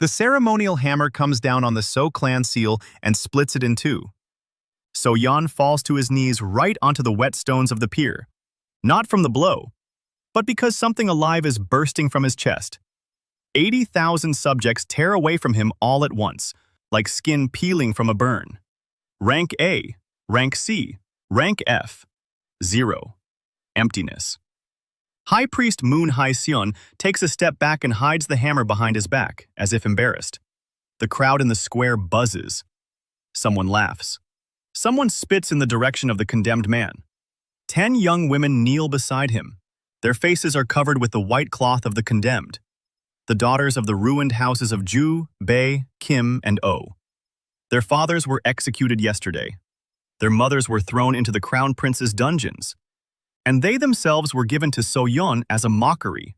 The ceremonial hammer comes down on the So clan seal and splits it in two. So Yeon falls to his knees right onto the wet stones of the pier, not from the blow, but because something alive is bursting from his chest. 80,000 subjects tear away from him all at once, like skin peeling from a burn. Rank A, Rank C, Rank F. 0. Emptiness. High Priest Moon Hye-seon takes a step back and hides the hammer behind his back, as if embarrassed. The crowd in the square buzzes. Someone laughs. Someone spits in the direction of the condemned man. 10 young women kneel beside him. Their faces are covered with the white cloth of the condemned. The daughters of the ruined houses of Ju, Bae, Kim, and Oh. Their fathers were executed yesterday. Their mothers were thrown into the crown prince's dungeons. And they themselves were given to So-yeon as a mockery.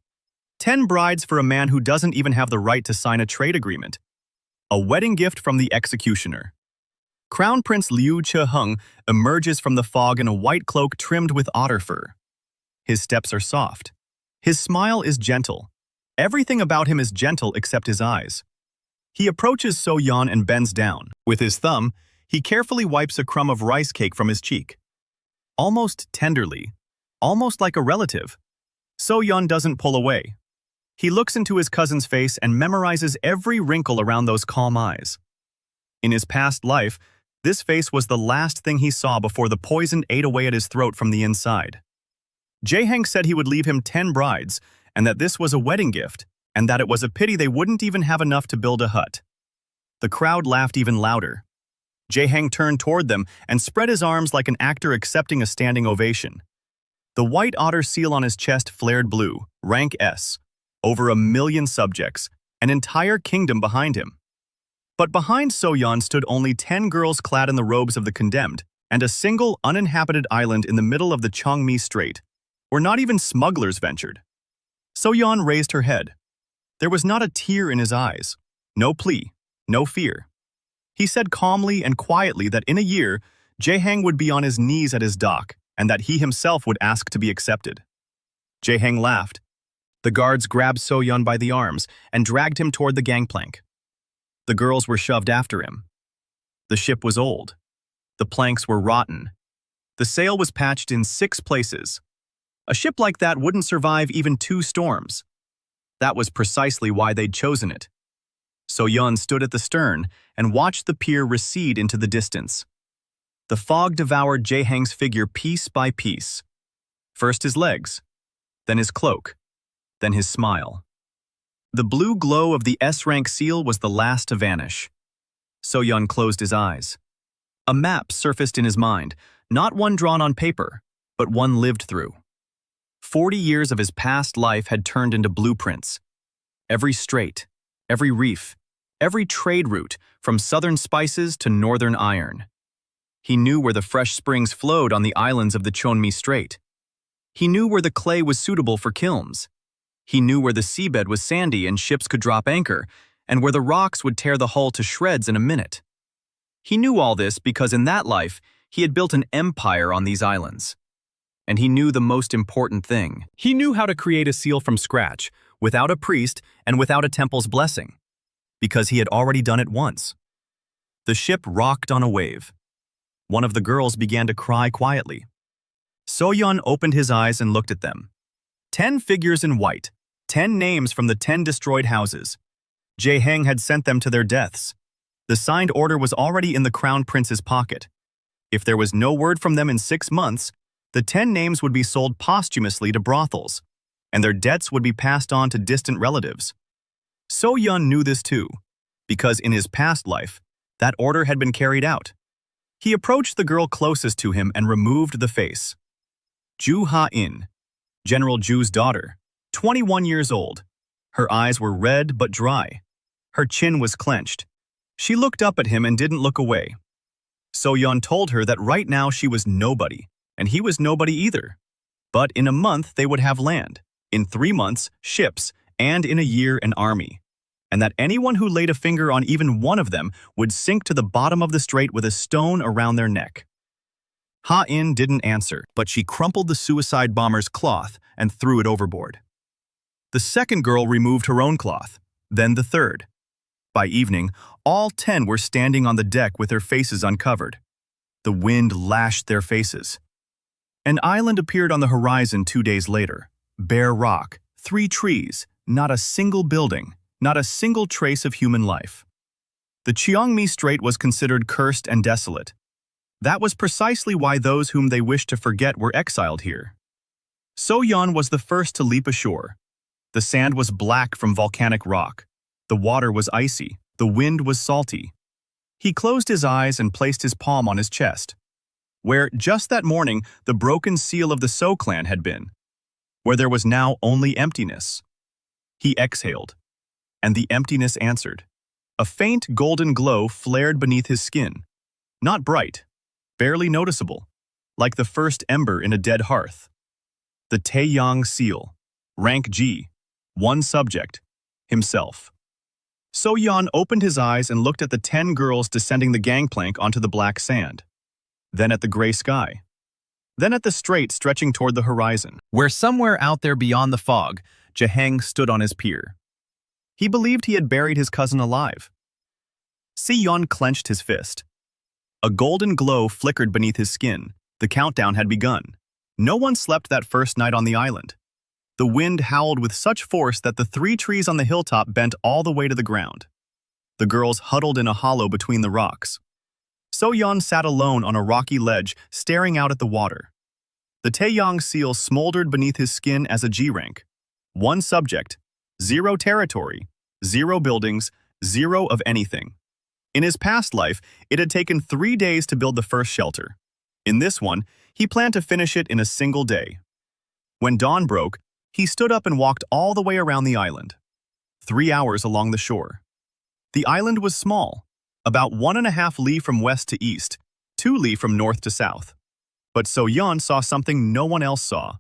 10 brides for a man who doesn't even have the right to sign a trade agreement. A wedding gift from the executioner. Crown Prince Liu Che-hung emerges from the fog in a white cloak trimmed with otter fur. His steps are soft. His smile is gentle. Everything about him is gentle except his eyes. He approaches So-yeon and bends down. With his thumb, he carefully wipes a crumb of rice cake from his cheek. Almost tenderly, almost like a relative. So-yeon doesn't pull away. He looks into his cousin's face and memorizes every wrinkle around those calm eyes. In his past life, this face was the last thing he saw before the poison ate away at his throat from the inside. Jae-hang said he would leave him 10 brides, and that this was a wedding gift, and that it was a pity they wouldn't even have enough to build a hut. The crowd laughed even louder. Jae-hang turned toward them and spread his arms like an actor accepting a standing ovation. The white otter seal on his chest flared blue, rank S, over 1 million subjects, an entire kingdom behind him. But behind So-yeon stood only 10 girls clad in the robes of the condemned, and a single uninhabited island in the middle of the Chongmi Strait, where not even smugglers ventured. So-yeon raised her head. There was not a tear in his eyes, no plea, no fear. He said calmly and quietly that in a year, Jae-hang would be on his knees at his dock, and that he himself would ask to be accepted. Jae-hang laughed. The guards grabbed So-yeon by the arms and dragged him toward the gangplank. The girls were shoved after him. The ship was old. The planks were rotten. The sail was patched in 6 places. A ship like that wouldn't survive even 2 storms. That was precisely why they'd chosen it. So-yeon stood at the stern and watched the pier recede into the distance. The fog devoured Jae-hang's figure piece by piece. First his legs, then his cloak, then his smile. The blue glow of the S-rank seal was the last to vanish. So-yeon closed his eyes. A map surfaced in his mind, not one drawn on paper, but one lived through. 40 years of his past life had turned into blueprints. Every strait, every reef, every trade route, from southern spices to northern iron. He knew where the fresh springs flowed on the islands of the Chonmi Strait. He knew where the clay was suitable for kilns. He knew where the seabed was sandy and ships could drop anchor, and where the rocks would tear the hull to shreds in a minute. He knew all this because in that life, he had built an empire on these islands. And he knew the most important thing. He knew how to create a seal from scratch, without a priest and without a temple's blessing, because he had already done it once. The ship rocked on a wave. One of the girls began to cry quietly. So-yeon opened his eyes and looked at them. 10 figures in white, 10 names from the 10 destroyed houses. Jae-hang had sent them to their deaths. The signed order was already in the crown prince's pocket. If there was no word from them in 6 months, the 10 names would be sold posthumously to brothels, and their debts would be passed on to distant relatives. So-yeon knew this too, because in his past life, that order had been carried out. He approached the girl closest to him and removed the face. Ju Ha-in, General Ju's daughter, 21 years old. Her eyes were red but dry. Her chin was clenched. She looked up at him and didn't look away. So-yeon told her that right now she was nobody, and he was nobody either. But in a month they would have land, in 3 months, ships, and in a year an army. And that anyone who laid a finger on even one of them would sink to the bottom of the strait with a stone around their neck. Ha-in didn't answer, but she crumpled the suicide bomber's cloth and threw it overboard. The second girl removed her own cloth, then the third. By evening, all 10 were standing on the deck with their faces uncovered. The wind lashed their faces. An island appeared on the horizon 2 days later. Bare rock, 3 trees, not a single building, not a single trace of human life. The Cheongmi Strait was considered cursed and desolate. That was precisely why those whom they wished to forget were exiled here. Yeon was the first to leap ashore. The sand was black from volcanic rock. The water was icy. The wind was salty. He closed his eyes and placed his palm on his chest, where just that morning the broken seal of the So clan had been, where there was now only emptiness. He exhaled, and the emptiness answered. A faint golden glow flared beneath his skin. Not bright, barely noticeable, like the first ember in a dead hearth. The Taeyang seal, rank G, one subject, himself. Yeon opened his eyes and looked at the 10 girls descending the gangplank onto the black sand, then at the gray sky, then at the strait stretching toward the horizon, where somewhere out there beyond the fog, Jaehang stood on his pier. He believed he had buried his cousin alive. Yeon clenched his fist. A golden glow flickered beneath his skin. The countdown had begun. No one slept that first night on the island. The wind howled with such force that the 3 trees on the hilltop bent all the way to the ground. The girls huddled in a hollow between the rocks. Yeon sat alone on a rocky ledge, staring out at the water. The Taeyang seal smoldered beneath his skin as a G rank. One subject, 0 territory, 0 buildings, 0 of anything. In his past life, it had taken 3 days to build the first shelter. In this one, he planned to finish it in a single day. When dawn broke, he stood up and walked all the way around the island. 3 hours along the shore. The island was small, about 1.5 li from west to east, 2 li from north to south. But Yeon saw something no one else saw.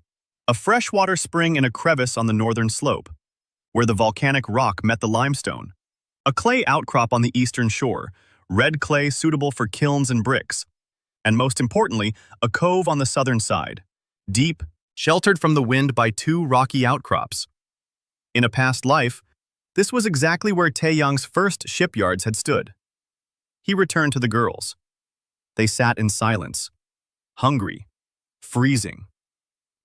A freshwater spring in a crevice on the northern slope, where the volcanic rock met the limestone. A clay outcrop on the eastern shore, red clay suitable for kilns and bricks. And most importantly, a cove on the southern side, deep, sheltered from the wind by 2 rocky outcrops. In a past life, this was exactly where Taeyang's first shipyards had stood. He returned to the girls. They sat in silence, hungry, freezing.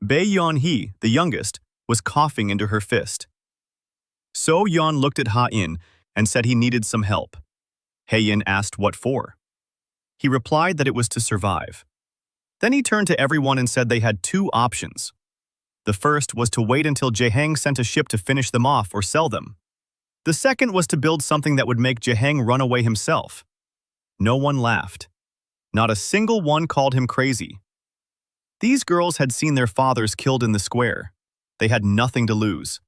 Yeon, the youngest, was coughing into her fist. Yeon looked at Ha-in and said he needed some help. Yeon asked what for. He replied that it was to survive. Then he turned to everyone and said they had 2 options. The first was to wait until Jaehang sent a ship to finish them off or sell them. The second was to build something that would make Jaehang run away himself. No one laughed. Not a single one called him crazy. These girls had seen their fathers killed in the square. They had nothing to lose.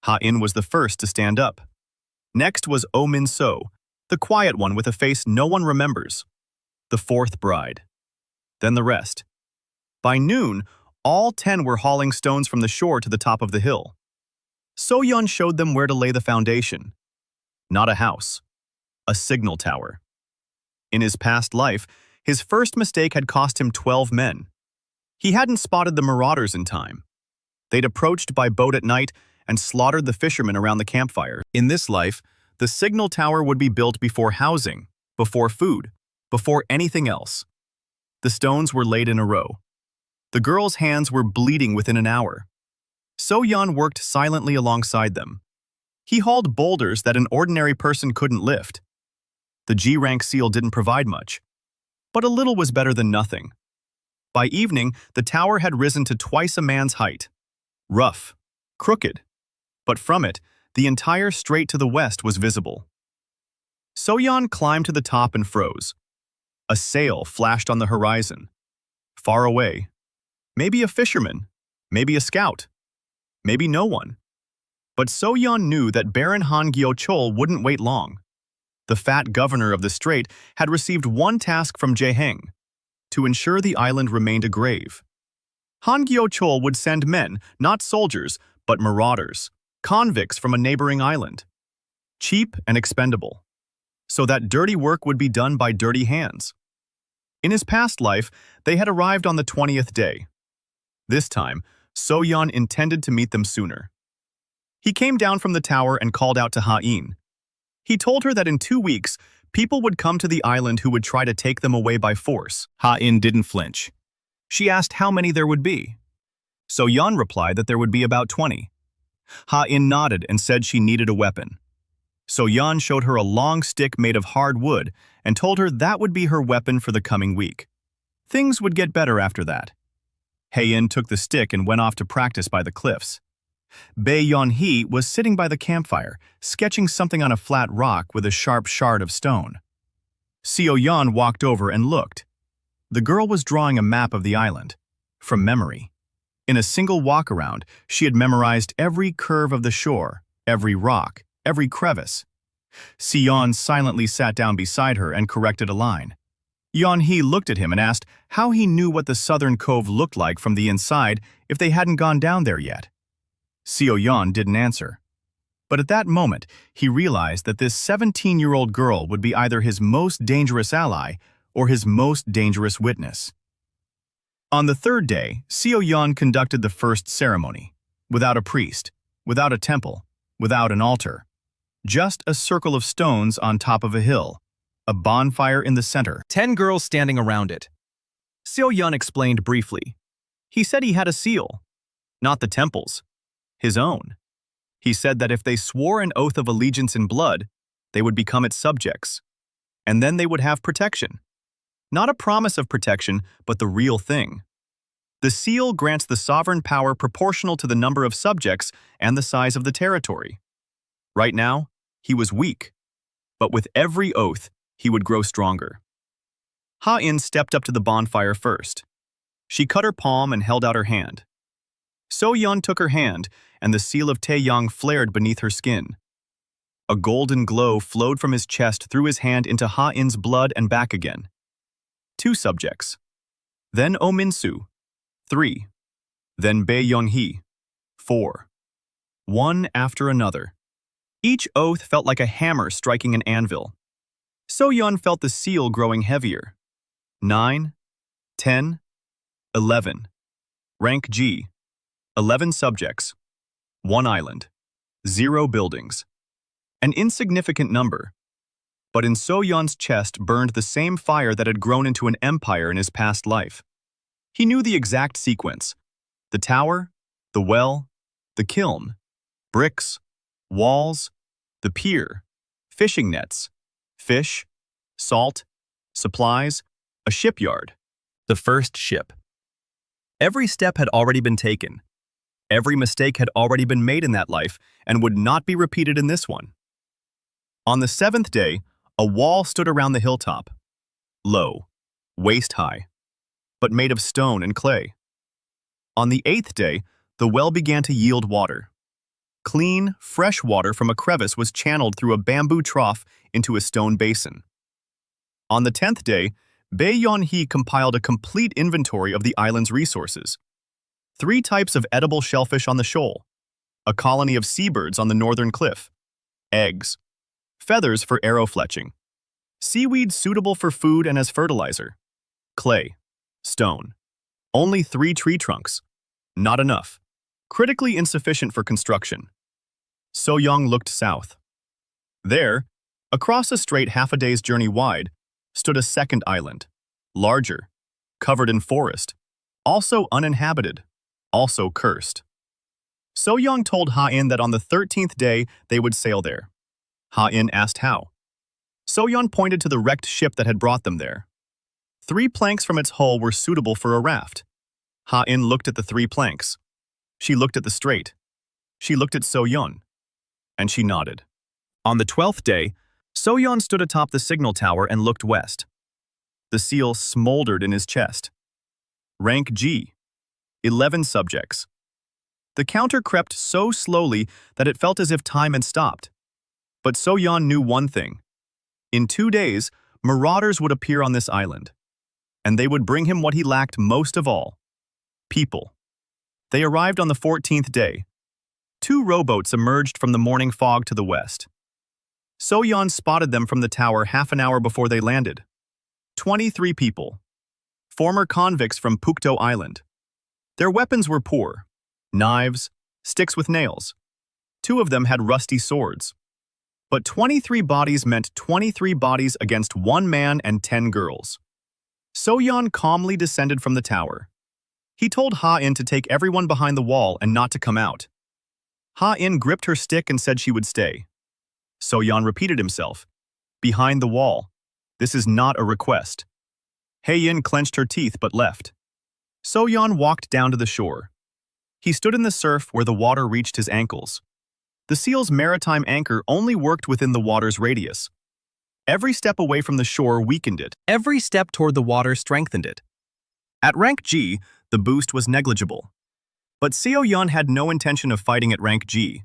Ha-in was the first to stand up. Next was Oh Min-so, the quiet one with a face no one remembers. The 4th bride. Then the rest. By noon, all 10 were hauling stones from the shore to the top of the hill. Yeon showed them where to lay the foundation. Not a house. A signal tower. In his past life, his first mistake had cost him 12 men. He hadn't spotted the marauders in time. They'd approached by boat at night and slaughtered the fishermen around the campfire. In this life, the signal tower would be built before housing, before food, before anything else. The stones were laid in a row. The girls' hands were bleeding within an hour. Yeon worked silently alongside them. He hauled boulders that an ordinary person couldn't lift. The G-rank seal didn't provide much, but a little was better than nothing. By evening, the tower had risen to twice a man's height. Rough, crooked, but from it, the entire strait to the west was visible. Yeon climbed to the top and froze. A sail flashed on the horizon. Far away. Maybe a fisherman, maybe a scout, maybe no one. But Yeon knew that Baron Han-gyo-chol wouldn't wait long. The fat governor of the strait had received one task from Jaehang, to ensure the island remained a grave. Han-gyo-chol would send men, not soldiers, but marauders, convicts from a neighboring island. Cheap and expendable. So that dirty work would be done by dirty hands. In his past life, they had arrived on the 20th day. This time, Yeon intended to meet them sooner. He came down from the tower and called out to Ha-in. He told her that in 2 weeks, people would come to the island who would try to take them away by force. Ha-in didn't flinch. She asked how many there would be. So Yeon replied that there would be about 20. Ha-in nodded and said she needed a weapon. So Yeon showed her a long stick made of hard wood and told her that would be her weapon for the coming week. Things would get better after that. Hae-in took the stick and went off to practice by the cliffs. Bae-yeon-hee was sitting by the campfire, sketching something on a flat rock with a sharp shard of stone. Seo-yeon walked over and looked. The girl was drawing a map of the island, from memory. In a single walk-around, she had memorized every curve of the shore, every rock, every crevice. Seon silently sat down beside her and corrected a line. Yeon-hee looked at him and asked how he knew what the southern cove looked like from the inside if they hadn't gone down there yet. Seo-yeon didn't answer. But at that moment, he realized that this 17-year-old girl would be either his most dangerous ally or his most dangerous witness. On the third day, Seo-yeon conducted the first ceremony, without a priest, without a temple, without an altar. Just a circle of stones on top of a hill, a bonfire in the center. 10 girls standing around it. Seo-yeon explained briefly. He said he had a seal, not the temple's, his own. He said that if they swore an oath of allegiance in blood, they would become its subjects. And then they would have protection. Not a promise of protection, but the real thing. The seal grants the sovereign power proportional to the number of subjects and the size of the territory. Right now, he was weak, but with every oath, he would grow stronger. Ha-in stepped up to the bonfire first. She cut her palm and held out her hand. So-yeon took her hand, and the seal of Taeyang flared beneath her skin. A golden glow flowed from his chest through his hand into Ha-in's blood and back again. 2 subjects. Then Oh Min-soo. 3. Then Bae-yeon-hee. 4. One after another. Each oath felt like a hammer striking an anvil. So-yeon felt the seal growing heavier. 9, 10, 11. Rank G. 11 subjects. 1 island. 0 buildings. An insignificant number. But in So-yeon's chest burned the same fire that had grown into an empire in his past life. He knew the exact sequence. The tower, the well, the kiln, bricks, walls, the pier, fishing nets, fish, salt, supplies, a shipyard, the first ship. Every step had already been taken. Every mistake had already been made in that life and would not be repeated in this one. On the 7th day, a wall stood around the hilltop, low, waist-high, but made of stone and clay. On the 8th day, the well began to yield water. Clean, fresh water from a crevice was channeled through a bamboo trough into a stone basin. On the 10th day, Bae-yeon-hee compiled a complete inventory of the island's resources. 3 types of edible shellfish on the shoal, a colony of seabirds on the northern cliff, eggs, feathers for arrow fletching, seaweed suitable for food and as fertilizer, clay, stone. Only 3 tree trunks. Not enough. Critically insufficient for construction. So-yeon looked south. There, across a strait half a day's journey wide, stood a second island, larger, covered in forest, also uninhabited, also cursed. So-yeon told Ha-in that on the 13th day they would sail there. Ha-in asked how. So-yeon pointed to the wrecked ship that had brought them there. 3 planks from its hull were suitable for a raft. Ha-in looked at the 3 planks. She looked at the strait. She looked at So-yeon. And she nodded. On the 12th day, So-yeon stood atop the signal tower and looked west. The seal smoldered in his chest. Rank G. 11 subjects. The counter crept so slowly that it felt as if time had stopped. But So-yeon knew one thing. In 2 days, marauders would appear on this island. And they would bring him what he lacked most of all. People. They arrived on the 14th day. 2 rowboats emerged from the morning fog to the west. So-yeon spotted them from the tower half an hour before they landed. 23 people. Former convicts from Pukto Island. Their weapons were poor. Knives, sticks with nails. 2 of them had rusty swords. But 23 bodies meant 23 bodies against 1 man and 10 girls. Yeon calmly descended from the tower. He told Ha-in to take everyone behind the wall and not to come out. Ha-in gripped her stick and said she would stay. Yeon repeated himself. Behind the wall. This is not a request. Hae-in clenched her teeth but left. Yeon walked down to the shore. He stood in the surf where the water reached his ankles. The seal's maritime anchor only worked within the water's radius. Every step away from the shore weakened it. Every step toward the water strengthened it. At rank G, the boost was negligible. But Yeon had no intention of fighting at rank G.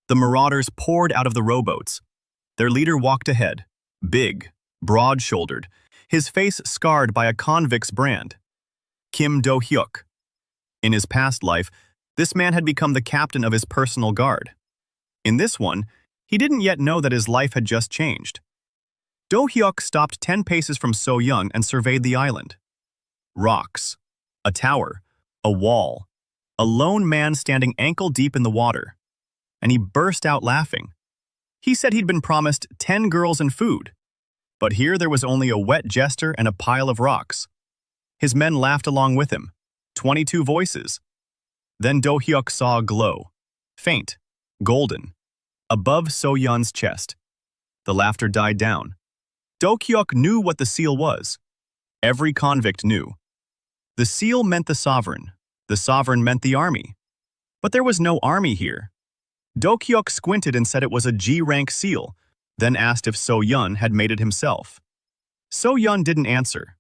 The marauders poured out of the rowboats. Their leader walked ahead, big, broad-shouldered, his face scarred by a convict's brand. Kim Do-hyuk. In his past life, this man had become the captain of his personal guard. In this one, he didn't yet know that his life had just changed. Do-hyuk stopped 10 paces from Yeon and surveyed the island. Rocks, a tower, a wall, a lone man standing ankle-deep in the water. And he burst out laughing. He said he'd been promised 10 girls and food. But here there was only a wet jester and a pile of rocks. His men laughed along with him. 22 voices. Then Do-hyuk saw a glow. Faint, golden, above Yeon's chest. The laughter died down. Do-hyuk knew what the seal was. Every convict knew. The seal meant the sovereign. The sovereign meant the army. But there was no army here. Do-hyuk squinted and said it was a G-rank seal, then asked if Yeon had made it himself. Yeon didn't answer.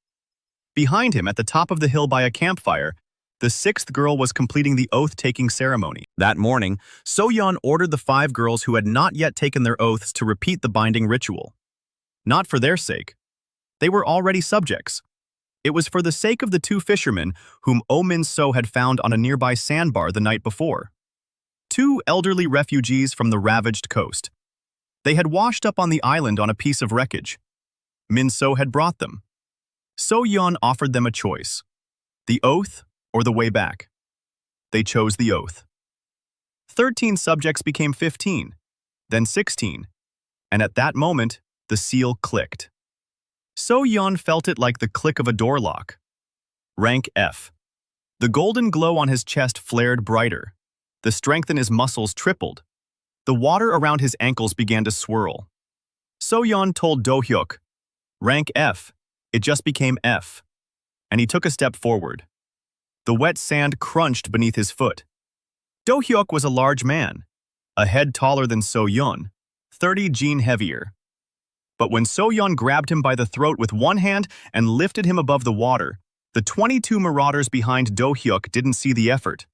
Behind him, at the top of the hill by a campfire, the 6th girl was completing the oath-taking ceremony. That morning, Yeon ordered the 5 girls who had not yet taken their oaths to repeat the binding ritual. Not for their sake. They were already subjects. It was for the sake of the 2 fishermen whom Oh Min-so had found on a nearby sandbar the night before. 2 elderly refugees from the ravaged coast. They had washed up on the island on a piece of wreckage. Min-so had brought them. Yeon offered them a choice. The oath or the way back. They chose the oath. 13 subjects became 15, then 16, and at that moment, the seal clicked. Yeon felt it like the click of a door lock. Rank F. The golden glow on his chest flared brighter. The strength in his muscles tripled. The water around his ankles began to swirl. Yeon told Do-hyuk, rank F, it just became F. And he took a step forward. The wet sand crunched beneath his foot. Do-hyuk was a large man, a head taller than Yeon, 30 jin heavier. But when Yeon grabbed him by the throat with one hand and lifted him above the water, the 22 marauders behind Do-hyuk didn't see the effort.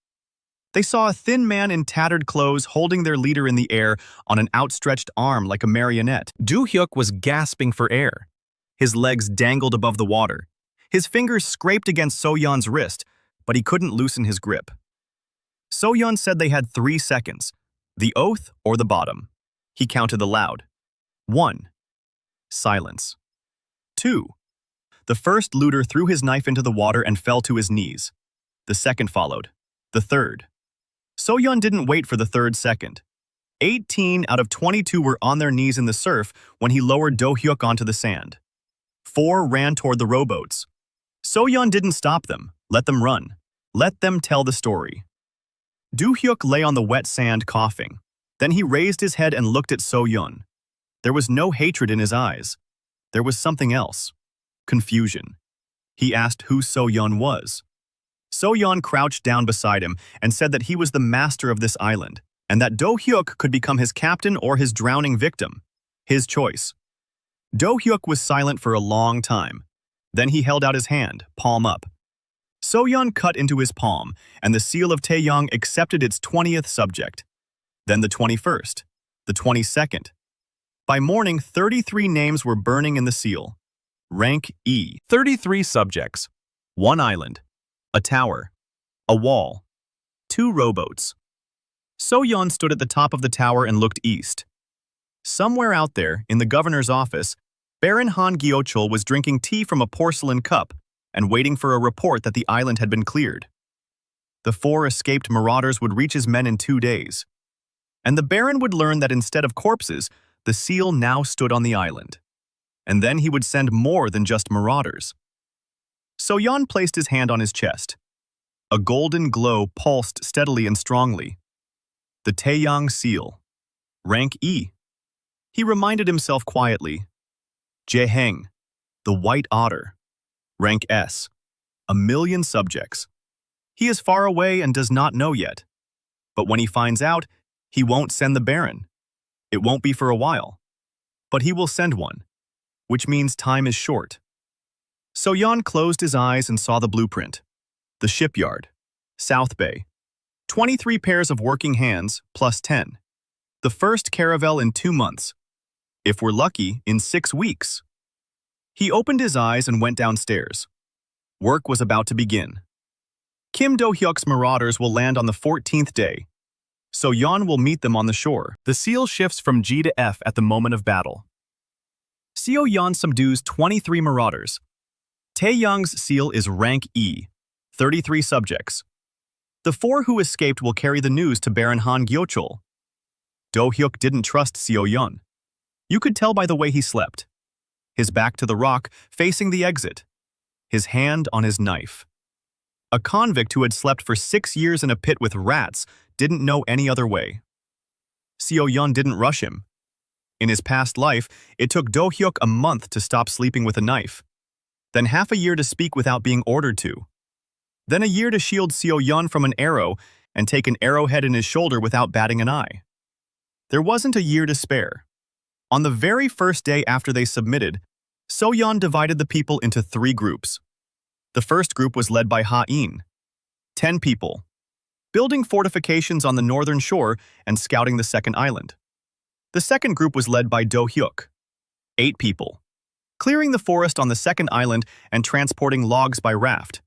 They saw a thin man in tattered clothes holding their leader in the air on an outstretched arm like a marionette. Do-hyuk was gasping for air. His legs dangled above the water. His fingers scraped against Yeon's wrist, but he couldn't loosen his grip. Yeon said they had 3 seconds, the oath or the bottom. He counted aloud. 1. Silence. 2. The first looter threw his knife into the water and fell to his knees. The second followed. The third. Yeon didn't wait for the 3rd second. 18 out of 22 were on their knees in the surf when he lowered Do-hyuk onto the sand. 4 ran toward the rowboats. Yeon didn't stop them. Let them run. Let them tell the story. Do-hyuk lay on the wet sand coughing. Then he raised his head and looked at Yeon. There was no hatred in his eyes. There was something else. Confusion. He asked who Yeon was. Yeon crouched down beside him and said that he was the master of this island, and that Do-hyuk could become his captain or his drowning victim. His choice. Do-hyuk was silent for a long time. Then he held out his hand, palm up. Yeon cut into his palm, and the seal of Taeyong accepted its 20th subject. Then the 21st, the 22nd. By morning, 33 names were burning in the seal. Rank E. 33 subjects. 1 island. A tower. A wall. 2 rowboats. Yeon stood at the top of the tower and looked east. Somewhere out there, in the governor's office, Baron Han Gyeochul was drinking tea from a porcelain cup and waiting for a report that the island had been cleared. The 4 escaped marauders would reach his men in 2 days. And the Baron would learn that instead of corpses, the seal now stood on the island. And then he would send more than just marauders. So Yeon placed his hand on his chest. A golden glow pulsed steadily and strongly. The Taeyang seal. Rank E. He reminded himself quietly. Jaeheng, the white otter. Rank S. 1,000,000 subjects. He is far away and does not know yet. But when he finds out, he won't send the barren. It won't be for a while. But he will send one, which means time is short. So Yeon closed his eyes and saw the blueprint. The shipyard. South Bay. 23 pairs of working hands, plus 10. The first caravel in 2 months. If we're lucky, in 6 weeks. He opened his eyes and went downstairs. Work was about to begin. Kim Do-hyuk's marauders will land on the 14th day. So Yeon will meet them on the shore. The seal shifts from G to F at the moment of battle. Seo Yeon subdues 23 marauders. Taeyang's seal is rank E, 33 subjects. The 4 who escaped will carry the news to Baron Han Gyeochol. Do-hyuk didn't trust Seo Yeon. You could tell by the way he slept. His back to the rock, facing the exit. His hand on his knife. A convict who had slept for 6 years in a pit with rats didn't know any other way. Seo Yeon didn't rush him. In his past life, it took Do-hyuk a month to stop sleeping with a knife. Then half a year to speak without being ordered to. Then a year to shield Seo Yeon from an arrow and take an arrowhead in his shoulder without batting an eye. There wasn't a year to spare. On the very first day after they submitted, Seo Yeon divided the people into 3 groups. The first group was led by Ha-in, 10 people, building fortifications on the northern shore and scouting the second island. The second group was led by Do-hyuk, 8 people, clearing the forest on the second island and transporting logs by raft.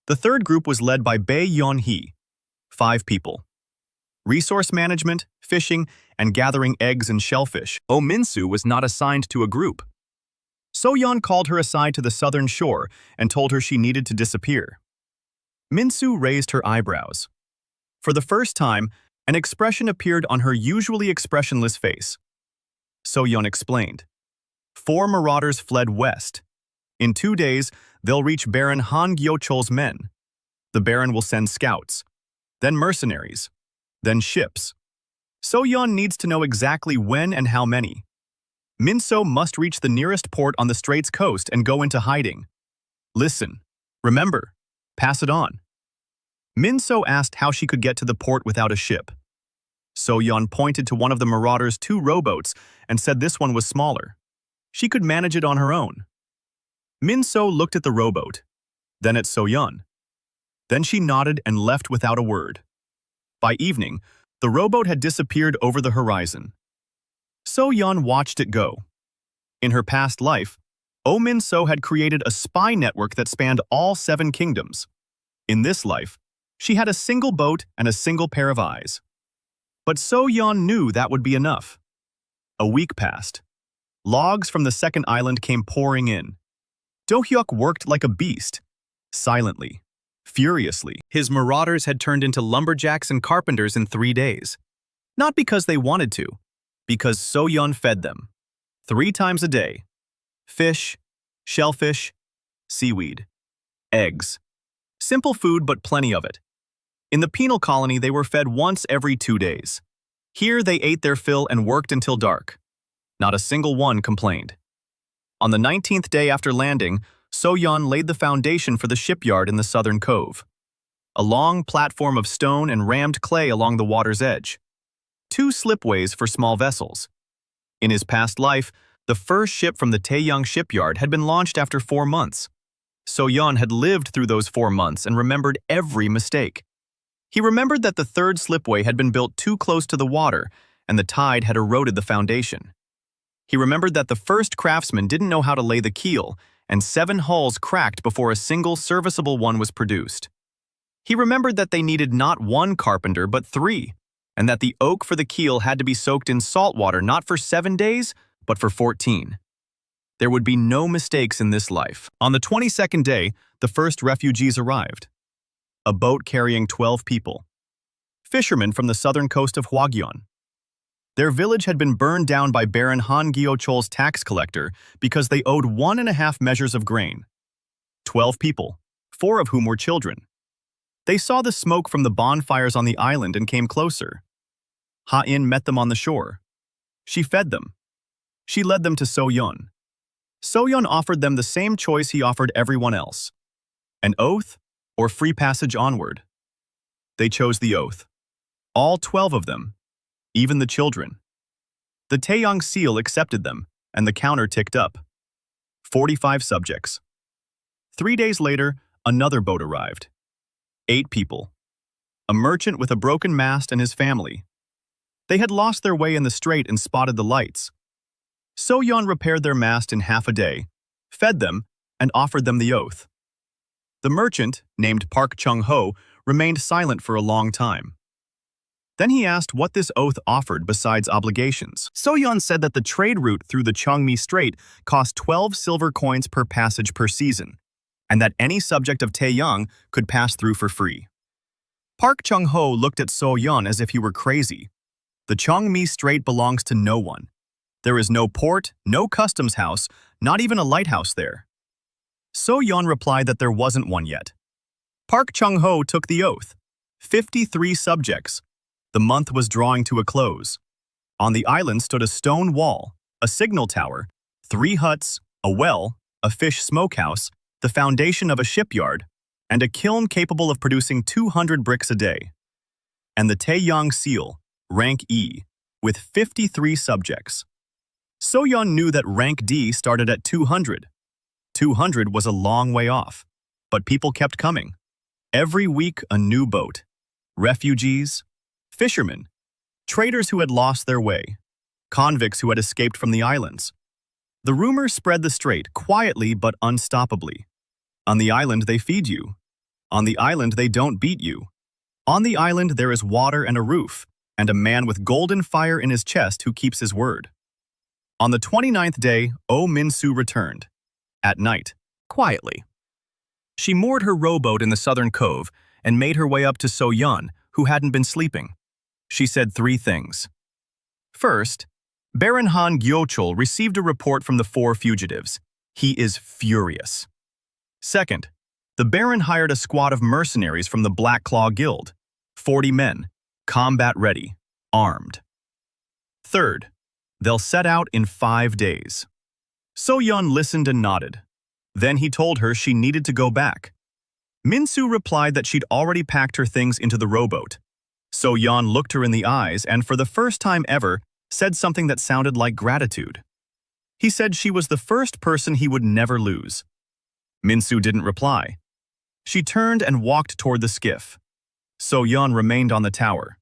The third group was led by Bae Yeon-hee, 5 people. Resource management, fishing, and gathering eggs and shellfish. Oh Min-soo was not assigned to a group. So Yeon called her aside to the southern shore and told her she needed to disappear. Min-soo raised her eyebrows. For the first time, an expression appeared on her usually expressionless face. So Yeon explained. 4 marauders fled west. In 2 days, they'll reach Baron Han Gyochol's men. The Baron will send scouts, then mercenaries, then ships. So Yeon needs to know exactly when and how many. Min-soo must reach the nearest port on the Straits coast and go into hiding. Listen, remember, pass it on. Min-soo asked how she could get to the port without a ship. So Yeon pointed to one of the marauders' 2 rowboats and said this one was smaller. She could manage it on her own. Min-soo looked at the rowboat, then at So Yeon. Then she nodded and left without a word. By evening, the rowboat had disappeared over the horizon. So Yeon watched it go. In her past life, Oh Min-soo had created a spy network that spanned all 7 kingdoms. In this life, she had a single boat and a single pair of eyes. But So Yeon knew that would be enough. A week passed. Logs from the second island came pouring in. Do-hyuk worked like a beast, silently, furiously. His marauders had turned into lumberjacks and carpenters in 3 days. Not because they wanted to, because So Yeon fed them. 3 times a day. Fish, shellfish, seaweed, eggs. Simple food, but plenty of it. In the penal colony, they were fed once every 2 days. Here, they ate their fill and worked until dark. Not a single one complained. On the 19th day after landing, So Yeon laid the foundation for the shipyard in the southern cove. A long platform of stone and rammed clay along the water's edge. 2 slipways for small vessels. In his past life, the first ship from the Taeyang shipyard had been launched after 4 months. So Yeon had lived through those 4 months and remembered every mistake. He remembered that the third slipway had been built too close to the water, and the tide had eroded the foundation. He remembered that the first craftsman didn't know how to lay the keel, and 7 hulls cracked before a single serviceable one was produced. He remembered that they needed not 1 carpenter but 3, and that the oak for the keel had to be soaked in salt water not for 7 days, but for 14. There would be no mistakes in this life. On the 22nd day, the first refugees arrived. A boat carrying 12 people. Fishermen from the southern coast of Hwagyeon. Their village had been burned down by Baron Han Gyochol's tax collector because they owed 1.5 measures of grain. 12 people, 4 of whom were children. They saw the smoke from the bonfires on the island and came closer. Ha-in met them on the shore. She fed them. She led them to So-yeon. So-yeon offered them the same choice he offered everyone else: an oath or free passage onward. They chose the oath. All 12 of them, even the children. The Taeyang seal accepted them, and the counter ticked up. 45 subjects. 3 days later, another boat arrived. 8 people. A merchant with a broken mast and his family. They had lost their way in the strait and spotted the lights. So-yeon repaired their mast in half a day, fed them, and offered them the oath. The merchant, named Park Chung-ho, remained silent for a long time. Then he asked what this oath offered besides obligations. So-yeon said that the trade route through the Changmi Strait cost 12 silver coins per passage per season, and that any subject of Taeyang could pass through for free. Park Chung-ho looked at So-yeon as if he were crazy. The Changmi Strait belongs to no one. There is no port, no customs house, not even a lighthouse there. So-yeon replied that there wasn't one yet. Park Chung-ho took the oath. 53 subjects. The month was drawing to a close. On the island stood a stone wall, a signal tower, 3 huts, a well, a fish smokehouse, the foundation of a shipyard, and a kiln capable of producing 200 bricks a day. And the Taeyang seal, rank E, with 53 subjects. So-yeon knew that rank D started at 200. 200 was a long way off, but people kept coming. Every week a new boat. Refugees, fishermen, traders who had lost their way, convicts who had escaped from the islands. The rumor spread the strait quietly but unstoppably. On the island they feed you. On the island they don't beat you. On the island there is water and a roof, and a man with golden fire in his chest who keeps his word. On the 29th day, Oh Min-soo returned. At night, quietly. She moored her rowboat in the southern cove and made her way up to So-yeon, who hadn't been sleeping. She said 3 things. First, Baron Han Gyochol received a report from the 4 fugitives. He is furious. Second, the Baron hired a squad of mercenaries from the Black Claw Guild. 40 men, combat-ready, armed. Third, they'll set out in 5 days. So-yeon listened and nodded. Then he told her she needed to go back. Min-soo replied that she'd already packed her things into the rowboat. So-yeon looked her in the eyes and, for the first time ever, said something that sounded like gratitude. He said she was the first person he would never lose. Min-soo didn't reply. She turned and walked toward the skiff. So-yeon remained on the tower.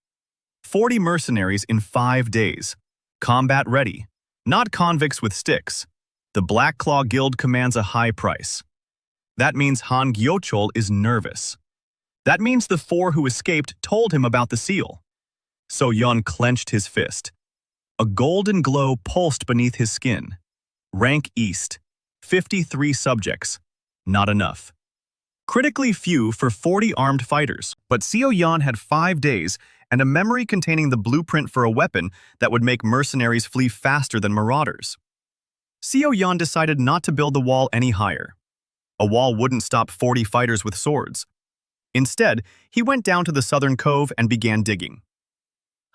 40 mercenaries in 5 days. Combat ready. Not convicts with sticks. The Black Claw Guild commands a high price. That means Han Gyochol is nervous. That means the 4 who escaped told him about the seal. So-yeon clenched his fist. A golden glow pulsed beneath his skin. Rank East. 53 subjects. Not enough. Critically few for 40 armed fighters, but So-yeon had 5 days and a memory containing the blueprint for a weapon that would make mercenaries flee faster than marauders. So-yeon decided not to build the wall any higher. A wall wouldn't stop 40 fighters with swords. Instead, he went down to the southern cove and began digging.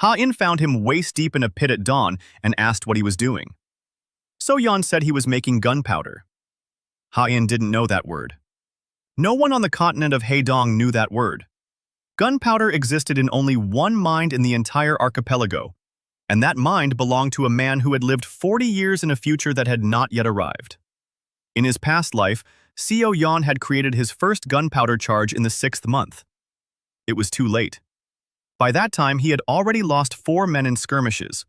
Ha-in found him waist-deep in a pit at dawn and asked what he was doing. So-yeon said he was making gunpowder. Ha-in didn't know that word. No one on the continent of Haedong knew that word. Gunpowder existed in only one mine in the entire archipelago, and that mine belonged to a man who had lived 40 years in a future that had not yet arrived. In his past life, So-yeon had created his first gunpowder charge in the 6th month. It was too late. By that time, he had already lost 4 men in skirmishes.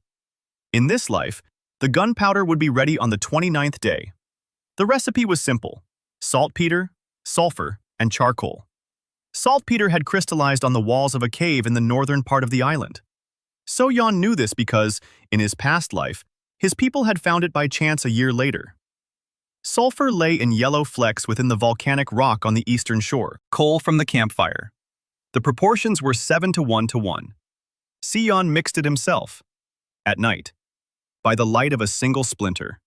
In this life, the gunpowder would be ready on the 29th day. The recipe was simple: saltpeter, sulfur, and charcoal. Saltpeter had crystallized on the walls of a cave in the northern part of the island. So-yeon knew this because, in his past life, his people had found it by chance a year later. Sulfur lay in yellow flecks within the volcanic rock on the eastern shore, coal from the campfire. The proportions were 7 to 1 to 1. So-yeon mixed it himself. At night, by the light of a single splinter,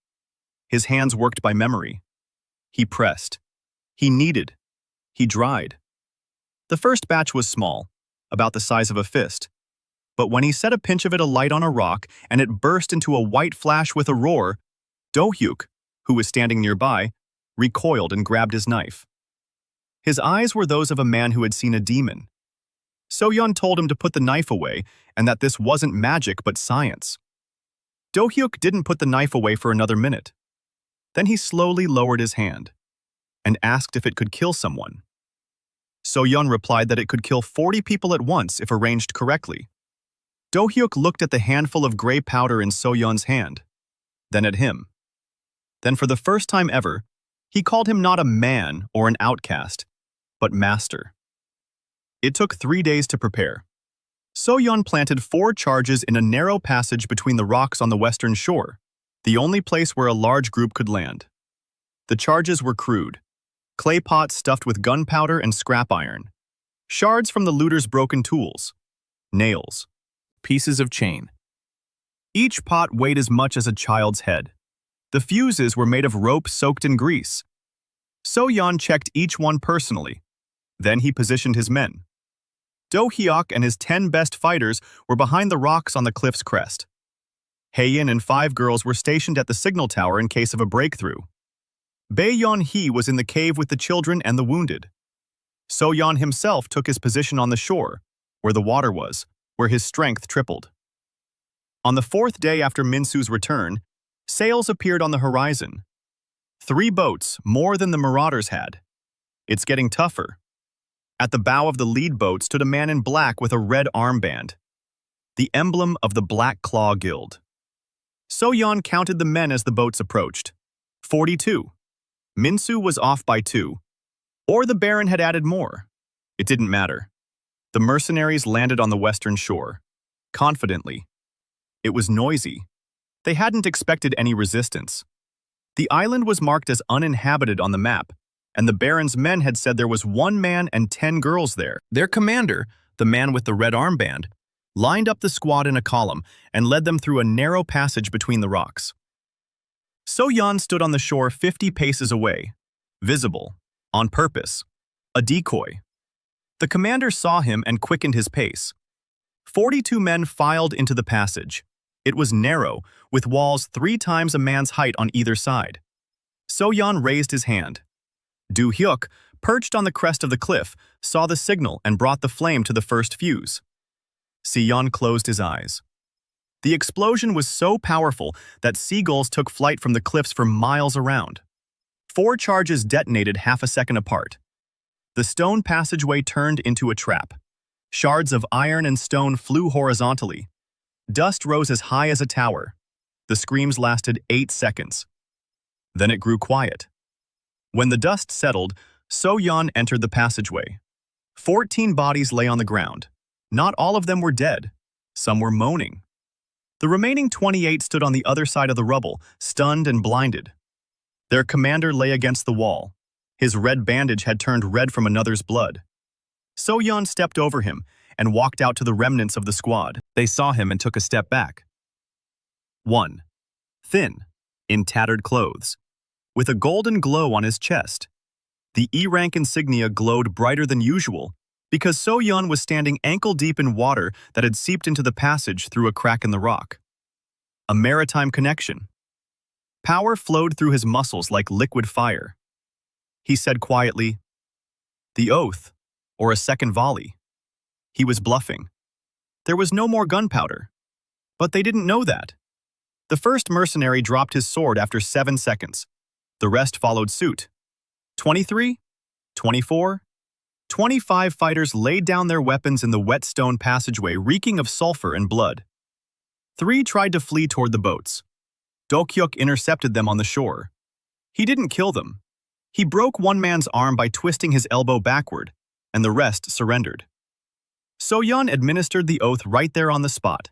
his hands worked by memory. He pressed. He kneaded. He dried. The first batch was small, about the size of a fist. But when he set a pinch of it alight on a rock and it burst into a white flash with a roar, Do-hyuk, who was standing nearby, recoiled and grabbed his knife. His eyes were those of a man who had seen a demon. So-yeon told him to put the knife away and that this wasn't magic but science. Do-hyuk didn't put the knife away for another minute. Then he slowly lowered his hand and asked if it could kill someone. So-yeon replied that it could kill 40 people at once if arranged correctly. Do-hyuk looked at the handful of gray powder in So-yeon's hand, then at him. Then for the first time ever, he called him not a man or an outcast, but master. It took 3 days to prepare. So-yeon planted 4 charges in a narrow passage between the rocks on the western shore, the only place where a large group could land. The charges were crude: clay pots stuffed with gunpowder and scrap iron, shards from the looters' broken tools, nails, pieces of chain. Each pot weighed as much as a child's head. The fuses were made of rope soaked in grease. So-yeon checked each one personally. Then he positioned his men. Do-hyuk and his 10 best fighters were behind the rocks on the cliff's crest. Yeon and 5 girls were stationed at the signal tower in case of a breakthrough. Yeon was in the cave with the children and the wounded. So-yeon himself took his position on the shore, where the water was, where his strength tripled. On the 4th day after Minsu's return, sails appeared on the horizon. 3 boats, more than the marauders had. It's getting tougher. At the bow of the lead boat stood a man in black with a red armband, the emblem of the Black Claw Guild. So-yeon counted the men as the boats approached. 42. Minsu was off by 2. Or the Baron had added more. It didn't matter. The mercenaries landed on the western shore, confidently. It was noisy. They hadn't expected any resistance. The island was marked as uninhabited on the map, and the Baron's men had said there was 1 man and 10 girls there. Their commander, the man with the red armband, lined up the squad in a column and led them through a narrow passage between the rocks. So-yeon stood on the shore 50 paces away, visible, on purpose, a decoy. The commander saw him and quickened his pace. 42 men filed into the passage. It was narrow, with walls 3 times a man's height on either side. So-yeon raised his hand. Do-hyuk, perched on the crest of the cliff, saw the signal and brought the flame to the first fuse. Se-yeon closed his eyes. The explosion was so powerful that seagulls took flight from the cliffs for miles around. 4 charges detonated half a second apart. The stone passageway turned into a trap. Shards of iron and stone flew horizontally. Dust rose as high as a tower. The screams lasted 8 seconds. Then it grew quiet. When the dust settled, So-yeon entered the passageway. 14 bodies lay on the ground. Not all of them were dead. Some were moaning. The remaining 28 stood on the other side of the rubble, stunned and blinded. Their commander lay against the wall. His red bandage had turned red from another's blood. So-yeon stepped over him and walked out to the remnants of the squad. They saw him and took a step back. 1. Thin, in tattered clothes, with a golden glow on his chest. The E-rank insignia glowed brighter than usual because So-yeon was standing ankle-deep in water that had seeped into the passage through a crack in the rock. A maritime connection. Power flowed through his muscles like liquid fire. He said quietly, "The oath, or a second volley." He was bluffing. There was no more gunpowder. But they didn't know that. The first mercenary dropped his sword after 7 seconds. The rest followed suit. 23, 24, 25 fighters laid down their weapons in the wet stone passageway reeking of sulfur and blood. 3 tried to flee toward the boats. Do-hyuk intercepted them on the shore. He didn't kill them. He broke one man's arm by twisting his elbow backward, and the rest surrendered. So-yeon administered the oath right there on the spot,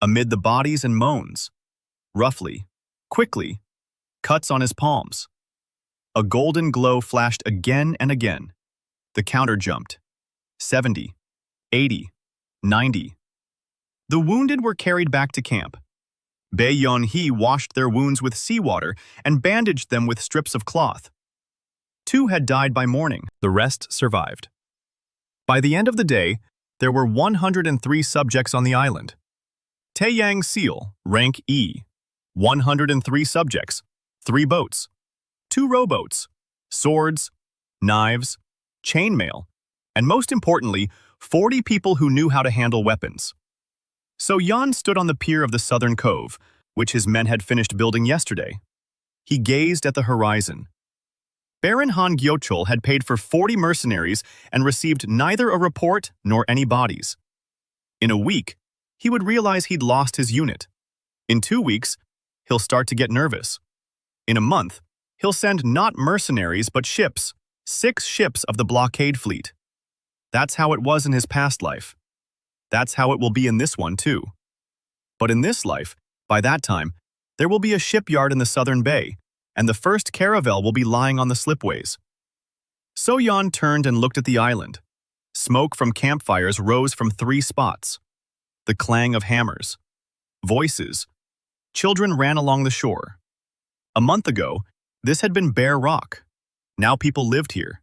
amid the bodies and moans. Roughly, quickly, cuts on his palms. A golden glow flashed again and again. The counter jumped. 70, 80, 90. The wounded were carried back to camp. Yeon washed their wounds with seawater and bandaged them with strips of cloth. 2 had died by morning. The rest survived. By the end of the day, there were 103 subjects on the island. Taeyang Seal, rank E. 103 subjects, 3 boats, 2 rowboats, swords, knives, chainmail, and most importantly, 40 people who knew how to handle weapons. So Yeon stood on the pier of the southern cove, which his men had finished building yesterday. He gazed at the horizon. Baron Han Gyeochul had paid for 40 mercenaries and received neither a report nor any bodies. In a week, he would realize he'd lost his unit. In 2 weeks, he'll start to get nervous. In a month, he'll send not mercenaries but ships, 6 ships of the blockade fleet. That's how it was in his past life. That's how it will be in this one, too. But in this life, by that time, there will be a shipyard in the southern bay, and the first caravel will be lying on the slipways. So Yeon turned and looked at the island. Smoke from campfires rose from 3 spots. The clang of hammers. Voices. Children ran along the shore. A month ago, this had been bare rock. Now people lived here.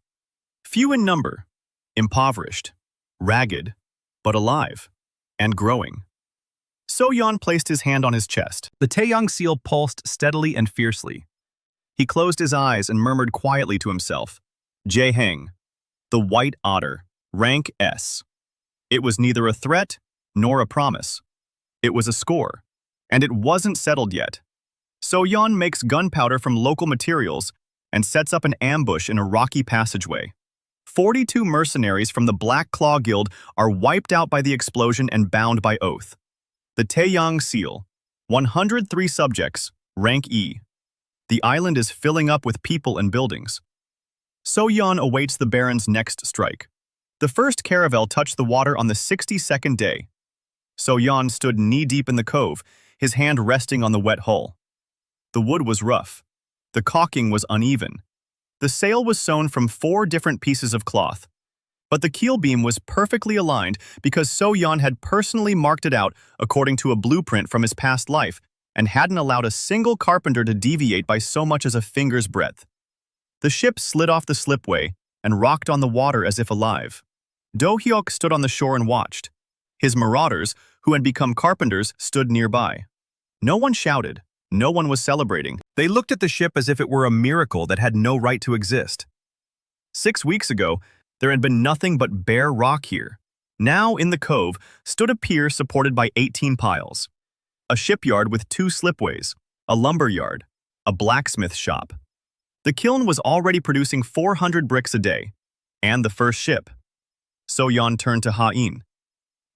Few in number, impoverished, ragged, but alive, and growing. So Yeon placed his hand on his chest. The Taeyang Seal pulsed steadily and fiercely. He closed his eyes and murmured quietly to himself, Jae-heng, the White Otter, rank S. It was neither a threat nor a promise. It was a score, and it wasn't settled yet. So Yeon makes gunpowder from local materials and sets up an ambush in a rocky passageway. 42 mercenaries from the Black Claw Guild are wiped out by the explosion and bound by oath. The Taeyang Seal, 103 subjects, rank E. The island is filling up with people and buildings. So Yeon awaits the Baron's next strike. The first caravel touched the water on the 62nd day. So Yeon stood knee-deep in the cove, his hand resting on the wet hull. The wood was rough. The caulking was uneven. The sail was sewn from 4 different pieces of cloth. But the keel beam was perfectly aligned because So Yeon had personally marked it out according to a blueprint from his past life and hadn't allowed a single carpenter to deviate by so much as a finger's breadth. The ship slid off the slipway and rocked on the water as if alive. Do-hyuk stood on the shore and watched. His marauders, who had become carpenters, stood nearby. No one shouted. No one was celebrating. They looked at the ship as if it were a miracle that had no right to exist. 6 weeks ago, there had been nothing but bare rock here. Now, in the cove, stood a pier supported by 18 piles. A shipyard with 2 slipways, a lumber yard, a blacksmith shop. The kiln was already producing 400 bricks a day, and the first ship. So Yeon turned to Ha-in.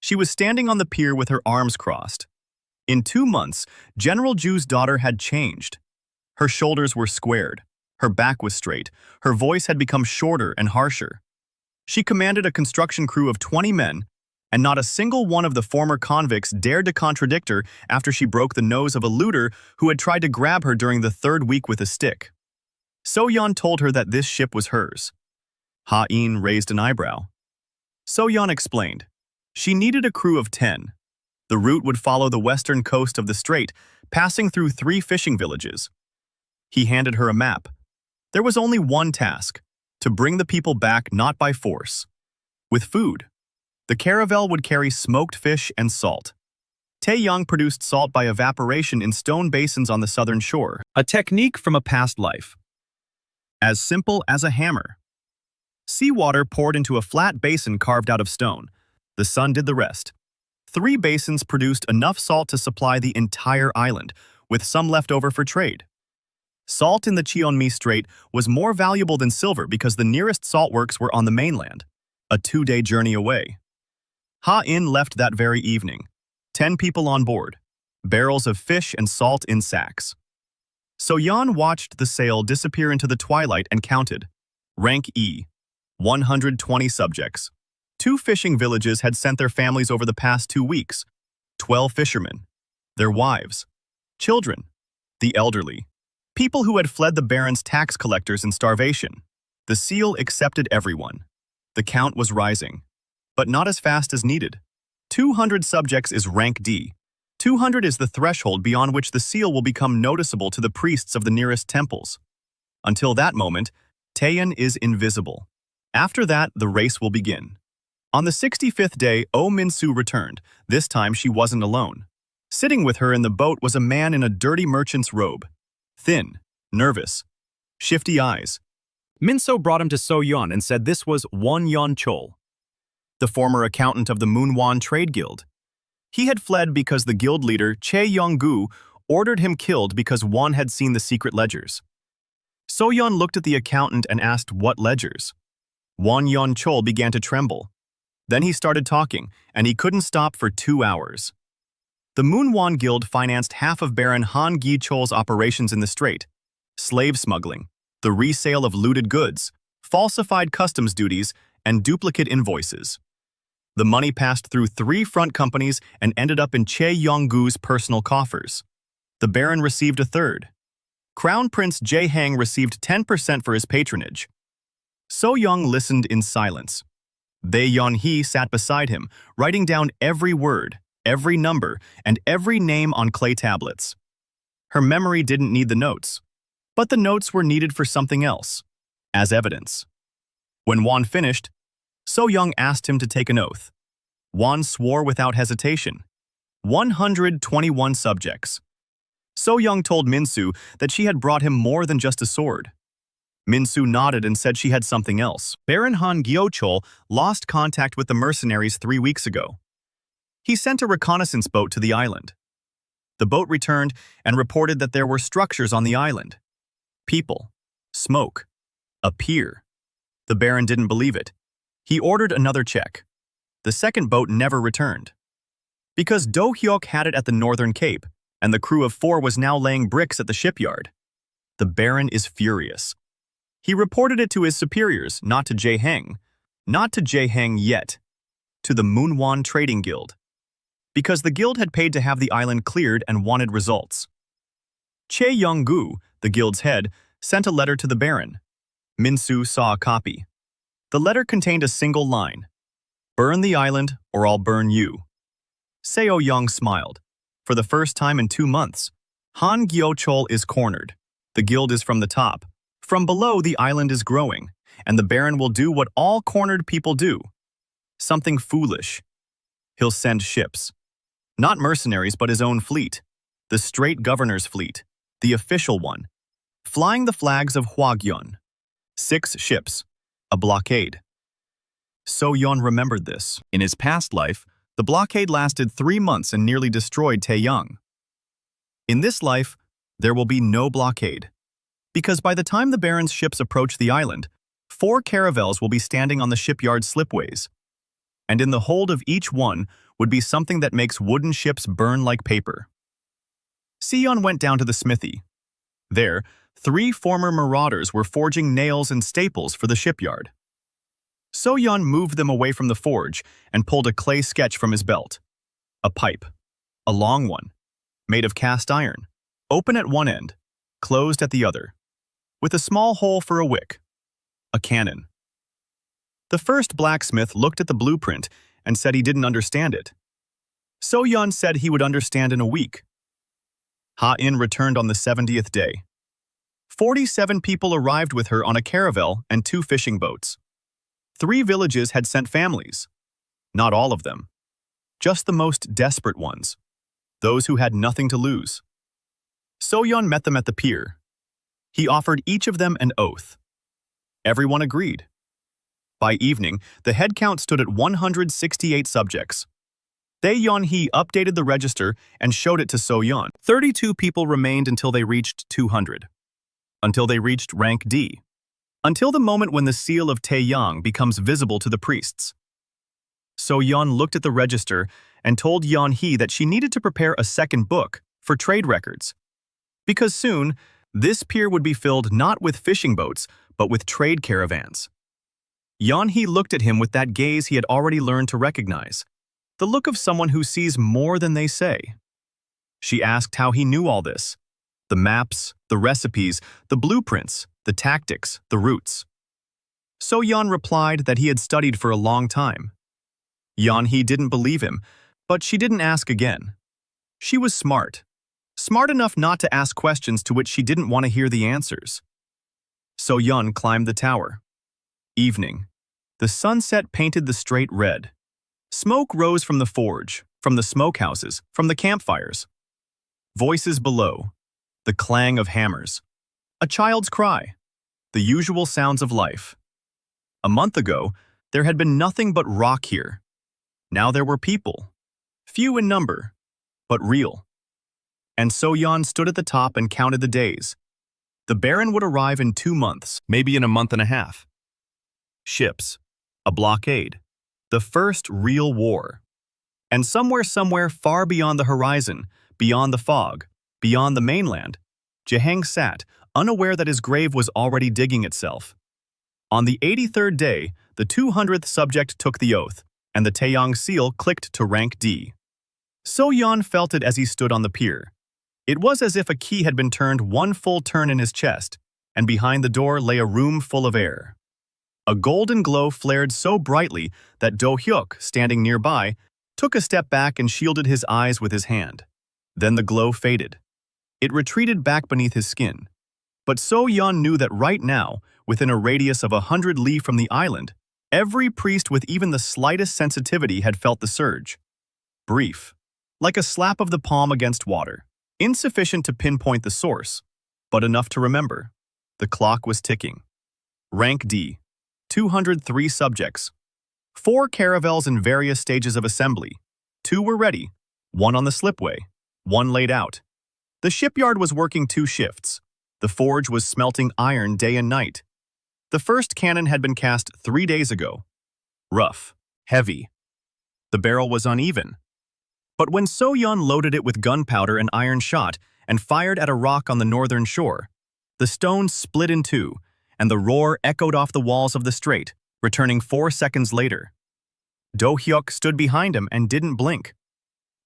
She was standing on the pier with her arms crossed. In 2 months, General Ju's daughter had changed. Her shoulders were squared, her back was straight, her voice had become shorter and harsher. She commanded a construction crew of 20 men, and not a single one of the former convicts dared to contradict her after she broke the nose of a looter who had tried to grab her during the 3rd week with a stick. So Yeon told her that this ship was hers. Ha-in raised an eyebrow. So Yeon explained. She needed a crew of 10. The route would follow the western coast of the strait, passing through 3 fishing villages. He handed her a map. There was only one task, to bring the people back not by force. With food. The caravel would carry smoked fish and salt. Taeyang produced salt by evaporation in stone basins on the southern shore, a technique from a past life. As simple as a hammer. Seawater poured into a flat basin carved out of stone. The sun did the rest. 3 basins produced enough salt to supply the entire island, with some left over for trade. Salt in the Cheonmi Strait was more valuable than silver because the nearest saltworks were on the mainland, a 2-day journey away. Ha-in left that very evening. 10 people on board, barrels of fish and salt in sacks. So Yeon watched the sail disappear into the twilight and counted. Rank E, 120 subjects. 2 fishing villages had sent their families over the past 2 weeks. 12 fishermen, their wives, children, the elderly, people who had fled the Baron's tax collectors in starvation. The seal accepted everyone. The count was rising, but not as fast as needed. 200 subjects is rank D. 200 is the threshold beyond which the seal will become noticeable to the priests of the nearest temples. Until that moment, Taeyeon is invisible. After that, the race will begin. On the 65th day, Oh Min-soo returned. This time she wasn't alone. Sitting with her in the boat was a man in a dirty merchant's robe. Thin, nervous, shifty eyes. Min-soo brought him to Yeon and said this was Yeon Chol, the former accountant of the Moonwon Trade Guild. He had fled because the guild leader, Chae Yong-gu, ordered him killed because Won had seen the secret ledgers. Yeon looked at the accountant and asked what ledgers. Yeon Chol began to tremble. Then he started talking, and he couldn't stop for 2 hours. The Moonwon Guild financed half of Baron Han Gi-chol's operations in the strait: slave smuggling, the resale of looted goods, falsified customs duties, and duplicate invoices. The money passed through 3 front companies and ended up in Chae Yong-gu's personal coffers. The Baron received a third. Crown Prince Jae-hang received 10% for his patronage. So-young listened in silence. Bae-yeon-hee sat beside him, writing down every word, every number, and every name on clay tablets. Her memory didn't need the notes, but the notes were needed for something else, as evidence. When Won finished, So-young asked him to take an oath. Won swore without hesitation. 121 subjects. So-young told Min-soo that she had brought him more than just a sword. Min-soo nodded and said she had something else. Baron Han Gi-chol lost contact with the mercenaries 3 weeks ago. He sent a reconnaissance boat to the island. The boat returned and reported that there were structures on the island. People, smoke, a pier. The Baron didn't believe it. He ordered another check. The second boat never returned. Because Do-hyuk had it at the northern cape, and the crew of 4 was now laying bricks at the shipyard. The Baron is furious. He reported it to his superiors, not to Jae-hang, not to Jae-hang yet, to the Moonwon Trading Guild, because the guild had paid to have the island cleared and wanted results. Chae Yong-gu, the guild's head, sent a letter to the Baron. Min-soo saw a copy. The letter contained a single line: "Burn the island, or I'll burn you." Seo-young smiled. For the first time in 2 months, Han Gi-chol is cornered. The guild is from the top. From below, the island is growing, and the Baron will do what all cornered people do. Something foolish. He'll send ships. Not mercenaries, but his own fleet. The Strait Governor's fleet, the official one, flying the flags of Hwagyeon. 6 ships. A blockade. So-yeon remembered this. In his past life, the blockade lasted 3 months and nearly destroyed Taeyang. In this life, there will be no blockade. Because by the time the Baron's ships approach the island, 4 caravels will be standing on the shipyard slipways. And in the hold of each one would be something that makes wooden ships burn like paper. Seon went down to the smithy. There, 3 former marauders were forging nails and staples for the shipyard. So-yeon moved them away from the forge and pulled a clay sketch from his belt. A pipe. A long one. Made of cast iron. Open at one end. Closed at the other. With a small hole for a wick. A cannon. The first blacksmith looked at the blueprint and said he didn't understand it. So-yeon said he would understand in a week. Ha-in returned on the 70th day. 47 people arrived with her on a caravel and 2 fishing boats. 3 villages had sent families. Not all of them. Just the most desperate ones. Those who had nothing to lose. So-yeon met them at the pier. He offered each of them an oath. Everyone agreed. By evening, the head count stood at 168 subjects. Bae-yeon-hee updated the register and showed it to So-yeon. 32 people remained until they reached 200. Until they reached rank D. Until the moment when the seal of Taeyang becomes visible to the priests. So-yeon looked at the register and told Yeon-hee that she needed to prepare a second book for trade records. Because soon, this pier would be filled not with fishing boats, but with trade caravans. Yeon-hee looked at him with that gaze he had already learned to recognize, the look of someone who sees more than they say. She asked how he knew all this: the maps, the recipes, the blueprints, the tactics, the routes. So-yeon replied that he had studied for a long time. Yeon-hee didn't believe him, But she didn't ask again. She was smart. Smart enough not to ask questions to which she didn't want to hear the answers. So Yeon climbed the tower. Evening. The sunset painted the strait red. Smoke rose from the forge, from the smokehouses, from the campfires. Voices below. The clang of hammers. A child's cry. The usual sounds of life. A month ago, there had been nothing but rock here. Now there were people. Few in number, but real. And so Yeon stood at the top and counted the days. The barren would arrive in 2 months, maybe in a month and a half. Ships. A blockade. The first real war. And somewhere far beyond the horizon, beyond the fog, beyond the mainland, Jahang sat, unaware that his grave was already digging itself. On the 83rd day, the 200th subject took the oath, and the Taeyang seal clicked to rank D. So Yeon felt it as he stood on the pier. It was as if a key had been turned one full turn in his chest, and behind the door lay a room full of air. A golden glow flared so brightly that Do-hyuk, standing nearby, took a step back and shielded his eyes with his hand. Then the glow faded. It retreated back beneath his skin. But So Yeon knew that right now, within a radius of 100 li from the island, every priest with even the slightest sensitivity had felt the surge. Brief. Like a slap of the palm against water. Insufficient to pinpoint the source, but enough to remember. The clock was ticking. Rank D. 203 subjects. 4 caravels in various stages of assembly. 2 were ready, 1 on the slipway, 1 laid out. The shipyard was working 2 shifts. The forge was smelting iron day and night. The first cannon had been cast 3 days ago. Rough, heavy. The barrel was uneven. But when So Yeon loaded it with gunpowder and iron shot and fired at a rock on the northern shore, the stone split in 2, and the roar echoed off the walls of the strait, returning 4 seconds later. Do-hyuk stood behind him and didn't blink.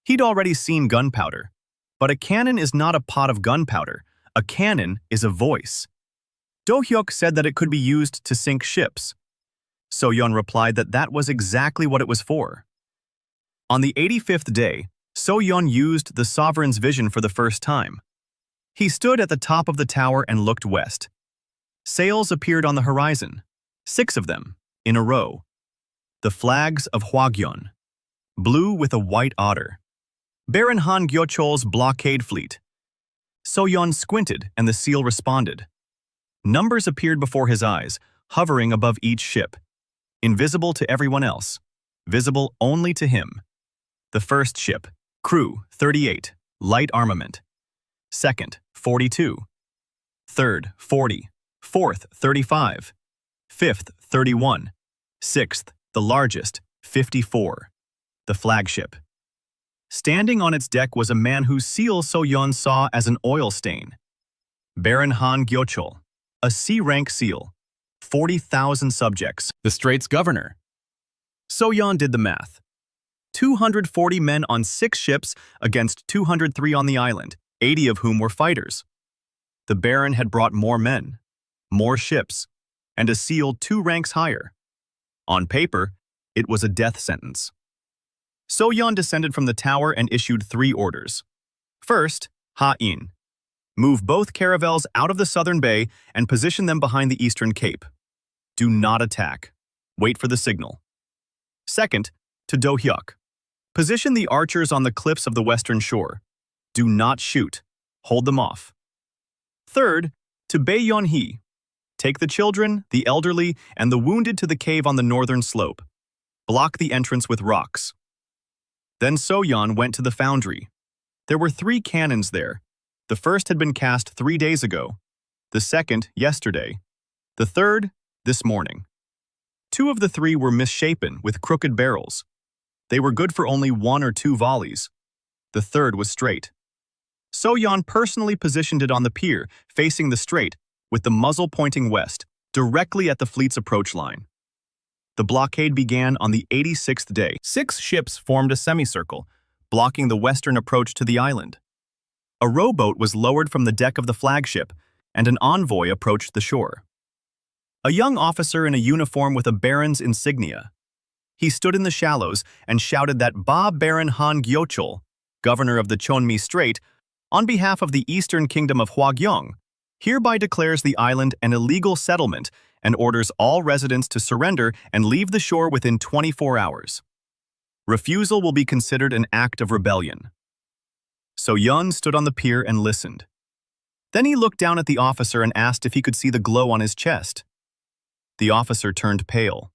He'd already seen gunpowder. But a cannon is not a pot of gunpowder. A cannon is a voice. Do-hyuk said that it could be used to sink ships. So Yeon replied that that was exactly what it was for. On the 85th day, So Yeon used the sovereign's vision for the first time. He stood at the top of the tower and looked west. Sails appeared on the horizon, 6 of them, in a row. The flags of Hwagyeon, blue with a white otter. Baron Han Gyochol's blockade fleet. So Yeon squinted and the seal responded. Numbers appeared before his eyes, hovering above each ship. Invisible to everyone else, visible only to him. The first ship, crew 38, light armament. Second, 42. Third, 40. Fourth, 35. Fifth, 31. Sixth, the largest, 54. The flagship. Standing on its deck was a man whose seal So Yeon saw as an oil stain. Baron Han Gyochol, a C-rank seal. 40,000 subjects. The strait's governor. So Yeon did the math. 240 men on 6 ships against 203 on the island, 80 of whom were fighters. The Baron had brought more men, more ships, and a seal 2 ranks higher. On paper, it was a death sentence. So Yeon descended from the tower and issued 3 orders. First, Ha-in. Move both caravels out of the southern bay and position them behind the eastern cape. Do not attack. Wait for the signal. Second, to Do-hyuk. Position the archers on the cliffs of the western shore. Do not shoot. Hold them off. Third, to Bae-yeon-hee. Take the children, the elderly, and the wounded to the cave on the northern slope. Block the entrance with rocks. Then So Yeon went to the foundry. There were 3 cannons there. The first had been cast 3 days ago. The second, yesterday. The third, this morning. 2 of the 3 were misshapen with crooked barrels. They were good for only 1 or 2 volleys. The third was straight. So Yeon personally positioned it on the pier, facing the strait, with the muzzle pointing west, directly at the fleet's approach line. The blockade began on the 86th day. 6 ships formed a semicircle, blocking the western approach to the island. A rowboat was lowered from the deck of the flagship, and an envoy approached the shore. A young officer in a uniform with a baron's insignia. He stood in the shallows and shouted that Barren Han Gyeochul, governor of the Chonmi Strait, on behalf of the eastern kingdom of Hwagyong, hereby declares the island an illegal settlement and orders all residents to surrender and leave the shore within 24 hours. Refusal will be considered an act of rebellion. So Yeon stood on the pier and listened. Then he looked down at the officer and asked if he could see the glow on his chest. The officer turned pale.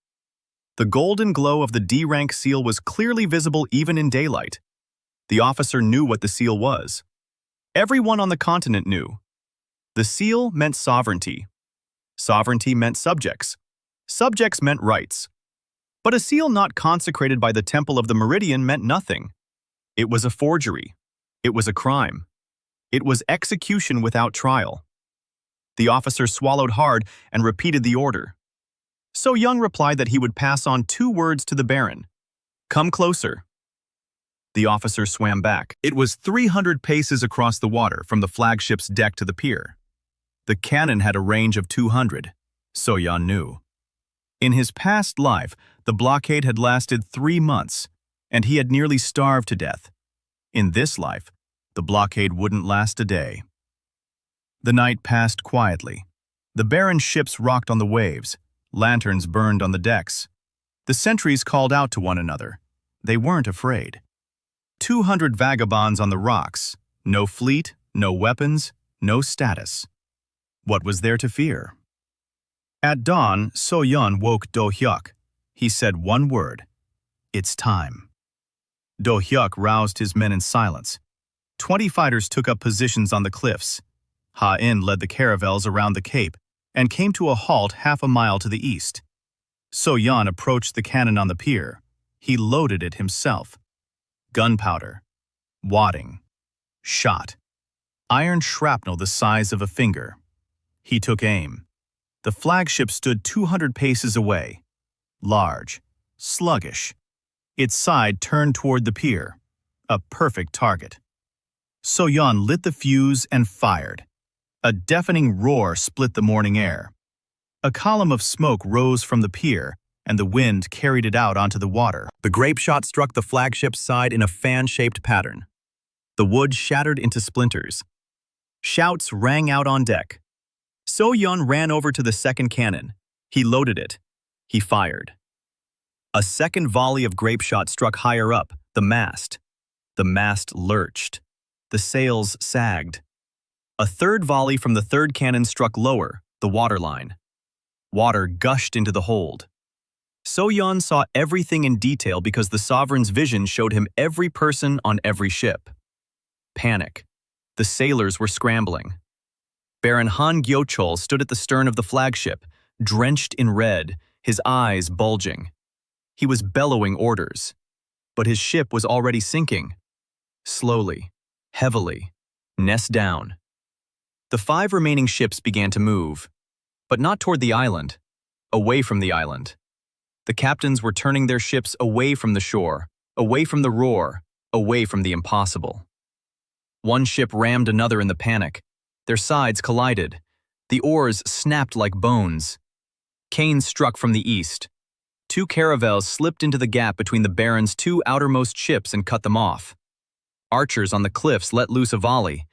The golden glow of the D-rank seal was clearly visible even in daylight. The officer knew what the seal was. Everyone on the continent knew. The seal meant sovereignty. Sovereignty meant subjects. Subjects meant rights. But a seal not consecrated by the Temple of the Meridian meant nothing. It was a forgery. It was a crime. It was execution without trial. The officer swallowed hard and repeated the order. So Yeon replied that he would pass on 2 words to the Baron. Come closer. The officer swam back. It was 300 paces across the water from the flagship's deck to the pier. The cannon had a range of 200, so Yeon knew. In his past life, the blockade had lasted 3 months, and he had nearly starved to death. In this life, the blockade wouldn't last a day. The night passed quietly. The barren ships rocked on the waves. Lanterns burned on the decks. The sentries called out to one another. They weren't afraid. 200 vagabonds on the rocks. No fleet, no weapons, no status. What was there to fear? At dawn, So Yeon woke Do Hyuk. He said one word. It's time. Do Hyuk roused his men in silence. 20 fighters took up positions on the cliffs. Ha-in led the caravels around the cape and came to a halt half a mile to the east. So Yeon approached the cannon on the pier. He loaded it himself. Gunpowder. Wadding. Shot. Iron shrapnel the size of a finger. He took aim. The flagship stood 200 paces away. Large. Sluggish. Its side turned toward the pier. A perfect target. So Yeon lit the fuse and fired. A deafening roar split the morning air. A column of smoke rose from the pier, and the wind carried it out onto the water. The grape shot struck the flagship's side in a fan-shaped pattern. The wood shattered into splinters. Shouts rang out on deck. So Yeon ran over to the second cannon. He loaded it. He fired. A second volley of grape shot struck higher up, the mast. The mast lurched. The sails sagged. A third volley from the third cannon struck lower, the waterline. Water gushed into the hold. So Yeon saw everything in detail because the sovereign's vision showed him every person on every ship. Panic. The sailors were scrambling. Baron Han Gyeochul stood at the stern of the flagship, drenched in red, his eyes bulging. He was bellowing orders. But his ship was already sinking. Slowly, heavily, nest down. The 5 remaining ships began to move, but not toward the island, away from the island. The captains were turning their ships away from the shore, away from the roar, away from the impossible. One ship rammed another in the panic. Their sides collided. The oars snapped like bones. Canes struck from the east. 2 caravels slipped into the gap between the Baron's 2 outermost ships and cut them off. Archers on the cliffs let loose a volley.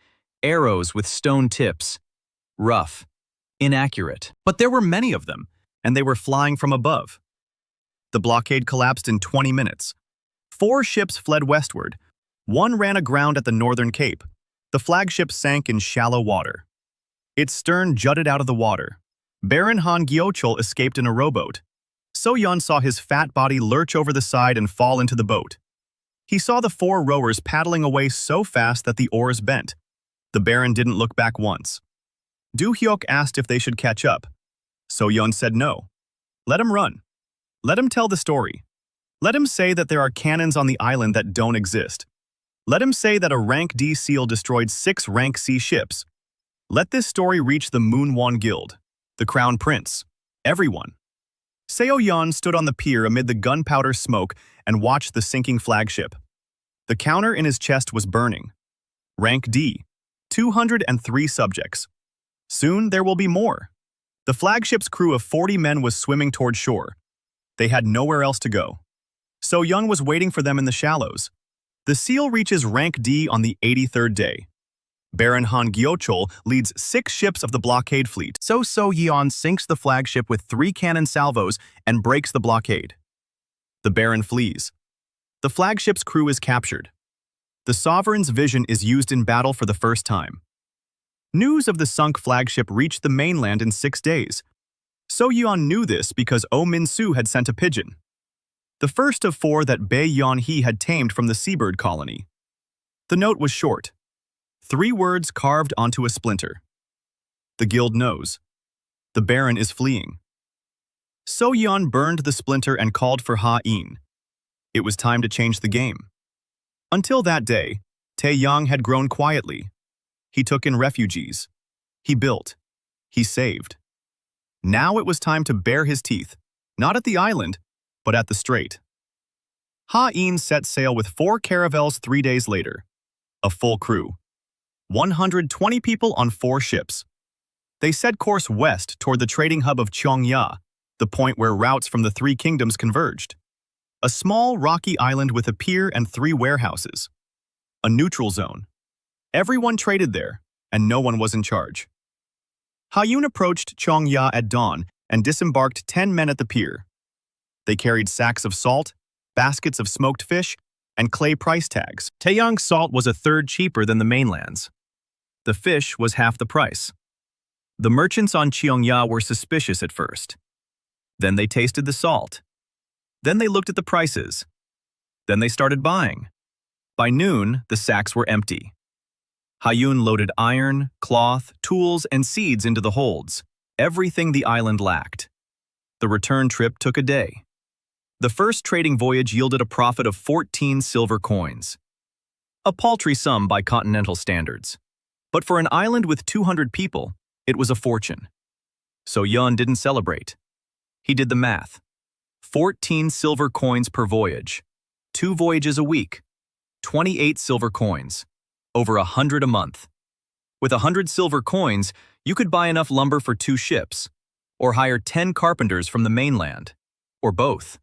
Arrows with stone tips. Rough. Inaccurate. But there were many of them, and they were flying from above. The blockade collapsed in 20 minutes. 4 ships fled westward. 1 ran aground at the northern cape. The flagship sank in shallow water. Its stern jutted out of the water. Baron Han Gyeochul escaped in a rowboat. So Yeon saw his fat body lurch over the side and fall into the boat. He saw the 4 rowers paddling away so fast that the oars bent. The Baron didn't look back once. Do Hyuk asked if they should catch up. So Yeon said no. Let him run. Let him tell the story. Let him say that there are cannons on the island that don't exist. Let him say that a rank D seal destroyed 6 rank C ships. Let this story reach the Moonwon Guild, the Crown Prince, everyone. Seo Yeon stood on the pier amid the gunpowder smoke and watched the sinking flagship. The counter in his chest was burning. Rank D, 203 subjects. Soon there will be more. The flagship's crew of 40 men was swimming toward shore. They had nowhere else to go. So Yeon was waiting for them in the shallows. The seal reaches rank D on the 83rd day. Baron Han Gyeochol leads 6 ships of the blockade fleet. So Yeon sinks the flagship with 3 cannon salvos and breaks the blockade. The Baron flees. The flagship's crew is captured. The sovereign's vision is used in battle for the first time. News of the sunk flagship reached the mainland in 6 days. So Yeon knew this because Oh Min-soo had sent a pigeon. The first of 4 that Bae Yeon-hee had tamed from the seabird colony. The note was short. 3 words carved onto a splinter. The guild knows. The Baron is fleeing. So Yeon burned the splinter and called for Ha-in. It was time to change the game. Until that day, Taeyang had grown quietly. He took in refugees. He built. He saved. Now it was time to bare his teeth, not at the island, but at the strait. Ha-in set sail with 4 caravels 3 days later. A full crew. 120 people on 4 ships. They set course west toward the trading hub of Cheongya, the point where routes from the 3 kingdoms converged. A small, rocky island with a pier and 3 warehouses. A neutral zone. Everyone traded there, and no one was in charge. Ha-yun approached Cheongya at dawn and disembarked 10 men at the pier. They carried sacks of salt, baskets of smoked fish, and clay price tags. Taeyang's salt was a third cheaper than the mainland's. The fish was half the price. The merchants on Cheongya were suspicious at first. Then they tasted the salt. Then they looked at the prices. Then they started buying. By noon, the sacks were empty. Ha-yun loaded iron, cloth, tools, and seeds into the holds, everything the island lacked. The return trip took a day. The first trading voyage yielded a profit of 14 silver coins. A paltry sum by continental standards. But for an island with 200 people, it was a fortune. So Yeon didn't celebrate. He did the math. 14 silver coins per voyage. 2 voyages a week. 28 silver coins. Over 100 a month. With 100 silver coins, you could buy enough lumber for 2 ships, or hire 10 carpenters from the mainland, or both.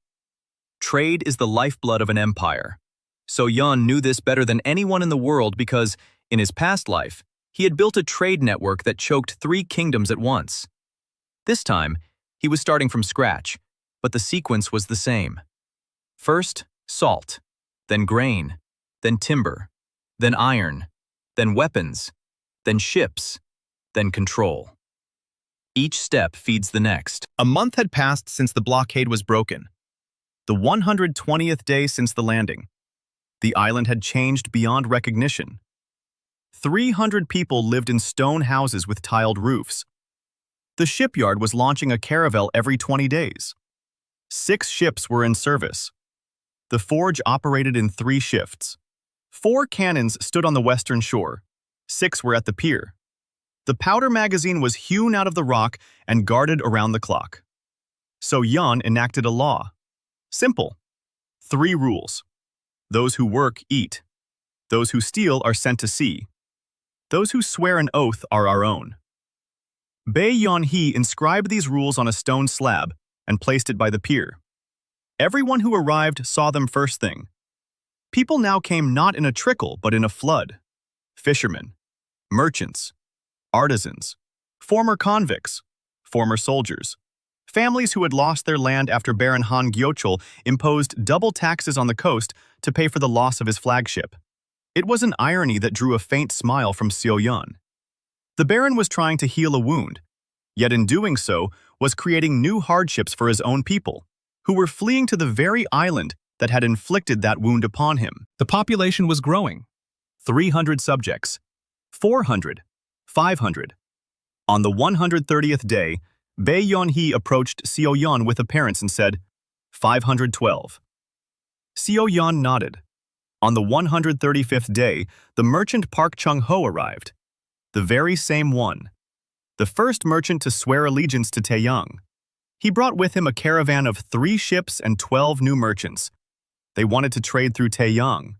Trade is the lifeblood of an empire. So Yeon knew this better than anyone in the world because, in his past life, he had built a trade network that choked 3 kingdoms at once. This time, he was starting from scratch, but the sequence was the same. First, salt, then grain, then timber, then iron, then weapons, then ships, then control. Each step feeds the next. A month had passed since the blockade was broken. The 120th day since the landing. The island had changed beyond recognition. 300 people lived in stone houses with tiled roofs. The shipyard was launching a caravel every 20 days. 6 ships were in service. The forge operated in 3 shifts. 4 cannons stood on the western shore. 6 were at the pier. The powder magazine was hewn out of the rock and guarded around the clock. So Yeon enacted a law. Simple. 3 rules. Those who work eat. Those who steal are sent to sea. Those who swear an oath are our own. Bae Yeon-hee inscribed these rules on a stone slab and placed it by the pier. Everyone who arrived saw them first thing. People now came not in a trickle but in a flood. Fishermen, merchants, artisans, former convicts, former soldiers, families who had lost their land after Baron Han Gyeochol imposed double taxes on the coast to pay for the loss of his flagship. It was an irony that drew a faint smile from Seo-yeon. The Baron was trying to heal a wound, yet in doing so was creating new hardships for his own people, who were fleeing to the very island that had inflicted that wound upon him. The population was growing. 300 subjects, 400, 500. On the 130th day, Bae Yeon-hee approached Seo-yeon with appearance and said, 512. Seo-yeon nodded. On the 135th day, the merchant Park Chung-ho arrived. The very same one. The first merchant to swear allegiance to Taeyang. He brought with him a caravan of 3 ships and 12 new merchants. They wanted to trade through Taeyang.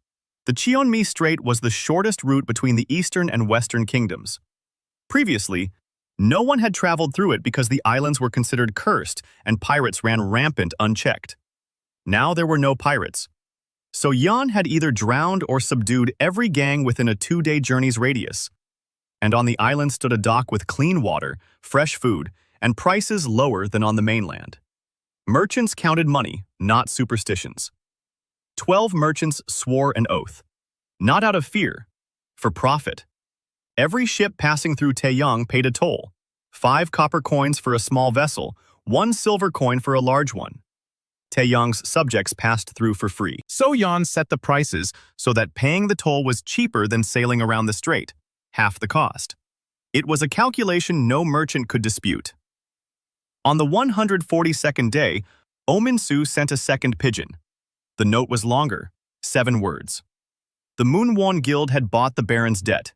The Cheonmi Strait was the shortest route between the eastern and western kingdoms. Previously, no one had traveled through it because the islands were considered cursed and pirates ran rampant unchecked. Now there were no pirates. So Yeon had either drowned or subdued every gang within a 2-day journey's radius. And on the island stood a dock with clean water, fresh food, and prices lower than on the mainland. Merchants counted money, not superstitions. 12 merchants swore an oath. Not out of fear, for profit. Every ship passing through Taeyong paid a toll. 5 copper coins for a small vessel, 1 silver coin for a large one. Taeyong's subjects passed through for free. So Yeon set the prices so that paying the toll was cheaper than sailing around the strait, half the cost. It was a calculation no merchant could dispute. On the 142nd day, Omin-su sent a second pigeon. The note was longer, 7 words. The Moonwon Guild had bought the Baron's debt.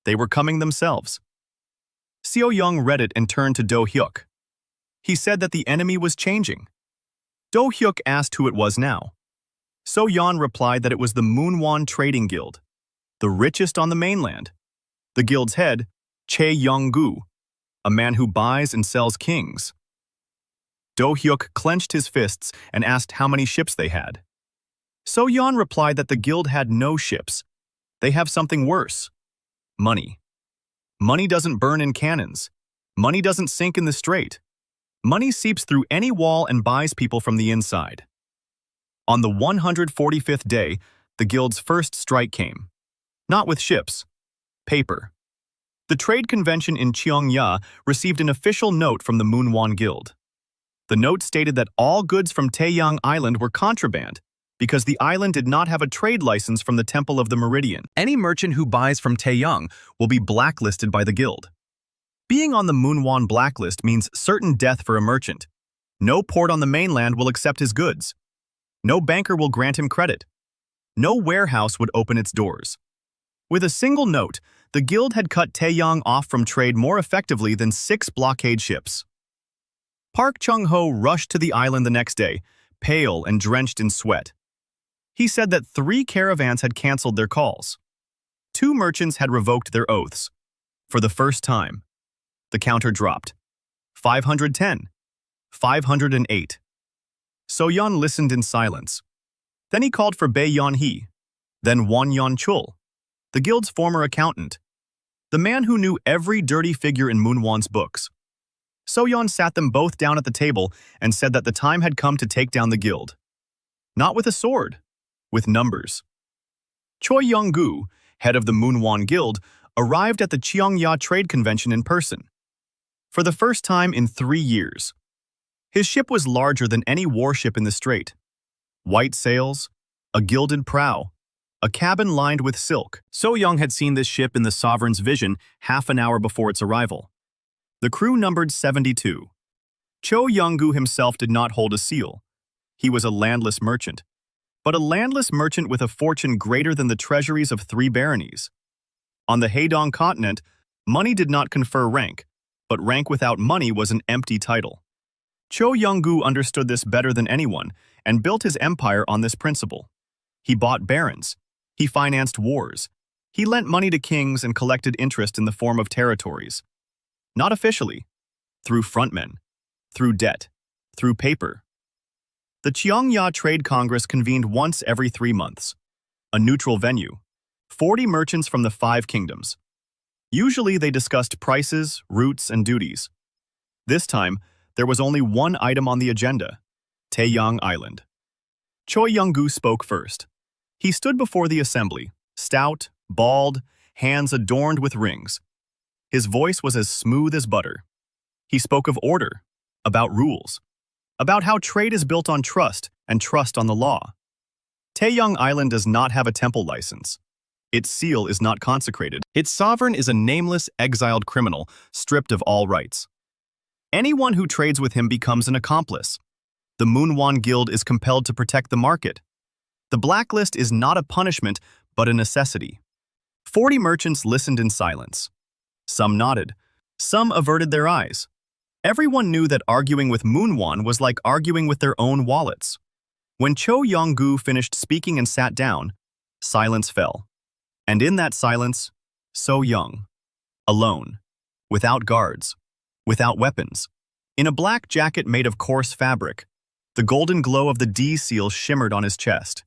They were coming themselves. Seo-young read it and turned to Do-hyuk. He said that the enemy was changing. Do-hyuk asked who it was now. So-yeon replied that it was the Moonwon Trading Guild, the richest on the mainland. The guild's head, Chae-young-gu, a man who buys and sells kings. Do-hyuk clenched his fists and asked how many ships they had. So-yeon replied that the guild had no ships. They have something worse. Money. Money doesn't burn in cannons. Money doesn't sink in the strait. Money seeps through any wall and buys people from the inside. On the 145th day, the guild's first strike came. Not with ships. Paper. The trade convention in Cheongya received an official note from the Moonwon Guild. The note stated that all goods from Taeyang Island were contraband because the island did not have a trade license from the Temple of the Meridian. Any merchant who buys from Taeyang will be blacklisted by the guild. Being on the Moonwon blacklist means certain death for a merchant. No port on the mainland will accept his goods. No banker will grant him credit. No warehouse would open its doors. With a single note, the guild had cut Taeyang off from trade more effectively than 6 blockade ships. Park Chung-ho rushed to the island the next day, pale and drenched in sweat. He said that 3 caravans had canceled their calls. 2 merchants had revoked their oaths. For the first time, the counter dropped. 510. 508. So-yeon listened in silence. Then he called for Bae Yeon-hee, then Won Yeon-chul, the guild's former accountant, the man who knew every dirty figure in Moonwon's books. So-yeon sat them both down at the table and said that the time had come to take down the guild. Not with a sword, with numbers. Choi Young-gu, head of the Moonwon Guild, arrived at the Cheongya Trade Convention in person. For the first time in 3 years. His ship was larger than any warship in the strait. White sails, a gilded prow, a cabin lined with silk. So-young had seen this ship in the sovereign's vision half an hour before its arrival. The crew numbered 72. Cho Young-gu himself did not hold a seal. He was a landless merchant, but a landless merchant with a fortune greater than the treasuries of 3 baronies. On the Haedong continent, money did not confer rank, but rank without money was an empty title. Cho Young-gu understood this better than anyone and built his empire on this principle. He bought barons. He financed wars. He lent money to kings and collected interest in the form of territories. Not officially, through frontmen, through debt, through paper. The Cheongya Trade Congress convened once every 3 months. A neutral venue. 40 merchants from the 5 kingdoms. Usually they discussed prices, routes, and duties. This time, there was only one item on the agenda, Taeyang Island. Choi Young-gu spoke first. He stood before the assembly, stout, bald, hands adorned with rings. His voice was as smooth as butter. He spoke of order, about rules, about how trade is built on trust and trust on the law. Taeyang Island does not have a temple license. Its seal is not consecrated. Its sovereign is a nameless, exiled criminal, stripped of all rights. Anyone who trades with him becomes an accomplice. The Moonwon Guild is compelled to protect the market. The blacklist is not a punishment, but a necessity. 40 merchants listened in silence. Some nodded. Some averted their eyes. Everyone knew that arguing with Moonwon was like arguing with their own wallets. When Cho Young-gu finished speaking and sat down, silence fell. And in that silence, So-young, alone, without guards, without weapons, in a black jacket made of coarse fabric, The golden glow of the D seal shimmered on his chest.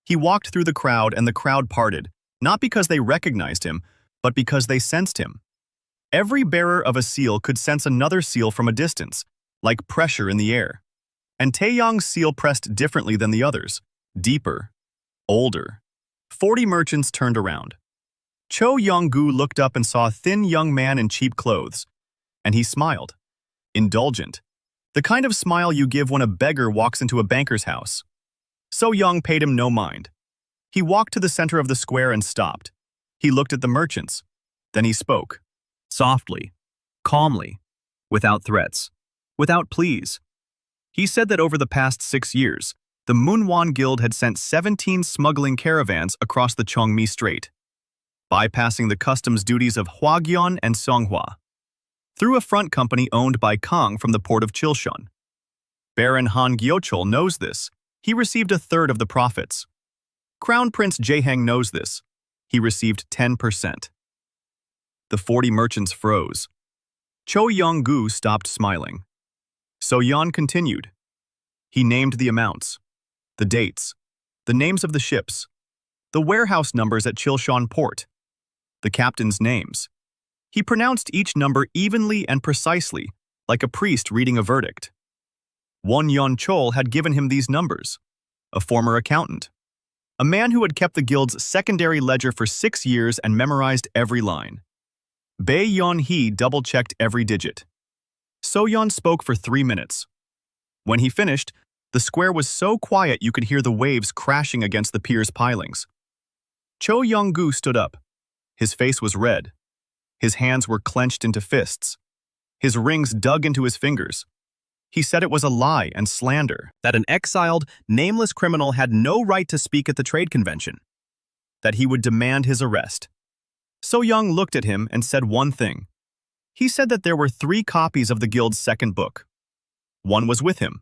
He walked through the crowd and the crowd parted, not because they recognized him, but because they sensed him. Every bearer of a seal could sense another seal from a distance, like pressure in the air. And Taeyong's seal pressed differently than the others, deeper, older. 40 merchants turned around. Cho Young-gu looked up and saw a thin young man in cheap clothes, and he smiled, indulgent, the kind of smile you give when a beggar walks into a banker's house. So Young paid him no mind. He walked to the center of the square and stopped. He looked at the merchants. Then he spoke. Softly, calmly, without threats, without pleas. He said that over the past 6 years, the Moonwon Guild had sent 17 smuggling caravans across the Chongmi Strait, bypassing the customs duties of Hwagyeon and Songhua, through a front company owned by Kang from the port of Chilcheon. Baron Han Gyeochol knows this. He received a third of the profits. Crown Prince Jaeheng knows this. He received 10%. The 40 merchants froze. Cho Young-gu stopped smiling. So Yeon continued. He named the amounts, the dates, the names of the ships, the warehouse numbers at Chilcheon Port, the captains' names. He pronounced each number evenly and precisely, like a priest reading a verdict. Won Yeon Chol had given him these numbers, a former accountant, a man who had kept the guild's secondary ledger for 6 years and memorized every line. Bae Yeon-hee double-checked every digit. So-yeon spoke for 3 minutes. When he finished, the square was so quiet you could hear the waves crashing against the pier's pilings. Cho Young-gu stood up. His face was red. His hands were clenched into fists. His rings dug into his fingers. He said it was a lie and slander, that an exiled, nameless criminal had no right to speak at the trade convention, that he would demand his arrest. So-young looked at him and said one thing. He said that there were 3 copies of the guild's second book. One was with him.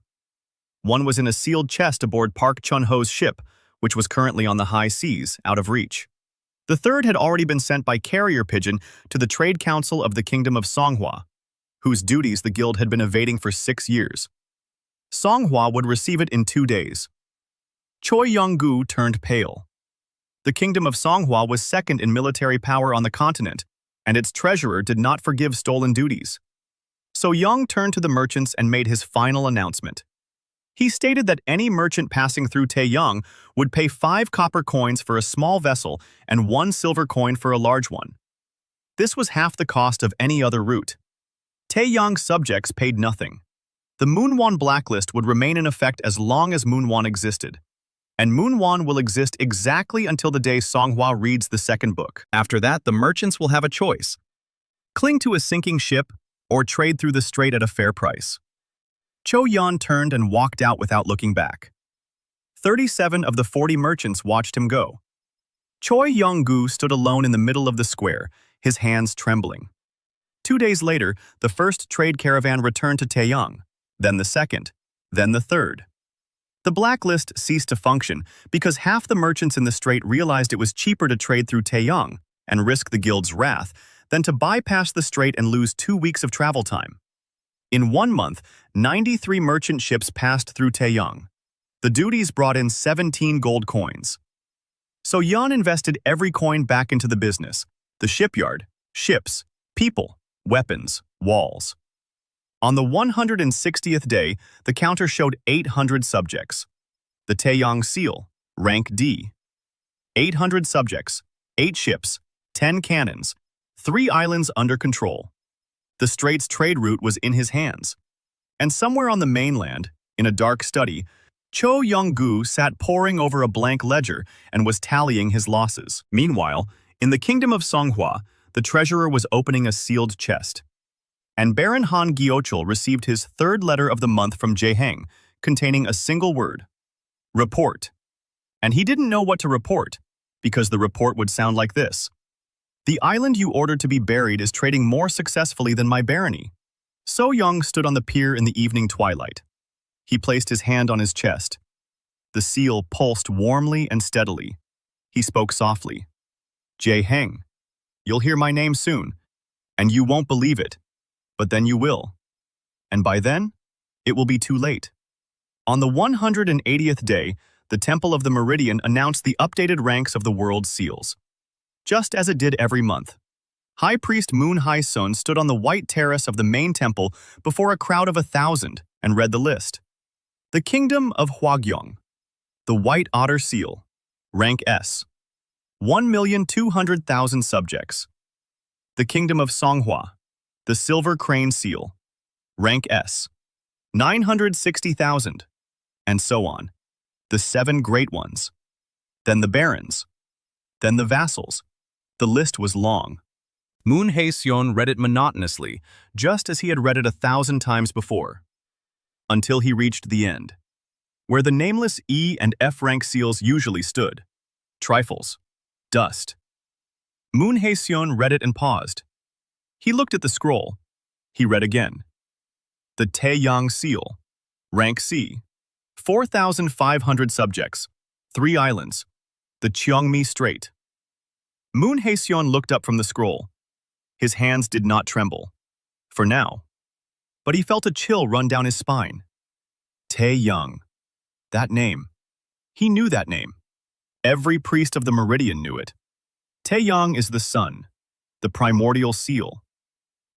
One was in a sealed chest aboard Park Chun-ho's ship, which was currently on the high seas, out of reach. The third had already been sent by carrier pigeon to the Trade Council of the Kingdom of Songhua, whose duties the guild had been evading for 6 years. Songhua would receive it in 2 days. Choi Young-gu turned pale. The Kingdom of Songhua was second in military power on the continent, and its treasurer did not forgive stolen duties. So Young turned to the merchants and made his final announcement. He stated that any merchant passing through Taeyong would pay 5 copper coins for a small vessel and 1 silver coin for a large one. This was half the cost of any other route. Taeyong subjects paid nothing. The Moonwon blacklist would remain in effect as long as Moonwon existed. And Moonwon will exist exactly until the day Songhua reads the second book. After that, the merchants will have a choice. Cling to a sinking ship or trade through the strait at a fair price. Cho Yeon turned and walked out without looking back. 37 of the 40 merchants watched him go. Choi Young-gu stood alone in the middle of the square, his hands trembling. 2 days later, the first trade caravan returned to Taeyong, then the second, then the third. The blacklist ceased to function because half the merchants in the strait realized it was cheaper to trade through Taeyong and risk the guild's wrath than to bypass the strait and lose 2 weeks of travel time. In 1 month, 93 merchant ships passed through Taeyong. The duties brought in 17 gold coins. So Yeon invested every coin back into the business, the shipyard, ships, people, weapons, walls. On the 160th day, the counter showed 800 subjects. The Taeyong Seal, rank D. 800 subjects, 8 ships, 10 cannons, 3 islands under control. The strait's trade route was in his hands. And somewhere on the mainland, in a dark study, Cho Young-gu sat poring over a blank ledger and was tallying his losses. Meanwhile, in the kingdom of Songhua, the treasurer was opening a sealed chest. And Baron Han Gyeochol received his 3rd letter of the month from Jaeheng, containing a single word, report. And he didn't know what to report, because the report would sound like this. The island you ordered to be buried is trading more successfully than my barony. So Young stood on the pier in the evening twilight. He placed his hand on his chest. The seal pulsed warmly and steadily. He spoke softly. Jaeheng, you'll hear my name soon, and you won't believe it. But then you will. And by then, it will be too late. On the 180th day, the Temple of the Meridian announced the updated ranks of the world's seals. Just as it did every month, High Priest Moon Hae-sun stood on the white terrace of the main temple before a crowd of 1,000 and read the list. The Kingdom of Hwagyong, the White Otter Seal, rank S, 1,200,000 subjects. The Kingdom of Songhua, the Silver Crane Seal, rank S, 960,000, and so on. The 7 great ones. Then the barons. Then the vassals. The list was long. Moon Hae-sun read it monotonously, just as he had read it 1,000 times before, until he reached the end, where the nameless E and F rank seals usually stood. Trifles. Dust. Moon Hae-sun read it and paused. He looked at the scroll. He read again. The Taeyang Seal, rank C, 4,500 subjects, 3 islands, the Cheongmi Strait. Moon Hae-sun looked up from the scroll. His hands did not tremble, for now, but he felt a chill run down his spine. Taeyang. That name. He knew that name. Every priest of the Meridian knew it. Taeyang is the sun, the primordial seal,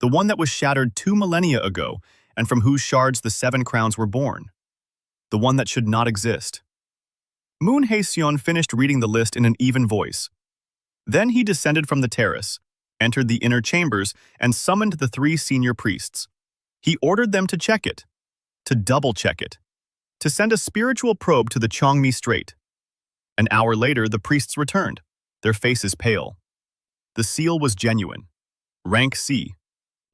the one that was shattered 2 millennia ago and from whose shards the 7 crowns were born, the one that should not exist. Moon Hae-sun finished reading the list in an even voice. Then he descended from the terrace, entered the inner chambers, and summoned the 3 senior priests. He ordered them to check it, to double-check it, to send a spiritual probe to the Cheongmi Strait. An hour later, the priests returned, their faces pale. The seal was genuine. Rank C.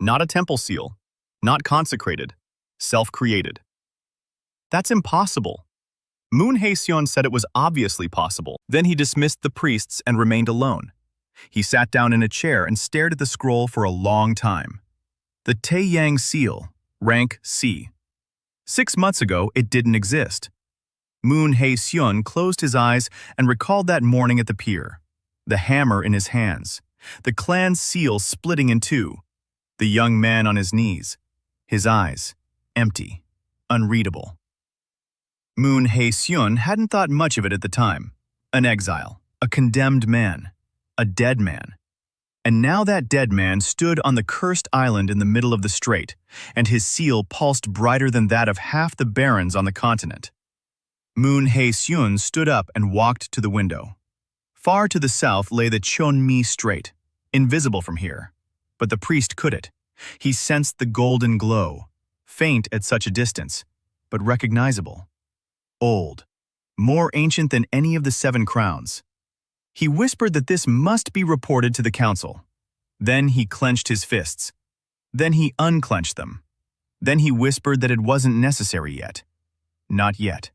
Not a temple seal, not consecrated, self-created. That's impossible. Moon Hae-sun said it was obviously possible. Then he dismissed the priests and remained alone. He sat down in a chair and stared at the scroll for a long time. The Taeyang Seal, rank C. 6 months ago, it didn't exist. Moon Hae-sun closed his eyes and recalled that morning at the pier. The hammer in his hands, the clan seal splitting in 2, the young man on his knees, his eyes empty, unreadable. Moon Hae-sun hadn't thought much of it at the time. An exile, a condemned man, a dead man. And now that dead man stood on the cursed island in the middle of the strait, and his seal pulsed brighter than that of half the barons on the continent. Moon Hae-sun stood up and walked to the window. Far to the south lay the Cheongmi Strait, invisible from here. But the priest could. He sensed the golden glow, faint at such a distance, but recognizable. Old, more ancient than any of the 7 crowns. He whispered that this must be reported to the council. Then he clenched his fists. Then he unclenched them. Then he whispered that it wasn't necessary yet. Not yet.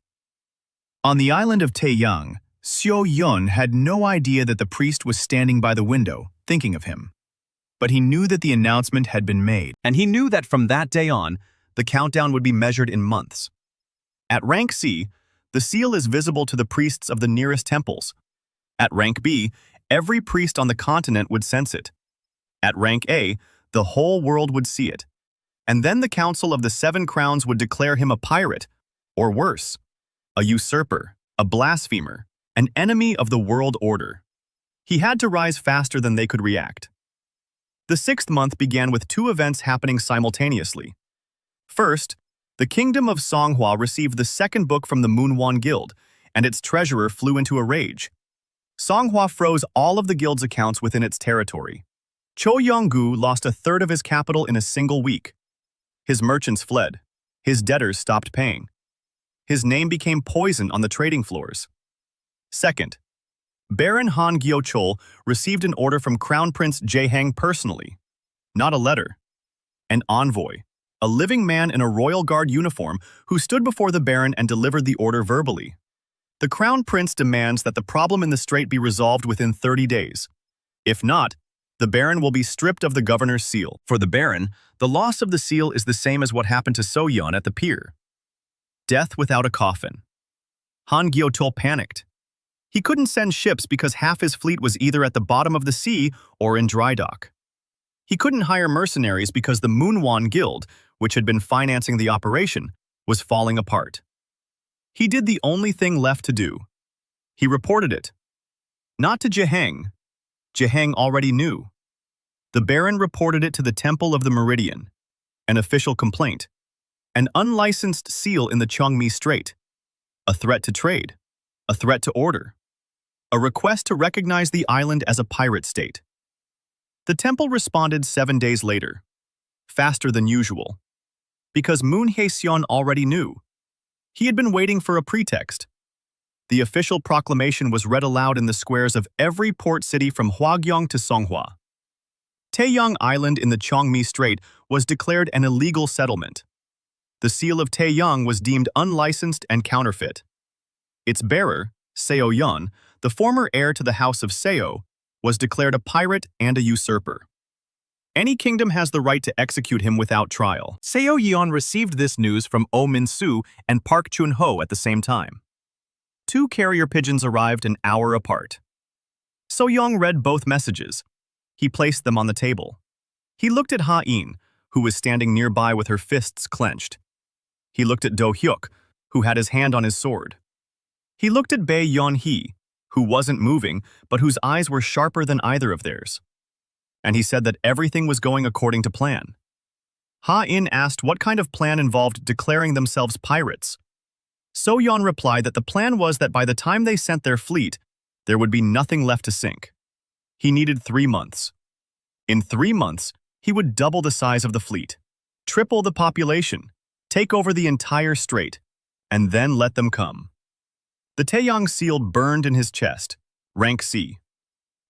On the island of Taeyang, Yeon had no idea that the priest was standing by the window, thinking of him. But he knew that the announcement had been made, and he knew that from that day on, the countdown would be measured in months. At rank C, the seal is visible to the priests of the nearest temples. At rank B, every priest on the continent would sense it. At rank A, the whole world would see it. And then the Council of the 7 Crowns would declare him a pirate, or worse, a usurper, a blasphemer, an enemy of the world order. He had to rise faster than they could react. The 6th month began with 2 events happening simultaneously. First, the Kingdom of Songhua received the 2nd book from the Moonwon Guild, and its treasurer flew into a rage. Songhua froze all of the guild's accounts within its territory. Cho Yong-gu lost 1/3 of his capital in a single week. His merchants fled. His debtors stopped paying. His name became poison on the trading floors. Second, Baron Han Gyo-chol received an order from Crown Prince Jae-hang personally. Not a letter. An envoy, a living man in a royal guard uniform who stood before the Baron and delivered the order verbally. The Crown Prince demands that the problem in the strait be resolved within 30 days. If not, the Baron will be stripped of the governor's seal. For the Baron, the loss of the seal is the same as what happened to Yeon at the pier. Death without a coffin. Han Gyo-chol panicked. He couldn't send ships because half his fleet was either at the bottom of the sea or in dry dock. He couldn't hire mercenaries because the Moonwon Guild, which had been financing the operation, was falling apart. He did the only thing left to do. He reported it. Not to Jeheng. Jeheng already knew. The Baron reported it to the Temple of the Meridian, an official complaint, an unlicensed seal in the Chongmi Strait, a threat to trade, a threat to order, a request to recognize the island as a pirate state. The temple responded 7 days later, faster than usual, because Moon Hae-seon already knew. He had been waiting for a pretext. The official proclamation was read aloud in the squares of every port city from Hwagyong to Songhua. Taeyang Island in the Chongmi Strait was declared an illegal settlement. The seal of Taeyang was deemed unlicensed and counterfeit. Its bearer, Seo Yeon, the former heir to the house of Seo, was declared a pirate and a usurper. Any kingdom has the right to execute him without trial. Seo Yeon received this news from Oh Min-soo and Park Chun-ho at the same time. 2 carrier pigeons arrived an hour apart. So-young read both messages. He placed them on the table. He looked at Ha-in, who was standing nearby with her fists clenched. He looked at Do-hyuk, who had his hand on his sword. He looked at Bae Yeon-hee, who wasn't moving, but whose eyes were sharper than either of theirs. And he said that everything was going according to plan. Ha-in asked what kind of plan involved declaring themselves pirates. So-yeon replied that the plan was that by the time they sent their fleet, there would be nothing left to sink. He needed 3 months. In 3 months, he would double the size of the fleet, triple the population, take over the entire strait, and then let them come. The Taeyang seal burned in his chest, rank C.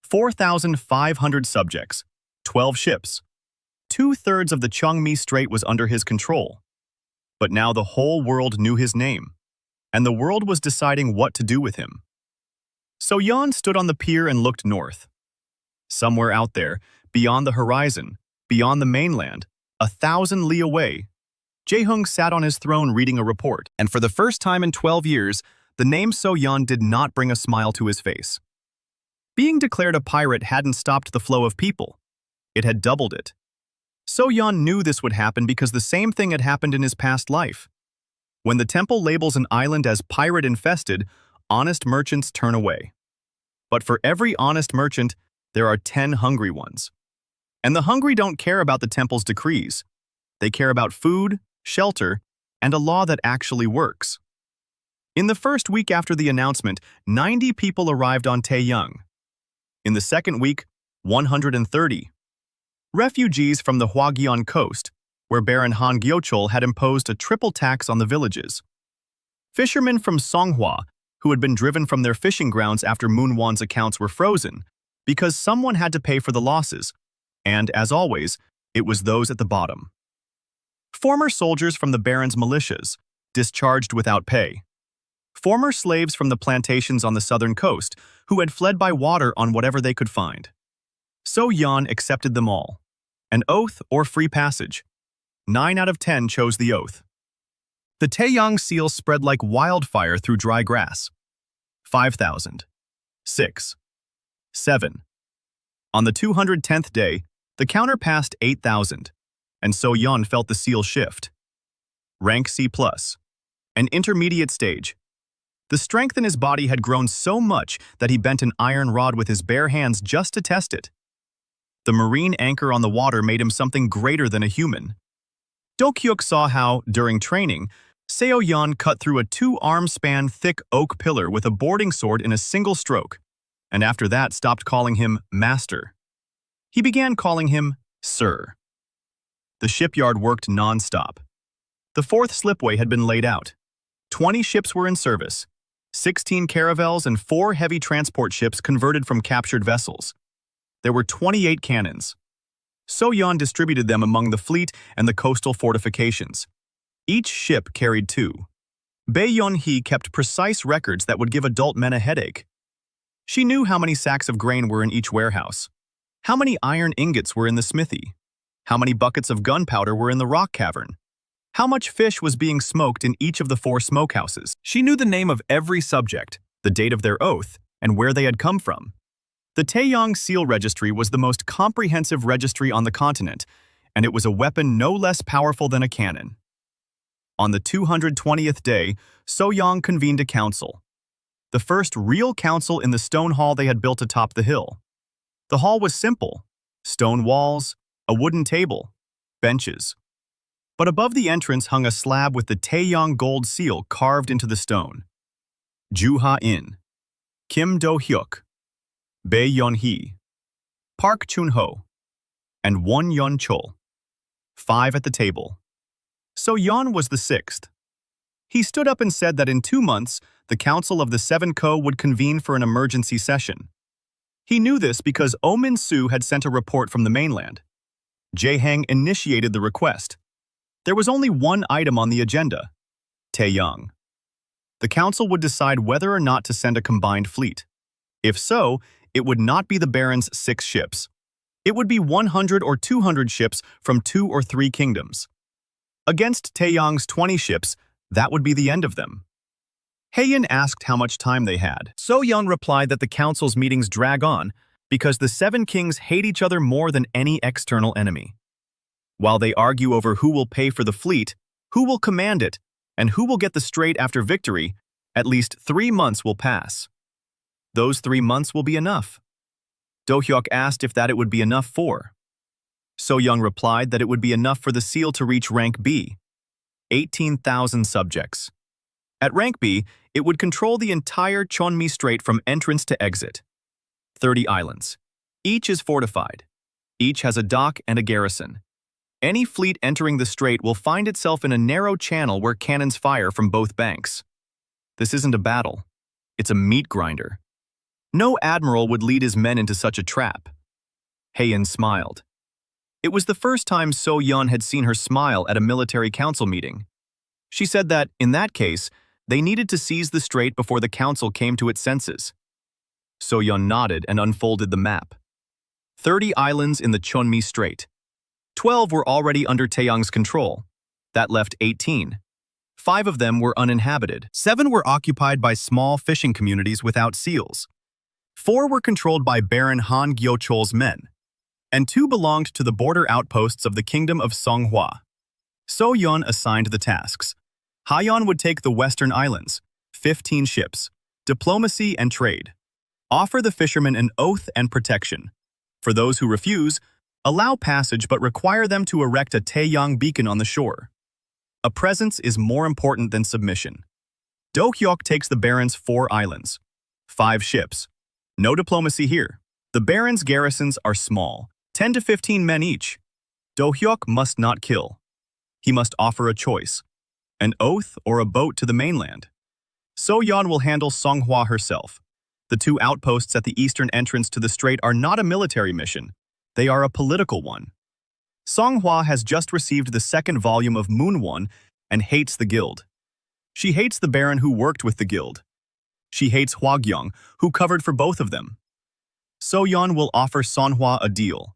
4,500 subjects, 12 ships. 2/3 of the Chongmi Strait was under his control. But now the whole world knew his name, and the world was deciding what to do with him. So Yeon stood on the pier and looked north. Somewhere out there, beyond the horizon, beyond the mainland, 1,000 li away, Jae-hung sat on his throne reading a report, and for the first time in 12 years, the name So-yeon did not bring a smile to his face. Being declared a pirate hadn't stopped the flow of people. It had doubled it. So-yeon knew this would happen because the same thing had happened in his past life. When the temple labels an island as pirate-infested, honest merchants turn away. But for every honest merchant, there are 10 hungry ones. And the hungry don't care about the temple's decrees. They care about food, shelter, and a law that actually works. In the first week after the announcement, 90 people arrived on Taeyang. In the second week, 130. Refugees from the Hwagyeon coast, where Baron Han Gyeochol had imposed a triple tax on the villages. Fishermen from Songhua, who had been driven from their fishing grounds after Moonwon's accounts were frozen, because someone had to pay for the losses, and, as always, it was those at the bottom. Former soldiers from the Baron's militias, discharged without pay. Former slaves from the plantations on the southern coast, who had fled by water on whatever they could find. So Yeon accepted them all. An oath or free passage. 9 out of 10 chose the oath. The Taeyang seal spread like wildfire through dry grass. 5,000. 6. 7. On the 210th day, the counter passed 8,000, and So Yeon felt the seal shift. Rank C+. An intermediate stage. The strength in his body had grown so much that he bent an iron rod with his bare hands just to test it. The marine anchor on the water made him something greater than a human. Do-hyuk saw how, during training, Seo Yeon cut through a 2-arm-span thick oak pillar with a boarding sword in a single stroke, and after that stopped calling him master. He began calling him sir. The shipyard worked non-stop. The 4th slipway had been laid out. 20 ships were in service. 16 caravels and 4 heavy transport ships converted from captured vessels. There were 28 cannons. So Yeon distributed them among the fleet and the coastal fortifications. Each ship carried 2. Bae Yeon-hee kept precise records that would give adult men a headache. She knew how many sacks of grain were in each warehouse, how many iron ingots were in the smithy, how many buckets of gunpowder were in the rock cavern, how much fish was being smoked in each of the 4 smokehouses. She knew the name of every subject, the date of their oath, and where they had come from. The Taeyang Seal Registry was the most comprehensive registry on the continent, and it was a weapon no less powerful than a cannon. On the 220th day, Yeon convened a council. The first real council in the stone hall they had built atop the hill. The hall was simple: stone walls, a wooden table, benches. But above the entrance hung a slab with the Taeyong gold seal carved into the stone. Ju Ha-in, Kim Do-hyuk, Bae Yeon-hee, Park Chun-ho, and Won Yeon-chol. 5 at the table. Yeon was the 6th. He stood up and said that in 2 months, the Council of the Seven Ko would convene for an emergency session. He knew this because Oh Min-soo had sent a report from the mainland. Jae-hang initiated the request. There was only one item on the agenda: Taeyong. The council would decide whether or not to send a combined fleet. If so, it would not be the Baron's 6 ships. It would be 100 or 200 ships from 2 or 3 kingdoms. Against Taeyong's 20 ships, that would be the end of them. Yeon asked how much time they had. Yeon replied that the council's meetings drag on because the 7 kings hate each other more than any external enemy. While they argue over who will pay for the fleet, who will command it, and who will get the strait after victory, at least 3 months will pass. Those 3 months will be enough. Do-hyuk asked if that it would be enough for. Yeon replied that it would be enough for the seal to reach rank B, 18,000 subjects. At rank B, it would control the entire Chonmi Strait from entrance to exit. 30 islands. Each is fortified. Each has a dock and a garrison. Any fleet entering the strait will find itself in a narrow channel where cannons fire from both banks. This isn't a battle. It's a meat grinder. No admiral would lead his men into such a trap. Yeon smiled. It was the first time Yeon had seen her smile at a military council meeting. She said that, in that case, they needed to seize the strait before the council came to its senses. Yeon nodded and unfolded the map. 30 islands in the Chonmi Strait. 12 were already under Taeyong's control. That left 18. 5 of them were uninhabited. 7 were occupied by small fishing communities without seals. 4 were controlled by Baron Han Gyo-chol's men, and 2 belonged to the border outposts of the Kingdom of Songhua. Yeon assigned the tasks. Yeon would take the Western Islands, 15 ships, diplomacy and trade. Offer the fishermen an oath and protection. For those who refuse, allow passage but require them to erect a Taeyong beacon on the shore. A presence is more important than submission. Do-hyuk takes the Baron's 4 islands, 5 ships. No diplomacy here. The Baron's garrisons are small, 10 to 15 men each. Do-hyuk must not kill. He must offer a choice: an oath or a boat to the mainland. Yeon will handle Songhua herself. The 2 outposts at the eastern entrance to the strait are not a military mission. They are a political one. Songhua has just received the 2nd volume of Moonwon and hates the guild. She hates the Baron who worked with the guild. She hates Hwagyong, who covered for both of them. Yeon will offer Songhua a deal.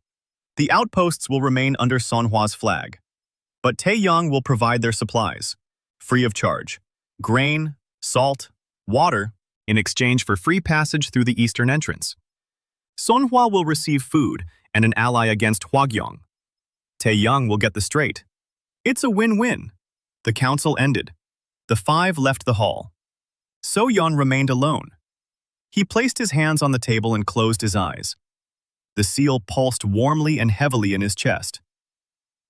The outposts will remain under Sonhua's flag. But Taeyong will provide their supplies, free of charge: grain, salt, water, in exchange for free passage through the eastern entrance. Songhua will receive food and an ally against Hwagyong. Taeyong will get the strait. It's a win-win. The council ended. The 5 left the hall. Yeon remained alone. He placed his hands on the table and closed his eyes. The seal pulsed warmly and heavily in his chest.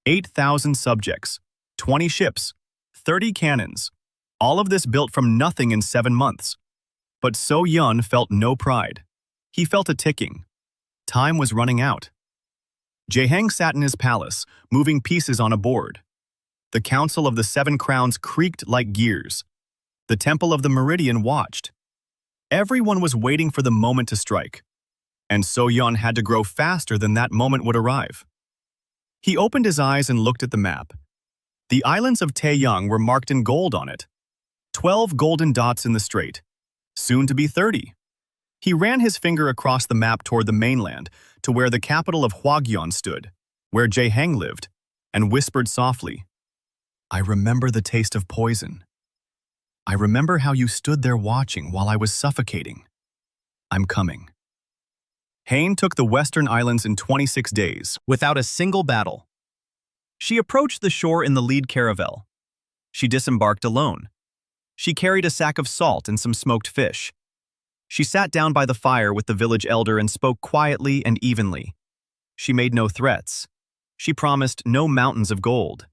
8,000 subjects, 20 ships, 30 cannons, all of this built from nothing in 7 months. But Yeon felt no pride. He felt a ticking. Time was running out. Jae-hang sat in his palace, moving pieces on a board. The Council of the 7 Crowns creaked like gears. The Temple of the Meridian watched. Everyone was waiting for the moment to strike. And Yeon had to grow faster than that moment would arrive. He opened his eyes and looked at the map. The islands of Taeyong were marked in gold on it. 12 golden dots in the strait, soon to be 30. He ran his finger across the map toward the mainland, to where the capital of Hwagyeon stood, where Jae-hang lived, and whispered softly, "I remember the taste of poison. I remember how you stood there watching while I was suffocating. I'm coming." Hain took the Western Islands in 26 days, without a single battle. She approached the shore in the lead caravel. She disembarked alone. She carried a sack of salt and some smoked fish. She sat down by the fire with the village elder and spoke quietly and evenly. She made no threats. She promised no mountains of gold.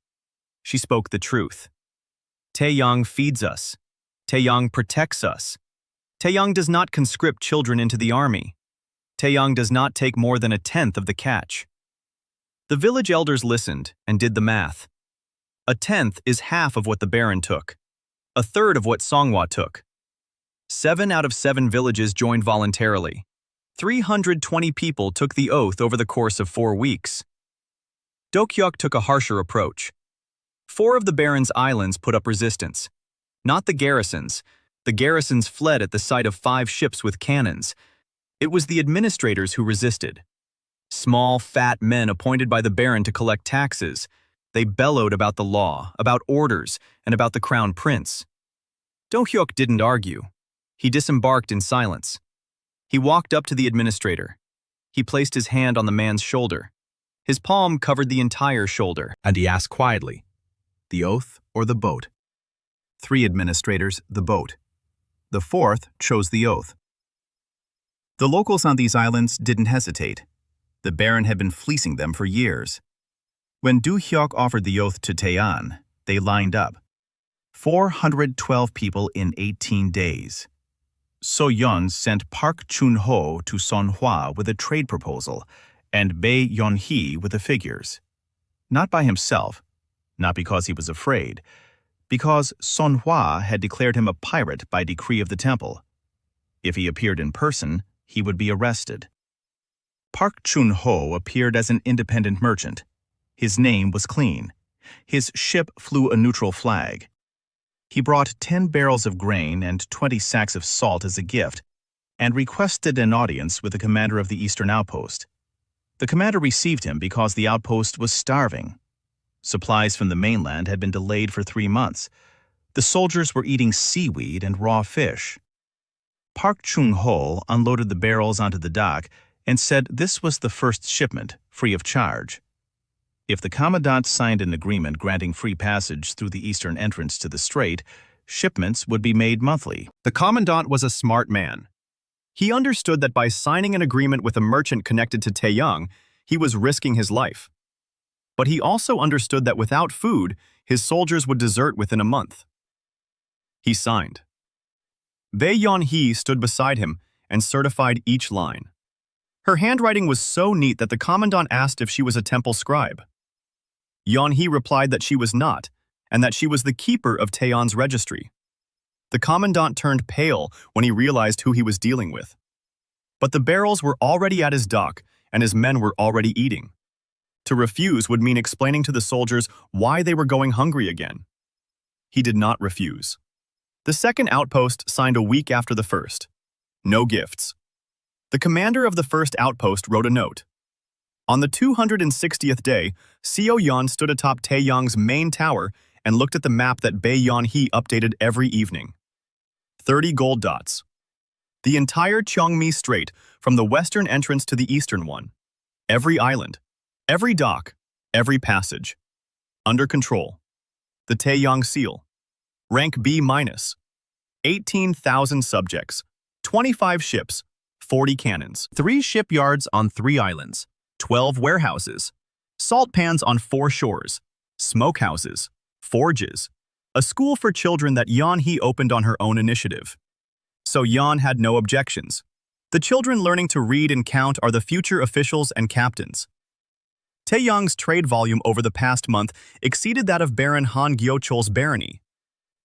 She spoke the truth. Taeyang feeds us. Taeyang protects us. Taeyang does not conscript children into the army. Taeyang does not take more than a tenth of the catch. The village elders listened and did the math. A tenth is half of what the barren took. A third of what Songhua took. 7 out of 7 villages joined voluntarily. 320 people took the oath over the course of 4 weeks. Dokyeok took a harsher approach. 4 of the Baron's islands put up resistance. Not the garrisons. The garrisons fled at the sight of 5 ships with cannons. It was the administrators who resisted. Small, fat men appointed by the Baron to collect taxes. They bellowed about the law, about orders, and about the crown prince. Dokyeok didn't argue. He disembarked in silence. He walked up to the administrator. He placed his hand on the man's shoulder. His palm covered the entire shoulder. And he asked quietly, "The oath or the boat?" 3 administrators, the boat. The 4th chose the oath. The locals on these islands didn't hesitate. The Baron had been fleecing them for years. When Do-hyuk offered the oath to Taean, they lined up. 412 people in 18 days. So-yeon sent Park Chun-ho to Songhua with a trade proposal, and Bae Yeon-hee with the figures. Not by himself, not because he was afraid, because Songhua had declared him a pirate by decree of the temple. If he appeared in person, he would be arrested. Park Chun-ho appeared as an independent merchant. His name was clean. His ship flew a neutral flag. He brought 10 barrels of grain and 20 sacks of salt as a gift, and requested an audience with the commander of the eastern outpost. The commander received him because the outpost was starving. Supplies from the mainland had been delayed for 3 months. The soldiers were eating seaweed and raw fish. Park Chung-ho unloaded the barrels onto the dock and said this was the first shipment, free of charge. If the commandant signed an agreement granting free passage through the eastern entrance to the strait, shipments would be made monthly. The commandant was a smart man. He understood that by signing an agreement with a merchant connected to Taeyang, he was risking his life. But he also understood that without food, his soldiers would desert within a month. He signed. Bae Yeon-hee stood beside him and certified each line. Her handwriting was so neat that the commandant asked if she was a temple scribe. Yeon-hee replied that she was not, and that she was the keeper of Taeyeon's registry. The commandant turned pale when he realized who he was dealing with. But the barrels were already at his dock, and his men were already eating. To refuse would mean explaining to the soldiers why they were going hungry again. He did not refuse. The second outpost signed a week after the first. No gifts. The commander of the first outpost wrote a note. On the 260th day, Yeon stood atop Taeyang's main tower and looked at the map that Bae Yeon-hee updated every evening. 30 gold dots. The entire Cheongmi Strait, from the western entrance to the eastern one. Every island, every dock, every passage. Under control. The Taeyang Seal. Rank B-. 18,000 subjects, 25 ships, 40 cannons. 3 shipyards on 3 islands. 12 warehouses, salt pans on 4 shores, smokehouses, forges, a school for children that Yeon-hee opened on her own initiative. So Yeon had no objections. The children learning to read and count are the future officials and captains. Taeyang's trade volume over the past month exceeded that of Baron Han Gyochol's barony.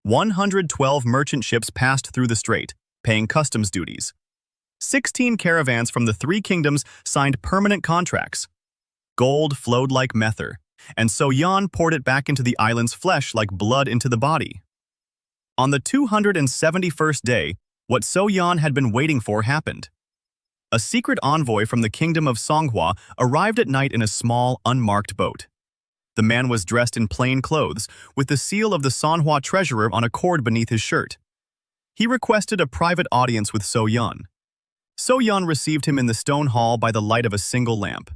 112 merchant ships passed through the strait, paying customs duties. 16 caravans from the 3 kingdoms signed permanent contracts. Gold flowed like mether, and So Yeon poured it back into the island's flesh like blood into the body. On the 271st day, what So Yeon had been waiting for happened. A secret envoy from the kingdom of Songhua arrived at night in a small, unmarked boat. The man was dressed in plain clothes, with the seal of the Songhua treasurer on a cord beneath his shirt. He requested a private audience with So Yeon. So Yeon received him in the stone hall by the light of a single lamp.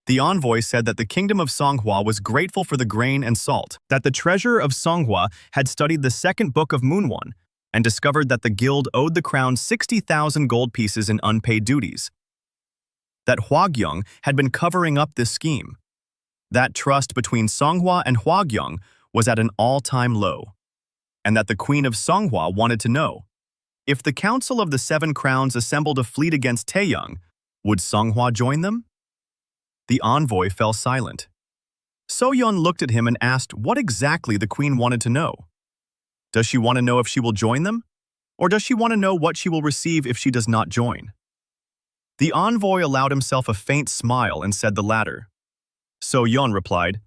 The envoy said that the kingdom of Songhua was grateful for the grain and salt, that the treasurer of Songhua had studied the second book of Moonwon and discovered that the guild owed the crown 60,000 gold pieces in unpaid duties, that Hwagyong had been covering up this scheme, that trust between Songhua and Hwagyong was at an all-time low, and that the Queen of Songhua wanted to know, if the Council of the Seven Crowns assembled a fleet against Taeyang, would Songhua join them? The envoy fell silent. Yeon looked at him and asked what exactly the queen wanted to know. Does she want to know if she will join them? Or does she want to know what she will receive if she does not join? The envoy allowed himself a faint smile and said the latter. Yeon replied,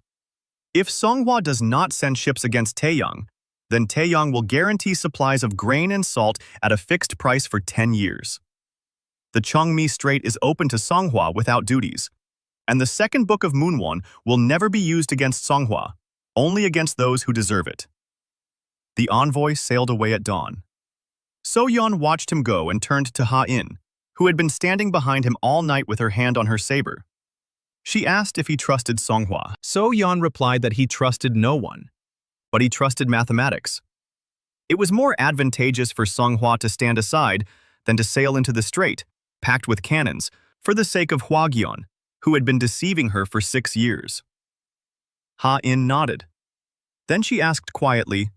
if Songhua does not send ships against Taeyang, then Taeyang will guarantee supplies of grain and salt at a fixed price for 10 years. The Chongmi Strait is open to Songhua without duties, and the second book of Moonwon will never be used against Songhua, only against those who deserve it. The envoy sailed away at dawn. Yeon watched him go and turned to Ha-in, who had been standing behind him all night with her hand on her saber. She asked if he trusted Songhua. Yeon replied that he trusted no one, but he trusted mathematics. It was more advantageous for Songhua to stand aside than to sail into the strait, packed with cannons, for the sake of Hwagyong, who had been deceiving her for 6 years. Ha-in nodded. Then she asked quietly,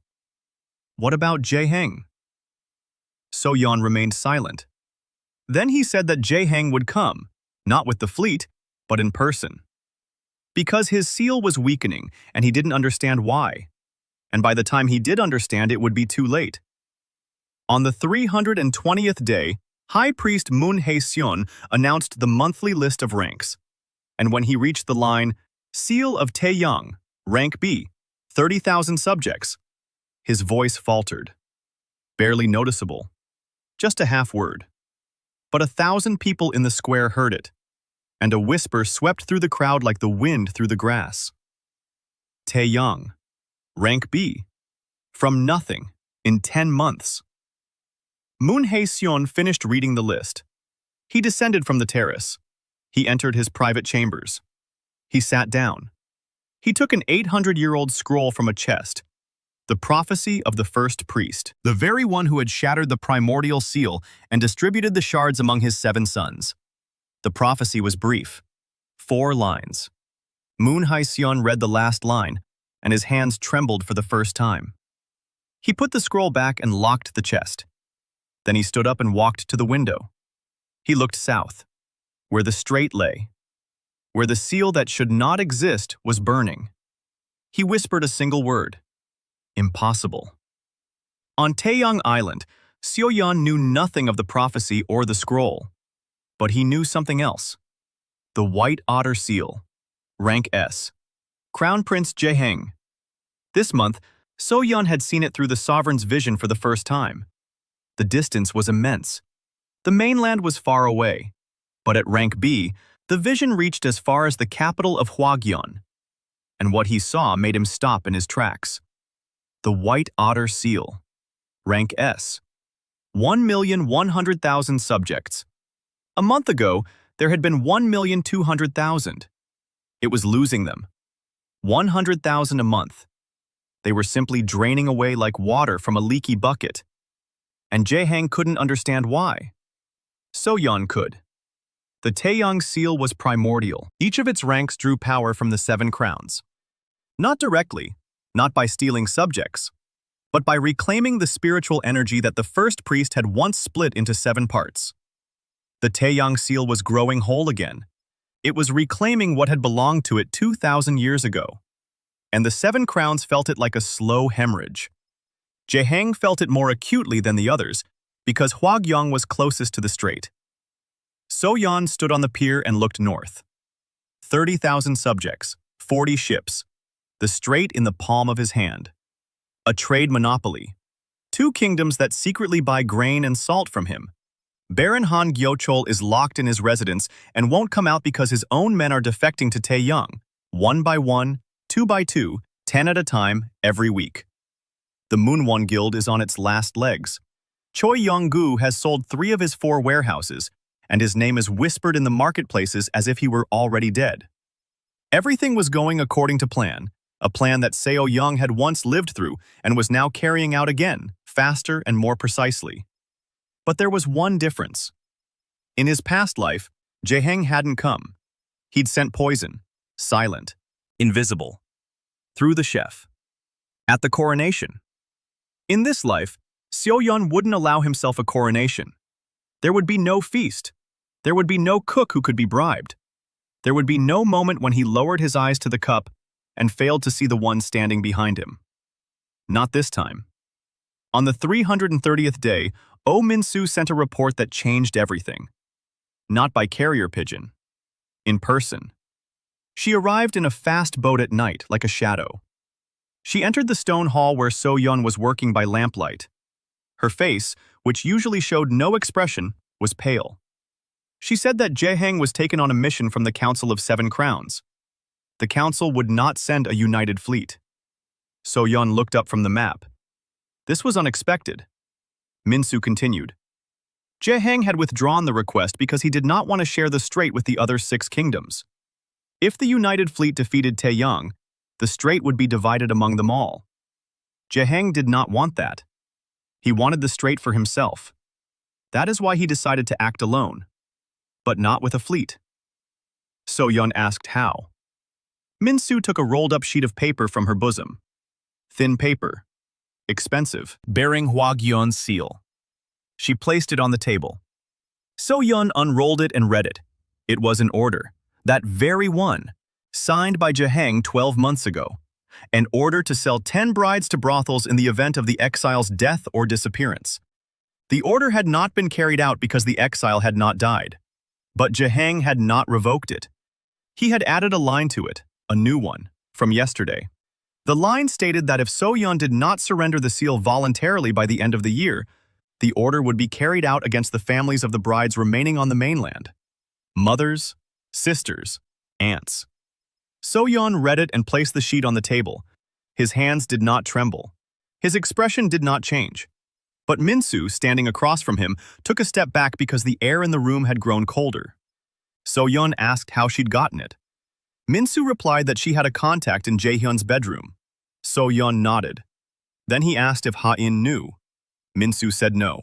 what about Jae-heng? Yeon remained silent. Then he said that Jae-heng would come, not with the fleet, but in person. Because his seal was weakening and he didn't understand why. And by the time he did understand, it would be too late. On the 320th day, High Priest Moon Hae-seon announced the monthly list of ranks. And when he reached the line, Seal of Taeyang, Rank B, 30,000 subjects, his voice faltered. Barely noticeable. Just a half word. But 1,000 people in the square heard it, and a whisper swept through the crowd like the wind through the grass. Taeyang, Rank B, from nothing, in 10 months. Moon Hae-seon finished reading the list. He descended from the terrace. He entered his private chambers. He sat down. He took an 800-year-old scroll from a chest. The prophecy of the first priest, the very one who had shattered the primordial seal and distributed the shards among his 7 sons. The prophecy was brief. 4 lines. Moon Hae-seon read the last line, and his hands trembled for the first time. He put the scroll back and locked the chest. Then he stood up and walked to the window. He looked south, where the strait lay, where the seal that should not exist was burning. He whispered a single word. Impossible. On Taeyang Island, Yeon knew nothing of the prophecy or the scroll. But he knew something else. The White Otter Seal, Rank S. Crown Prince Jae-heng. This month, Yeon had seen it through the sovereign's vision for the first time. The distance was immense. The mainland was far away. But at Rank B, the vision reached as far as the capital of Hwagyong. And what he saw made him stop in his tracks. The White Otter Seal, Rank S. 1,100,000 subjects. A month ago, there had been 1,200,000. It was losing them. 100,000 a month. They were simply draining away like water from a leaky bucket. And Jae-heng couldn't understand why. Yeon could. The Taeyang seal was primordial. Each of its ranks drew power from the 7 crowns. Not directly, not by stealing subjects, but by reclaiming the spiritual energy that the first priest had once split into 7 parts. The Taeyang seal was growing whole again. It was reclaiming what had belonged to it 2,000 years ago. And the 7 crowns felt it like a slow hemorrhage. Jae-heng felt it more acutely than the others, because Hwagyong was closest to the strait. Yeon stood on the pier and looked north. 30,000 subjects, 40 ships, the strait in the palm of his hand. A trade monopoly. 2 kingdoms that secretly buy grain and salt from him. Baron Han Gyeochol is locked in his residence and won't come out because his own men are defecting to Taeyang, 1 by 1, 2 by 2, 10 at a time, every week. The Moonwon Guild is on its last legs. Choi Yong-gu has sold 3 of his 4 warehouses, and his name is whispered in the marketplaces as if he were already dead. Everything was going according to plan, a plan that Seo Young had once lived through and was now carrying out again, faster and more precisely. But there was one difference. In his past life, Jae-heng hadn't come. He'd sent poison, silent, invisible, through the chef. At the coronation. In this life, Seo-yeon wouldn't allow himself a coronation. There would be no feast. There would be no cook who could be bribed. There would be no moment when he lowered his eyes to the cup and failed to see the one standing behind him. Not this time. On the 330th day, Oh Min-soo sent a report that changed everything. Not by carrier pigeon. In person. She arrived in a fast boat at night, like a shadow. She entered the stone hall where So-yeon was working by lamplight. Her face, which usually showed no expression, was pale. She said that Jae-heng was taken on a mission from the Council of Seven Crowns. The council would not send a united fleet. So-yeon looked up from the map. This was unexpected. Min-soo continued. Jae-heng had withdrawn the request because he did not want to share the strait with the other 6 kingdoms. If the united fleet defeated Taeyang, the strait would be divided among them all. Jae-heng did not want that. He wanted the strait for himself. That is why he decided to act alone, but not with a fleet. So-yeon asked how. Min-soo took a rolled-up sheet of paper from her bosom. Thin paper. Expensive, bearing Hwa-gyeon's seal. She placed it on the table. So-yeon unrolled it and read it. It was an order, that very one, signed by Jae-heng 12 months ago. An order to sell 10 brides to brothels in the event of the exile's death or disappearance. The order had not been carried out because the exile had not died. But Jae-heng had not revoked it. He had added a line to it, a new one, from yesterday. The line stated that if So-yeon did not surrender the seal voluntarily by the end of the year, the order would be carried out against the families of the brides remaining on the mainland. Mothers, sisters, aunts. So-yeon read it and placed the sheet on the table. His hands did not tremble. His expression did not change. But Min-soo, standing across from him, took a step back because the air in the room had grown colder. So-yeon asked how she'd gotten it. Min-soo replied that she had a contact in Jae-hyun's bedroom. So-yeon nodded. Then he asked if Ha-in knew. Min-soo said no.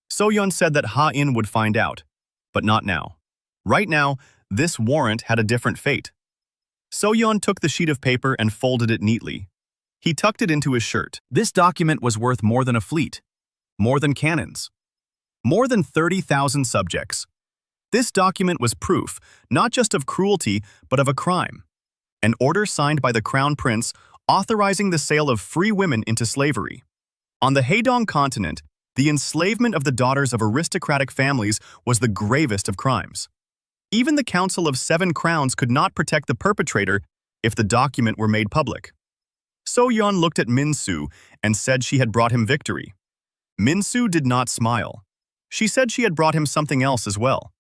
So-yeon said that Ha-in would find out, but not now. Right now, this warrant had a different fate. So-yeon took the sheet of paper and folded it neatly. He tucked it into his shirt. This document was worth more than a fleet, more than cannons, more than 30,000 subjects. This document was proof, not just of cruelty, but of a crime. An order signed by the Crown Prince authorizing the sale of free women into slavery. On the Haedong continent, the enslavement of the daughters of aristocratic families was the gravest of crimes. Even the Council of Seven Crowns could not protect the perpetrator if the document were made public. So-yeon looked at Min-soo and said she had brought him victory. Min-soo did not smile. She said she had brought him something else as well.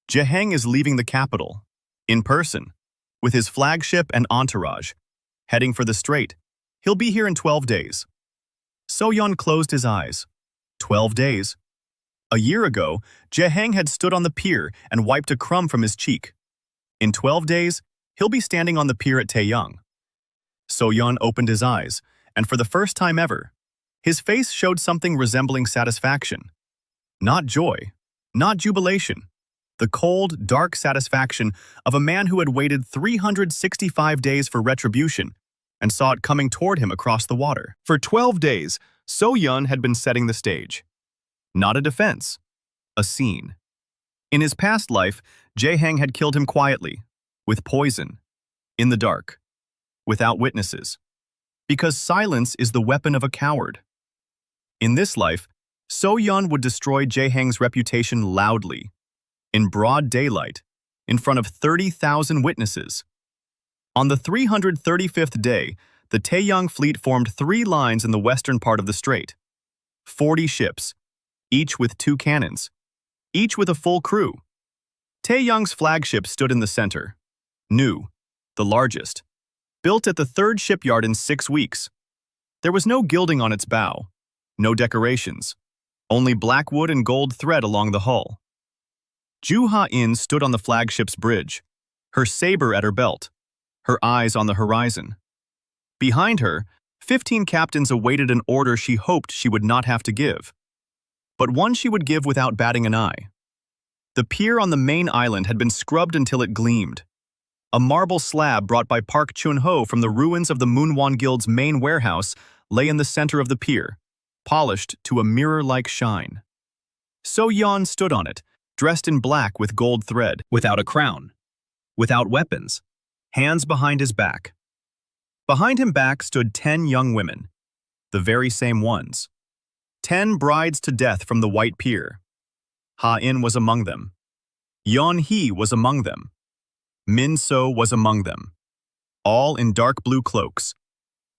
Jae-heng is leaving the capital, in person, with his flagship and entourage, heading for the strait. He'll be here in 12 days. So-yeon closed his eyes. 12 days. A year ago, Jae-heng had stood on the pier and wiped a crumb from his cheek. In 12 days, he'll be standing on the pier at Taeyang. So-yeon opened his eyes, and for the first time ever, his face showed something resembling satisfaction. Not joy, not jubilation. The cold, dark satisfaction of a man who had waited 365 days for retribution and saw it coming toward him across the water. For 12 days, So-yeon had been setting the stage. Not a defense, a scene. In his past life, Jae-heng had killed him quietly, with poison, in the dark, without witnesses, because silence is the weapon of a coward. In this life, So-yeon would destroy Jae-heng's reputation loudly, in broad daylight, in front of 30,000 witnesses. On the 335th day, the Taeyang fleet formed 3 lines in the western part of the strait. 40 ships, each with 2 cannons, each with a full crew. Taeyang's flagship stood in the center, new, the largest, built at the 3rd shipyard in 6 weeks. There was no gilding on its bow, no decorations, only black wood and gold thread along the hull. Ju Ha-in stood on the flagship's bridge, her saber at her belt. her eyes on the horizon. Behind her, 15 captains awaited an order she hoped she would not have to give, but one she would give without batting an eye. The pier on the main island had been scrubbed until it gleamed. A marble slab brought by Park Chun-ho from the ruins of the Moonwon Guild's main warehouse lay in the center of the pier, polished to a mirror-like shine. Yeon stood on it, dressed in black with gold thread, without a crown, without weapons, hands behind his back. Behind him back stood 10 young women, the very same ones. 10 brides to death from the White Pier. Ha-in was among them. Yeon-hee was among them. Min-so was among them. All in dark blue cloaks,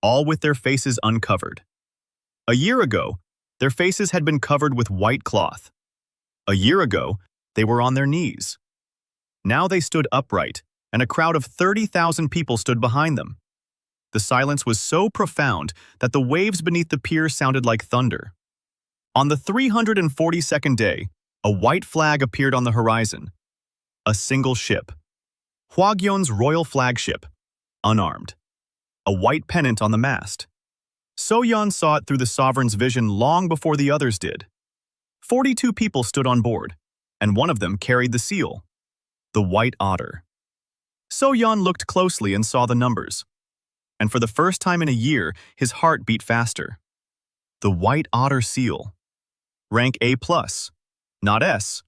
all with their faces uncovered. A year ago, their faces had been covered with white cloth. A year ago, they were on their knees. Now they stood upright, and a crowd of 30,000 people stood behind them. The silence was so profound that the waves beneath the pier sounded like thunder. On the 342nd day, a white flag appeared on the horizon. A single ship. Hwagyon's royal flagship, unarmed. A white pennant on the mast. Yeon saw it through the sovereign's vision long before the others did. 42 people stood on board, and one of them carried the seal, the White Otter. Yeon looked closely and saw the numbers. And for the first time in a year, his heart beat faster. The White Otter seal. Rank A+, not S,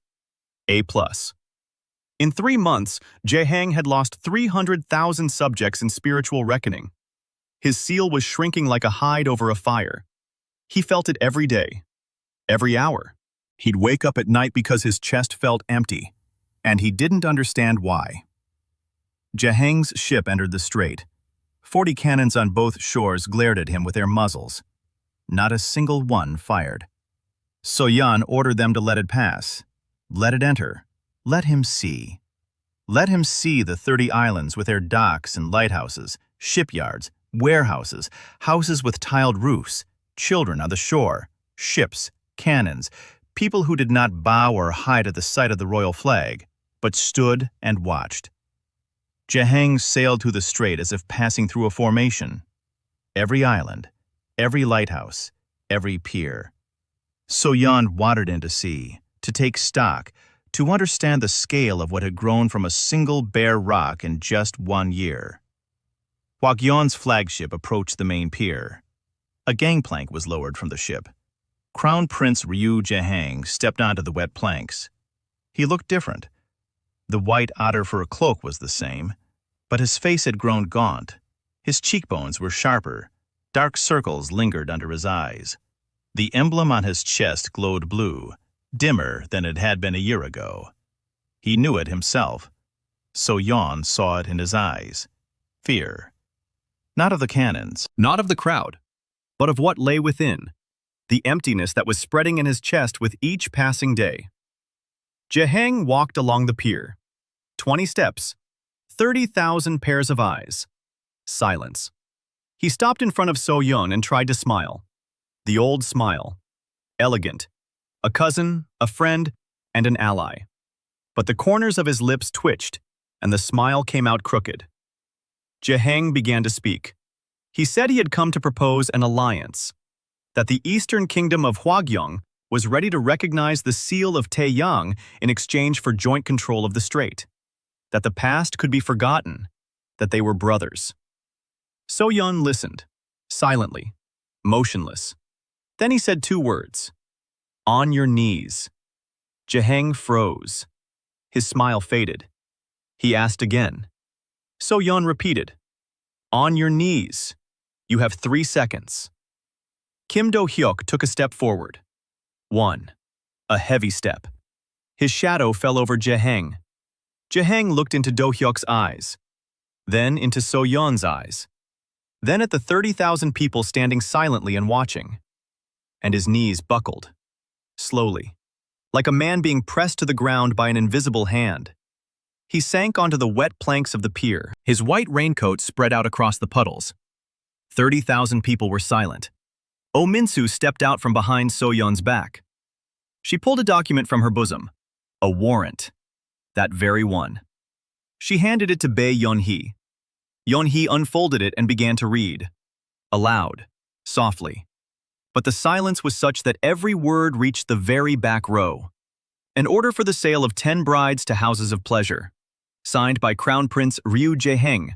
A+. In 3 months, Jae-hang had lost 300,000 subjects in spiritual reckoning. His seal was shrinking like a hide over a fire. He felt it every day, every hour. He'd wake up at night because his chest felt empty, and he didn't understand why. Jae-hang's ship entered the strait. 40 cannons on both shores glared at him with their muzzles. Not a single one fired. Yeon ordered them to let it pass. Let it enter. Let him see. Let him see the 30 islands with their docks and lighthouses, shipyards, warehouses, houses with tiled roofs, children on the shore, ships, cannons, people who did not bow or hide at the sight of the royal flag, but stood and watched. Jae-hang sailed through the strait as if passing through a formation. Every island, every lighthouse, every pier. Yeon wandered in to see, to take stock, to understand the scale of what had grown from a single bare rock in just 1 year. Hwagyon's flagship approached the main pier. A gangplank was lowered from the ship. Crown Prince Ryu Jae-hang stepped onto the wet planks. He looked different. The White Otter for a cloak was the same, but his face had grown gaunt. His cheekbones were sharper. Dark circles lingered under his eyes. The emblem on his chest glowed blue, dimmer than it had been a year ago. He knew it himself. Yeon saw it in his eyes. Fear. Not of the cannons, Not of the crowd, but of what lay within, the emptiness that was spreading in his chest with each passing day. Jae-hang walked along the pier. 20 steps, 30,000 pairs of eyes. Silence. He stopped in front of Yeon and tried to smile. The old smile. Elegant. A cousin, a friend, and an ally. But the corners of his lips twitched, and the smile came out crooked. Jae-hang began to speak. He said he had come to propose an alliance, that the eastern kingdom of Hwagyong was ready to recognize the seal of Taeyang in exchange for joint control of the strait, that the past could be forgotten, that they were brothers. Yeon listened, silently, motionless. Then he said 2 words, "On your knees." Jae-hang froze. His smile faded. He asked again. Yeon repeated, "On your knees. You have 3 seconds." Kim Do-hyuk took a step forward. 1. A heavy step. His shadow fell over Jae-hang. Jae-hang looked into Do-hyuk's eyes, then into Yeon's eyes, then at the 30,000 people standing silently and watching. And his knees buckled, slowly, like a man being pressed to the ground by an invisible hand. He sank onto the wet planks of the pier, his white raincoat spread out across the puddles. 30,000 people were silent. Oh Min-soo stepped out from behind Yeon's back. She pulled a document from her bosom, a warrant, that very one. She handed it to Bae Yeon-hee. Yeon unfolded it and began to read. Aloud, softly. But the silence was such that every word reached the very back row. An order for the sale of 10 brides to houses of pleasure. Signed by Crown Prince Ryu Jae-heng.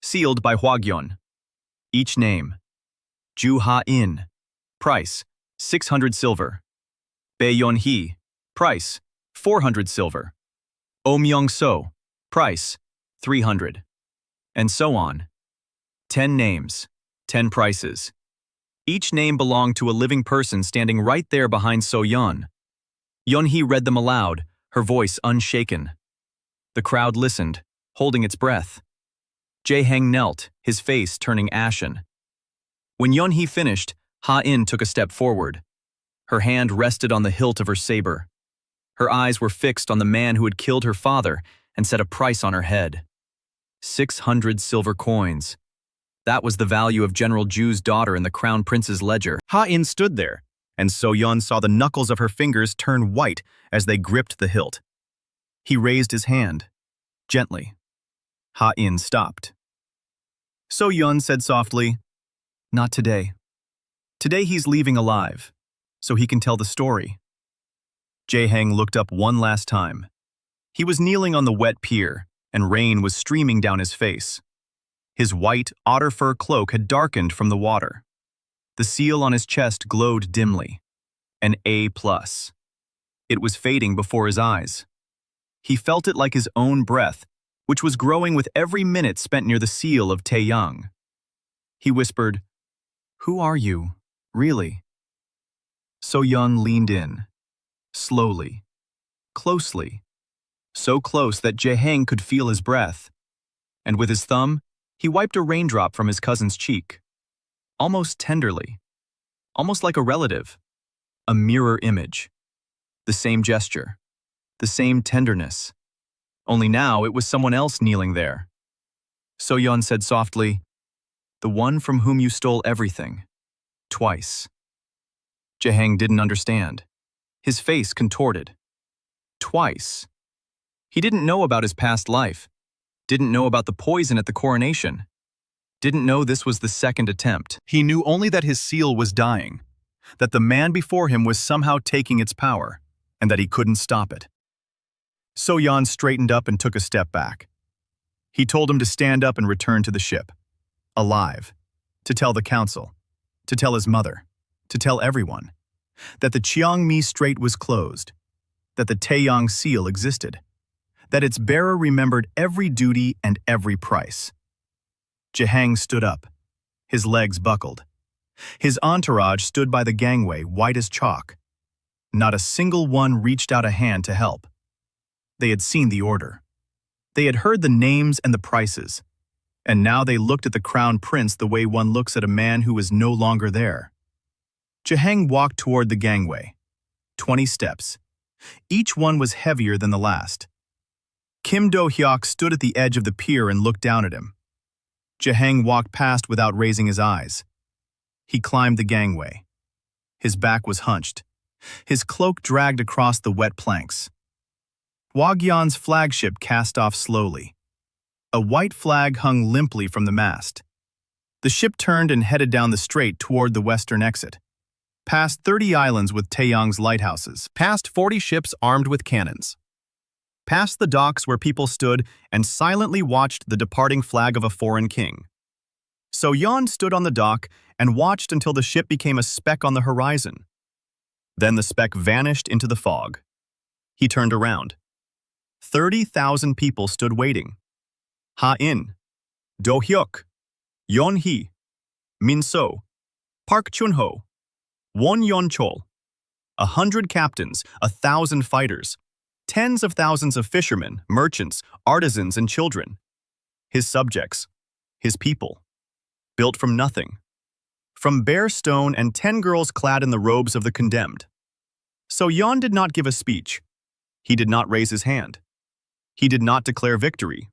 Sealed by Hwagyeon. Each name. Ju Ha-in. Price, 600 silver. Bae Yeon-hee. Price, 400 silver. Oh Myung-so. Price, 300. And so on. 10 names, 10 prices. Each name belonged to a living person standing right there behind So-yeon. Yeon-hee read them aloud, her voice unshaken. The crowd listened, holding its breath. Jae-heng knelt, his face turning ashen. When Yeon-hee finished, Ha-in took a step forward. Her hand rested on the hilt of her saber. Her eyes were fixed on the man who had killed her father and set a price on her head. 600 silver coins. That was the value of General Ju's daughter in the Crown Prince's ledger. Ha-in stood there, and So-yeon saw the knuckles of her fingers turn white as they gripped the hilt. He raised his hand, gently. Ha-in stopped. So-yeon said softly, "Not today. Today he's leaving alive, so he can tell the story." Jae-heng looked up one last time. He was kneeling on the wet pier, and rain was streaming down his face. His white, otter fur cloak had darkened from the water. The seal on his chest glowed dimly. An A+. It was fading before his eyes. He felt it like his own breath, which was growing with every minute spent near the seal of Taeyang. He whispered, "Who are you, really?" So-yeon leaned in, slowly, closely, so close that Jae-heng could feel his breath, and with his thumb, he wiped a raindrop from his cousin's cheek, almost tenderly, almost like a relative, a mirror image. The same gesture, the same tenderness, only now it was someone else kneeling there. So-yeon said softly, "The one from whom you stole everything, twice." Jae-heng didn't understand. His face contorted. Twice. He didn't know about his past life, didn't know about the poison at the coronation, didn't know this was the second attempt. He knew only that his seal was dying, that the man before him was somehow taking its power, and that he couldn't stop it. So-yeon straightened up and took a step back. He told him to stand up and return to the ship, alive, to tell the council, to tell his mother, to tell everyone, that the Cheongmi Strait was closed, that the Taeyang seal existed, that its bearer remembered every duty and every price. Jae-heng stood up, his legs buckled. His entourage stood by the gangway, white as chalk. Not a single one reached out a hand to help. They had seen the order. They had heard the names and the prices, and now they looked at the Crown Prince the way one looks at a man who is no longer there. Jae-heng walked toward the gangway. 20 steps. Each one was heavier than the last. Kim Do-hyuk stood at the edge of the pier and looked down at him. Jae-heng walked past without raising his eyes. He climbed the gangway. His back was hunched. His cloak dragged across the wet planks. Hwagyeon's flagship cast off slowly. A white flag hung limply from the mast. The ship turned and headed down the strait toward the western exit. Past 30 islands with Taeyang's lighthouses. Past 40 ships armed with cannons. Past the docks where people stood and silently watched the departing flag of a foreign king. So Yeon stood on the dock and watched until the ship became a speck on the horizon. Then the speck vanished into the fog. He turned around. 30,000 people stood waiting. Ha-in, Do-hyuk, Yeon-hee, Min-so, Park Chun-ho, Won Yeon-chol, 100 captains, 1,000 fighters, tens of thousands of fishermen, merchants, artisans, and children. His subjects, his people, built from nothing, from bare stone and 10 girls clad in the robes of the condemned. So Yeon did not give a speech. He did not raise his hand. He did not declare victory.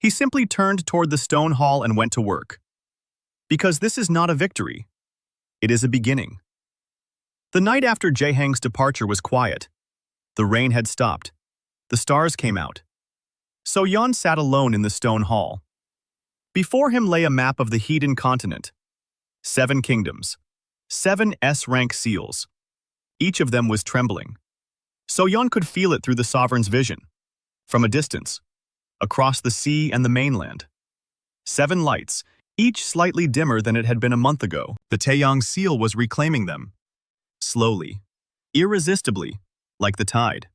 He simply turned toward the stone hall and went to work. Because this is not a victory. It is a beginning. The night after Jae-heng's departure was quiet. The rain had stopped. The stars came out. So Yeon sat alone in the stone hall. Before him lay a map of the Heathen continent. 7 kingdoms. 7 S-rank seals. Each of them was trembling. So Yeon could feel it through the sovereign's vision. From a distance. Across the sea and the mainland. 7 lights, each slightly dimmer than it had been a month ago. The Taeyang seal was reclaiming them. Slowly. Irresistibly. Like the tide.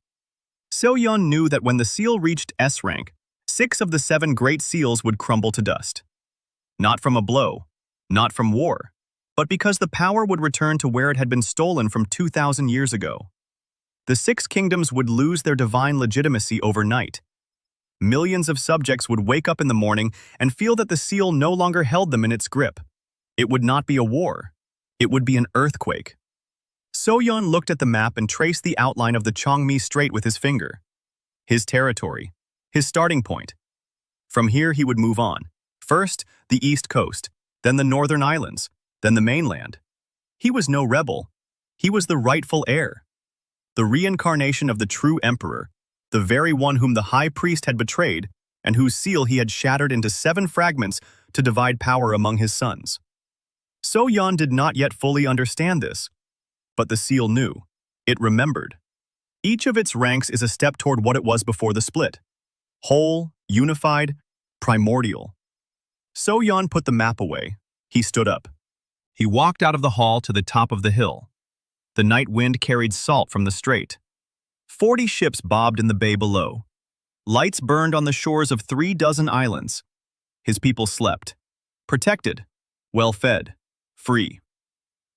So Yeon knew that when the seal reached S-rank, 6 of the 7 great seals would crumble to dust. Not from a blow, not from war, but because the power would return to where it had been stolen from 2,000 years ago. The 6 kingdoms would lose their divine legitimacy overnight. Millions of subjects would wake up in the morning and feel that the seal no longer held them in its grip. It would not be a war. It would be an earthquake. So Yeon looked at the map and traced the outline of the Chongmi Strait with his finger. His territory. His starting point. From here he would move on. First, the east coast, then the northern islands, then the mainland. He was no rebel. He was the rightful heir. The reincarnation of the true emperor, the very one whom the high priest had betrayed and whose seal he had shattered into 7 fragments to divide power among his sons. So Yeon did not yet fully understand this, but the seal knew. It remembered. Each of its ranks is a step toward what it was before the split. Whole, unified, primordial. So Yeon put the map away. He stood up. He walked out of the hall to the top of the hill. The night wind carried salt from the strait. 40 ships bobbed in the bay below. Lights burned on the shores of 36 islands. His people slept. Protected, well-fed, free.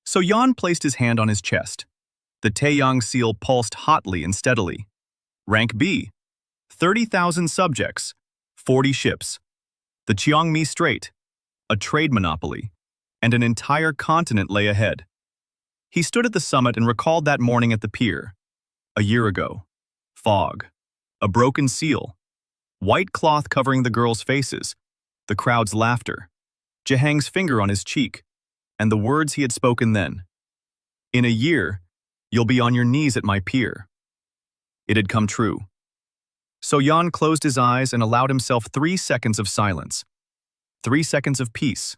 So Yeon placed his hand on his chest. The Taeyang seal pulsed hotly and steadily. Rank B. 30,000 subjects. 40 ships. The Chongmi Strait. A trade monopoly. And an entire continent lay ahead. He stood at the summit and recalled that morning at the pier. A year ago. Fog. A broken seal. White cloth covering the girls' faces. The crowd's laughter. Jahang's finger on his cheek. And the words he had spoken then. In a year, you'll be on your knees at my pier. It had come true. So Yeon closed his eyes and allowed himself 3 seconds of silence. 3 seconds of peace.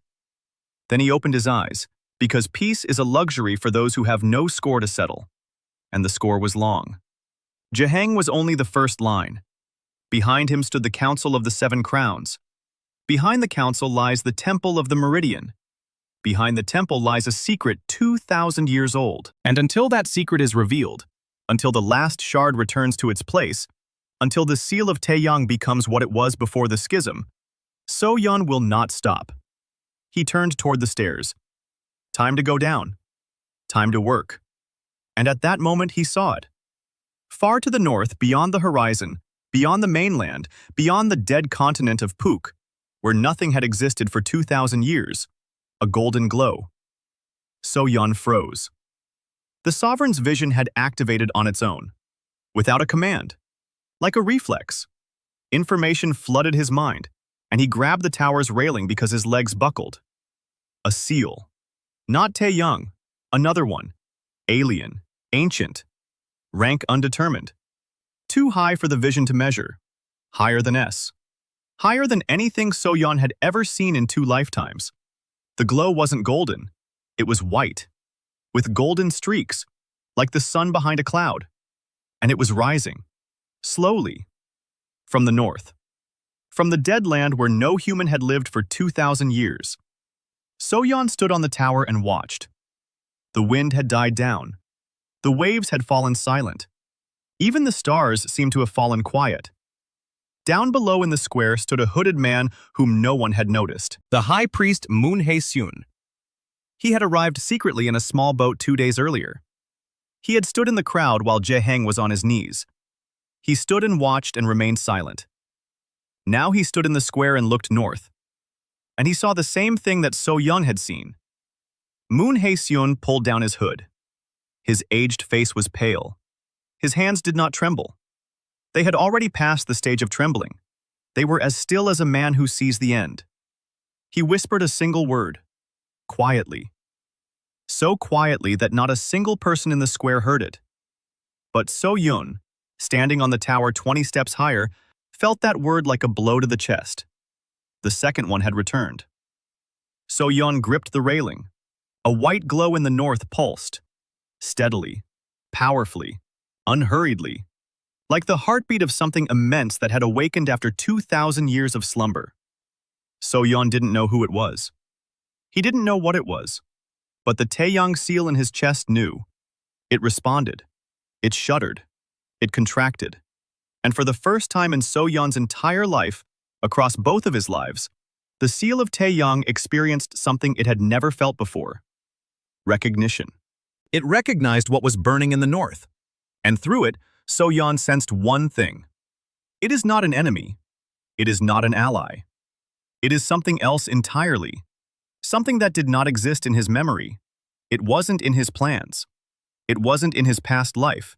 Then he opened his eyes, because peace is a luxury for those who have no score to settle. And the score was long. Jahang was only the first line. Behind him stood the Council of the 7 Crowns. Behind the council lies the Temple of the Meridian. Behind the temple lies a secret 2,000 years old. And until that secret is revealed, until the last shard returns to its place, until the seal of Taeyang becomes what it was before the schism, So Yeon will not stop. He turned toward the stairs. Time to go down. Time to work. And at that moment he saw it. Far to the north, beyond the horizon, beyond the mainland, beyond the dead continent of Pook, where nothing had existed for 2,000 years, a golden glow. So Yeon froze. The sovereign's vision had activated on its own, without a command, like a reflex. Information flooded his mind, and he grabbed the tower's railing because his legs buckled. A seal. Not Taeyang, another one. Alien, ancient, rank undetermined. Too high for the vision to measure. Higher than S. Higher than anything So Yeon had ever seen in 2 lifetimes. The glow wasn't golden. It was white, with golden streaks, like the sun behind a cloud. And it was rising, slowly, from the north. From the dead land where no human had lived for 2,000 years. So Yeon stood on the tower and watched. The wind had died down. The waves had fallen silent. Even the stars seemed to have fallen quiet. Down below in the square stood a hooded man whom no one had noticed. The high priest Moon Hae-seun. He had arrived secretly in a small boat 2 days earlier. He had stood in the crowd while Jae-hang was on his knees. He stood and watched and remained silent. Now he stood in the square and looked north. And he saw the same thing that So Yeon had seen. Moon Hae-seun pulled down his hood. His aged face was pale. His hands did not tremble. They had already passed the stage of trembling. They were as still as a man who sees the end. He whispered a single word. Quietly. So quietly that not a single person in the square heard it. But So Yeon, standing on the tower 20 steps higher, felt that word like a blow to the chest. The second one had returned. So Yeon gripped the railing. A white glow in the north pulsed, steadily, powerfully, unhurriedly, like the heartbeat of something immense that had awakened after 2,000 years of slumber. So Yeon didn't know who it was. He didn't know what it was, but the Taeyang seal in his chest knew. It responded. It shuddered. It contracted. And for the first time in So Yeon's entire life, across both of his lives, the seal of Taeyang experienced something it had never felt before. Recognition. It recognized what was burning in the north. And through it, So Yeon sensed one thing. It is not an enemy. It is not an ally. It is something else entirely. Something that did not exist in his memory. It wasn't in his plans. It wasn't in his past life.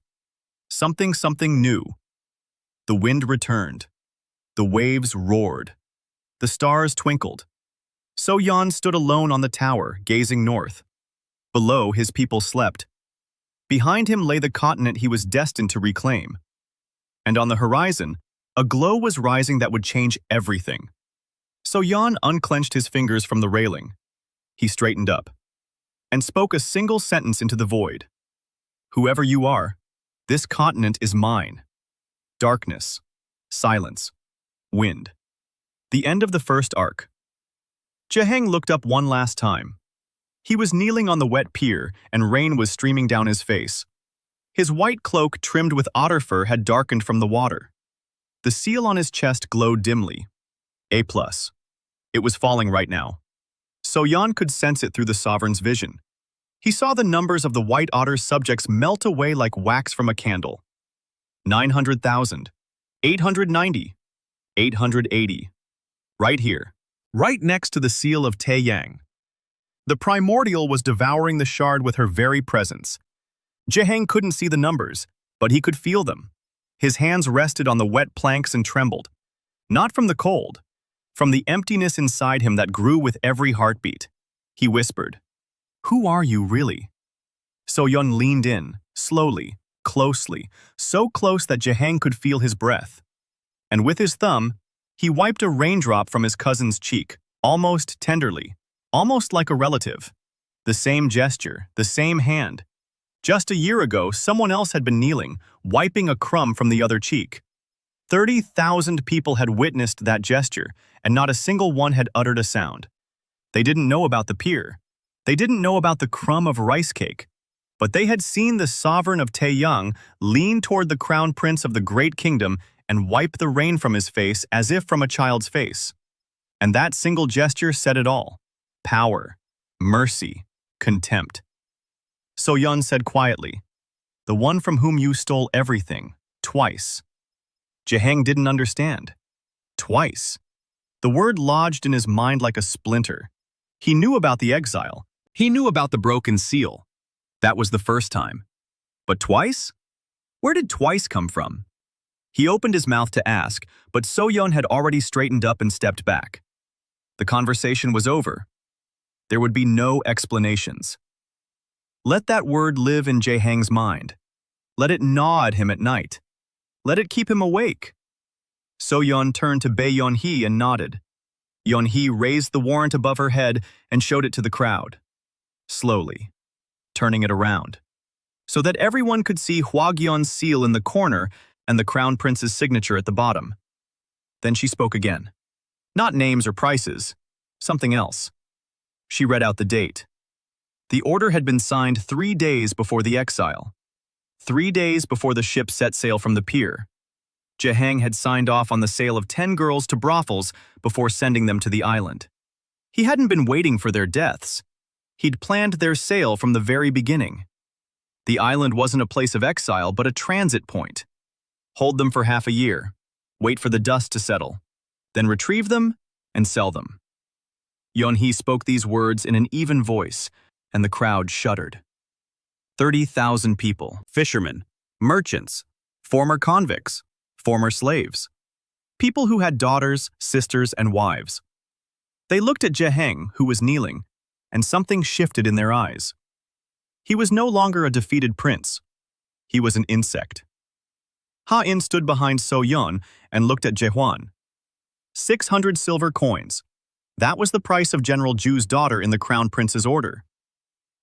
Something new. The wind returned. The waves roared. The stars twinkled. So Yeon stood alone on the tower, gazing north. Below, his people slept. Behind him lay the continent he was destined to reclaim. And on the horizon, a glow was rising that would change everything. So Yeon unclenched his fingers from the railing. He straightened up and spoke a single sentence into the void. Whoever you are, this continent is mine. Darkness, silence, wind. The end of the first arc. Jaeheng looked up one last time. He was kneeling on the wet pier, and rain was streaming down his face. His white cloak trimmed with otter fur had darkened from the water. The seal on his chest glowed dimly. A+. It was falling right now. So Yeon could sense it through the sovereign's vision. He saw the numbers of the white otter's subjects melt away like wax from a candle. 900,000, 890, 880. Right here, right next to the seal of Taeyang. The primordial was devouring the shard with her very presence. Jaeheng couldn't see the numbers, but he could feel them. His hands rested on the wet planks and trembled. Not from the cold, from the emptiness inside him that grew with every heartbeat. He whispered, "Who are you, really?" So Yeon leaned in, slowly, closely, so close that Jaeheng could feel his breath. And with his thumb, he wiped a raindrop from his cousin's cheek, almost tenderly, almost like a relative. The same gesture, the same hand. Just a year ago, someone else had been kneeling, wiping a crumb from the other cheek. 30,000 people had witnessed that gesture, and not a single one had uttered a sound. They didn't know about the pier. They didn't know about the crumb of rice cake. But they had seen the sovereign of Taeyang lean toward the crown prince of the great kingdom and wipe the rain from his face as if from a child's face. And that single gesture said it all. Power, mercy, contempt. So Yeon said quietly, "The one from whom you stole everything, twice." Jaeheng didn't understand. Twice. The word lodged in his mind like a splinter. He knew about the exile. He knew about the broken seal. That was the first time. But twice? Where did twice come from? He opened his mouth to ask, but So Yeon had already straightened up and stepped back. The conversation was over. There would be no explanations. Let that word live in Jaeheng's mind. Let it gnaw at him at night. Let it keep him awake. So Yeon turned to Bae Yeon-hee and nodded. Yeon-hee raised the warrant above her head and showed it to the crowd. Slowly, turning it around, so that everyone could see Hwa-gyeon's seal in the corner and the crown prince's signature at the bottom. Then she spoke again. Not names or prices, something else. She read out the date. The order had been signed 3 days before the exile. 3 days before the ship set sail from the pier. Jaeheng had signed off on the sale of 10 girls to brothels before sending them to the island. He hadn't been waiting for their deaths. He'd planned their sale from the very beginning. The island wasn't a place of exile, but a transit point. Hold them for half a year, wait for the dust to settle, then retrieve them and sell them. Yeon-hee spoke these words in an even voice, and the crowd shuddered. 30,000 people, fishermen, merchants, former convicts, former slaves, people who had daughters, sisters, and wives. They looked at Jaeheng, who was kneeling, and something shifted in their eyes. He was no longer a defeated prince. He was an insect. Ha-in stood behind So Yeon and looked at Jaehwan. 600 silver coins. That was the price of General Ju's daughter in the Crown Prince's order.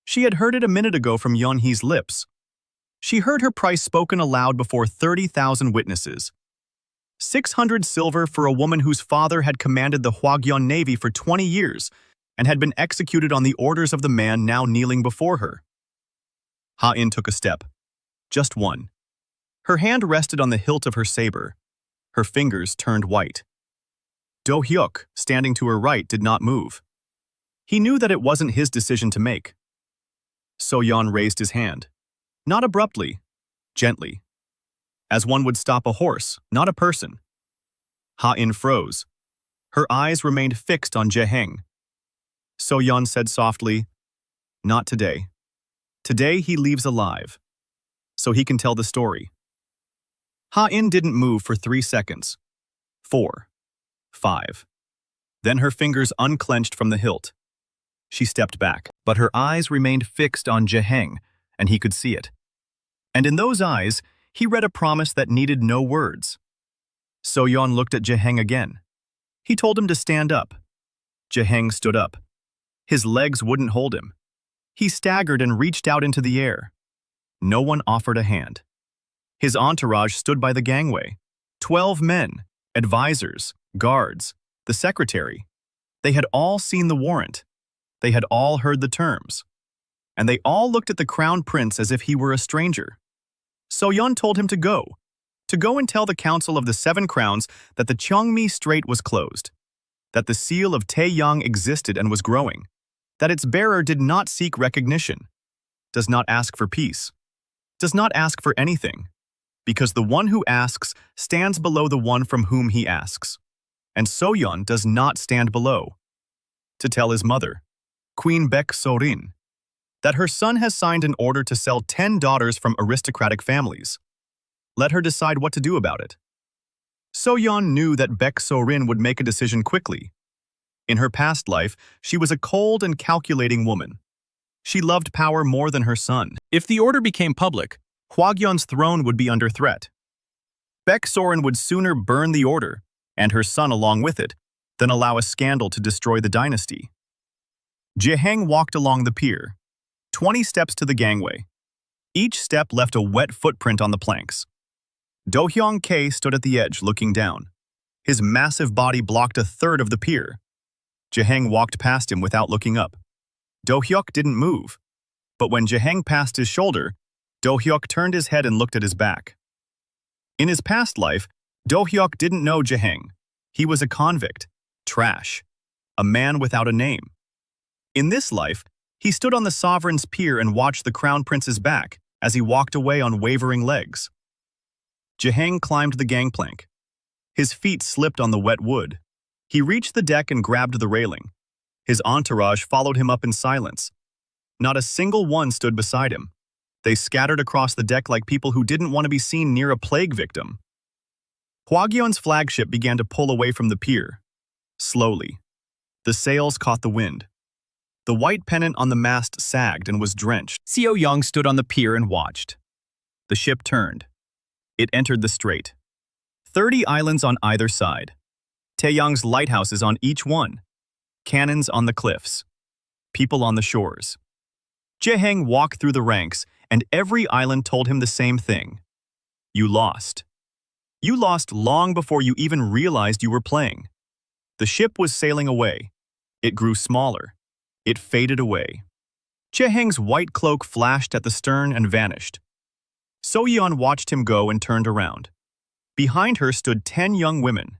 She had heard it a minute ago from Yeon Hee's lips. She heard her price spoken aloud before 30,000 witnesses. 600 silver for a woman whose father had commanded the Hwagyeon Navy for 20 years and had been executed on the orders of the man now kneeling before her. Ha-in took a step. Just one. Her hand rested on the hilt of her saber. Her fingers turned white. Do-hyuk, standing to her right, did not move. He knew that it wasn't his decision to make. So-yeon raised his hand. Not abruptly, gently. As one would stop a horse, not a person. Ha-in froze. Her eyes remained fixed on Jae-heng. So-yeon said softly, "Not today. Today he leaves alive, so he can tell the story." Ha-in didn't move for 3 seconds. 4. 5. Then her fingers unclenched from the hilt. She stepped back, but her eyes remained fixed on Jae-heng, and he could see it. And in those eyes, he read a promise that needed no words. So-yeon looked at Jae-heng again. He told him to stand up. Jae-heng stood up. His legs wouldn't hold him. He staggered and reached out into the air. No one offered a hand. His entourage stood by the gangway. 12 men, advisors, guards, the secretary. They had all seen the warrant. They had all heard the terms. And they all looked at the Crown Prince as if he were a stranger. So-yeon told him to go and tell the Council of the Seven Crowns that the Cheongmi Strait was closed, that the seal of Taeyang existed and was growing, that its bearer did not seek recognition, does not ask for peace, does not ask for anything, because the one who asks stands below the one from whom he asks, and So-yeon does not stand below. To tell his mother, Queen Baek So-rin, that her son has signed an order to sell 10 daughters from aristocratic families. Let her decide what to do about it. So-yeon knew that Baek So-rin would make a decision quickly. In her past life, she was a cold and calculating woman. She loved power more than her son. If the order became public, Hwagyeon's throne would be under threat. Baek So-rin would sooner burn the order, and her son along with it, than allow a scandal to destroy the dynasty. Jae-heng walked along the pier, 20 steps to the gangway. Each step left a wet footprint on the planks. Do-hyuk stood at the edge, looking down. His massive body blocked a third of the pier. Jae-heng walked past him without looking up. Do-hyuk didn't move, but when Jae-heng passed his shoulder, Do-hyuk turned his head and looked at his back. In his past life, Do-hyuk didn't know Jae-heng. He was a convict, trash, a man without a name. In this life, he stood on the sovereign's pier and watched the Crown Prince's back as he walked away on wavering legs. Jae-heng climbed the gangplank. His feet slipped on the wet wood. He reached the deck and grabbed the railing. His entourage followed him up in silence. Not a single one stood beside him. They scattered across the deck like people who didn't want to be seen near a plague victim. Hwagyeon's flagship began to pull away from the pier. Slowly. The sails caught the wind. The white pennant on the mast sagged and was drenched. So-yeon stood on the pier and watched. The ship turned. It entered the strait. 30 islands on either side. Taeyang's lighthouses on each one. Cannons on the cliffs. People on the shores. Jae-heng walked through the ranks, and every island told him the same thing. You lost. You lost long before you even realized you were playing. The ship was sailing away. It grew smaller. It faded away. Jae-heng's white cloak flashed at the stern and vanished. So-yeon watched him go and turned around. Behind her stood 10 young women.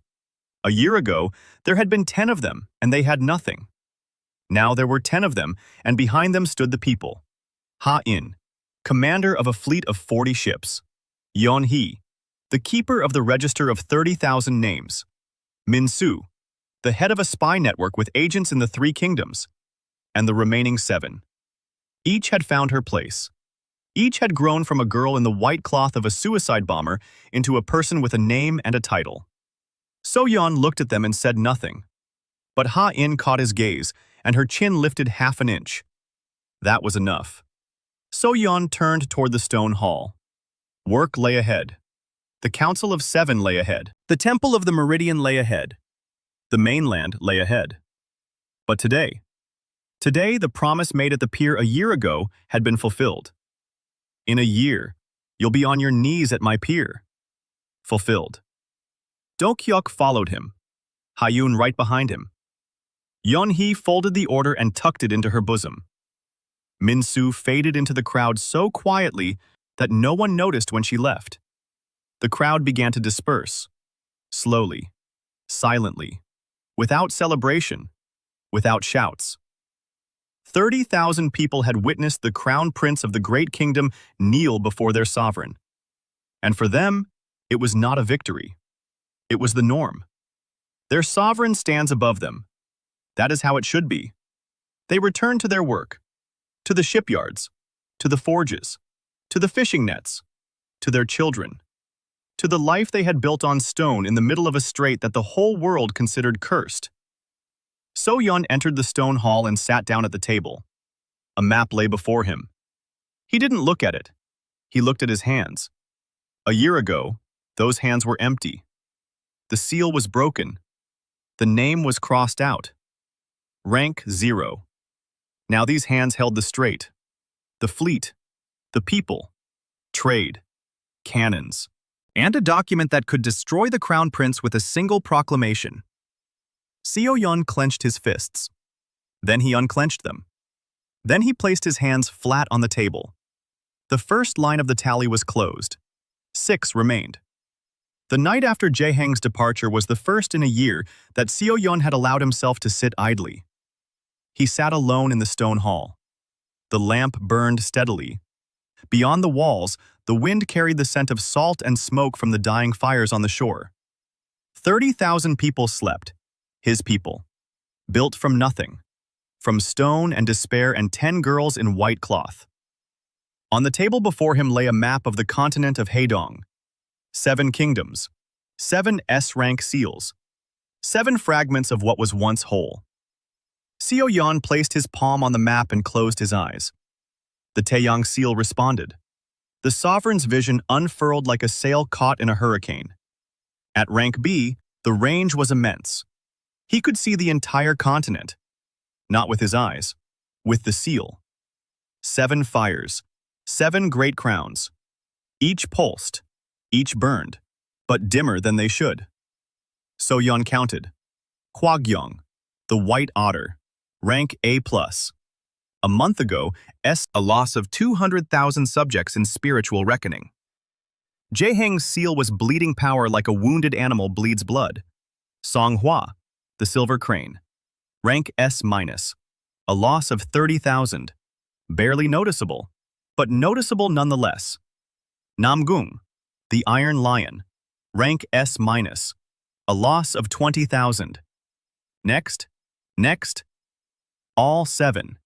A year ago, there had been 10 of them, and they had nothing. Now there were 10 of them, and behind them stood the people. Ha-in, commander of a fleet of 40 ships. Yeon Hee, the keeper of the register of 30,000 names. Min-soo, the head of a spy network with agents in the 3 kingdoms. And the remaining 7. Each had found her place. Each had grown from a girl in the white cloth of a suicide bomber into a person with a name and a title. So-yeon looked at them and said nothing. But Ha-in caught his gaze, and her chin lifted half an inch. That was enough. So-yeon turned toward the stone hall. Work lay ahead. The Council of 7 lay ahead. The Temple of the Meridian lay ahead. The mainland lay ahead. But today the promise made at the pier a year ago had been fulfilled. In a year, you'll be on your knees at my pier. Fulfilled. Do-kyuk followed him, Hyun right behind him. Yeon-hee folded the order and tucked it into her bosom. Min-soo faded into the crowd so quietly that no one noticed when she left. The crowd began to disperse, slowly, silently, without celebration, without shouts. 30,000 people had witnessed the crown prince of the great kingdom kneel before their sovereign. And for them, it was not a victory. It was the norm. Their sovereign stands above them. That is how it should be. They returned to their work, to the shipyards, to the forges, to the fishing nets, to their children, to the life they had built on stone in the middle of a strait that the whole world considered cursed. So-yeon entered the stone hall and sat down at the table. A map lay before him. He didn't look at it. He looked at his hands. A year ago, those hands were empty. The seal was broken. The name was crossed out. Rank 0. Now these hands held the strait, the fleet, the people, trade, cannons, and a document that could destroy the crown prince with a single proclamation. Seo-yeon clenched his fists. Then he unclenched them. Then he placed his hands flat on the table. The first line of the tally was closed. 6 remained. The night after Jae-hang's departure was the first in a year that Seo-yeon had allowed himself to sit idly. He sat alone in the stone hall. The lamp burned steadily. Beyond the walls, the wind carried the scent of salt and smoke from the dying fires on the shore. 30,000 people slept, his people, built from nothing, from stone and despair and 10 girls in white cloth. On the table before him lay a map of the continent of Haedong. 7 kingdoms, 7 S-rank seals, 7 fragments of what was once whole. Seo-yeon placed his palm on the map and closed his eyes. The Taeyang seal responded. The sovereign's vision unfurled like a sail caught in a hurricane. At rank B, the range was immense. He could see the entire continent. Not with his eyes, with the seal. 7 fires, 7 great crowns. Each pulsed, each burned, but dimmer than they should. So-yeon counted. Hwagyong, the white otter, rank A+. A month ago, a loss of 200,000 subjects in spiritual reckoning. Jae-hang's seal was bleeding power like a wounded animal bleeds blood. Songhua, the silver crane, rank S-, a loss of 30,000. Barely noticeable, but noticeable nonetheless. Namgung, the iron lion, rank S-, a loss of 20,000. Next, all 7.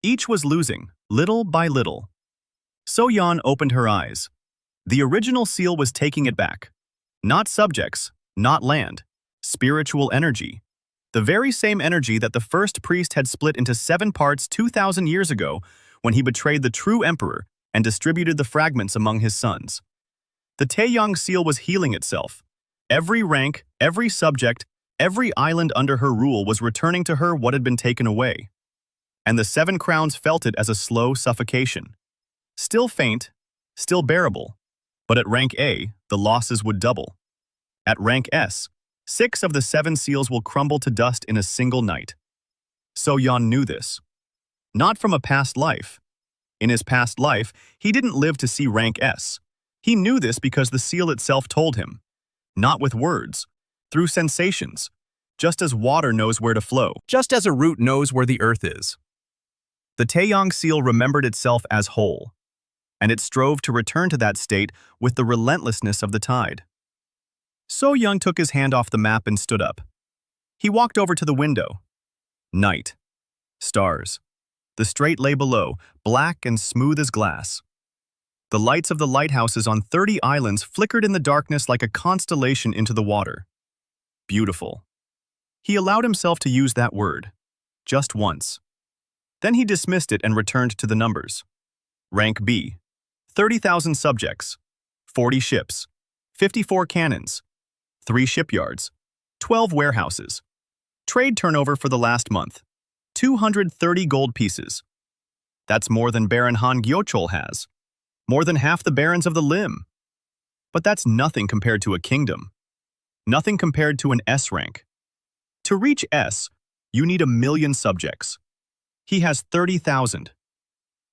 Each was losing, little by little. So-yeon opened her eyes. The original seal was taking it back. Not subjects, not land, spiritual energy. The very same energy that the first priest had split into 7 parts 2,000 years ago when he betrayed the true emperor and distributed the fragments among his sons. The Taeyang seal was healing itself. Every rank, every subject, every island under her rule was returning to her what had been taken away. And the 7 crowns felt it as a slow suffocation. Still faint, still bearable, but at rank A, the losses would double. At rank S, 6 of the 7 seals will crumble to dust in a single night. So-yeon knew this. Not from a past life. In his past life, he didn't live to see rank S. He knew this because the seal itself told him. Not with words, through sensations, just as water knows where to flow, just as a root knows where the earth is. The Taeyang seal remembered itself as whole, and it strove to return to that state with the relentlessness of the tide. So-yeon took his hand off the map and stood up. He walked over to the window. Night. Stars. The strait lay below, black and smooth as glass. The lights of the lighthouses on 30 islands flickered in the darkness like a constellation into the water. Beautiful. He allowed himself to use that word, just once. Then he dismissed it and returned to the numbers. Rank B, 30,000 subjects, 40 ships, 54 cannons, 3 shipyards, 12 warehouses, Trade turnover for the last month: 230 gold pieces. That's more than Baron Han Gyeochol has. More than half the barons of the Lim. But that's nothing compared to a kingdom. Nothing compared to an S rank. To reach S, you need 1 million subjects. He has 30,000.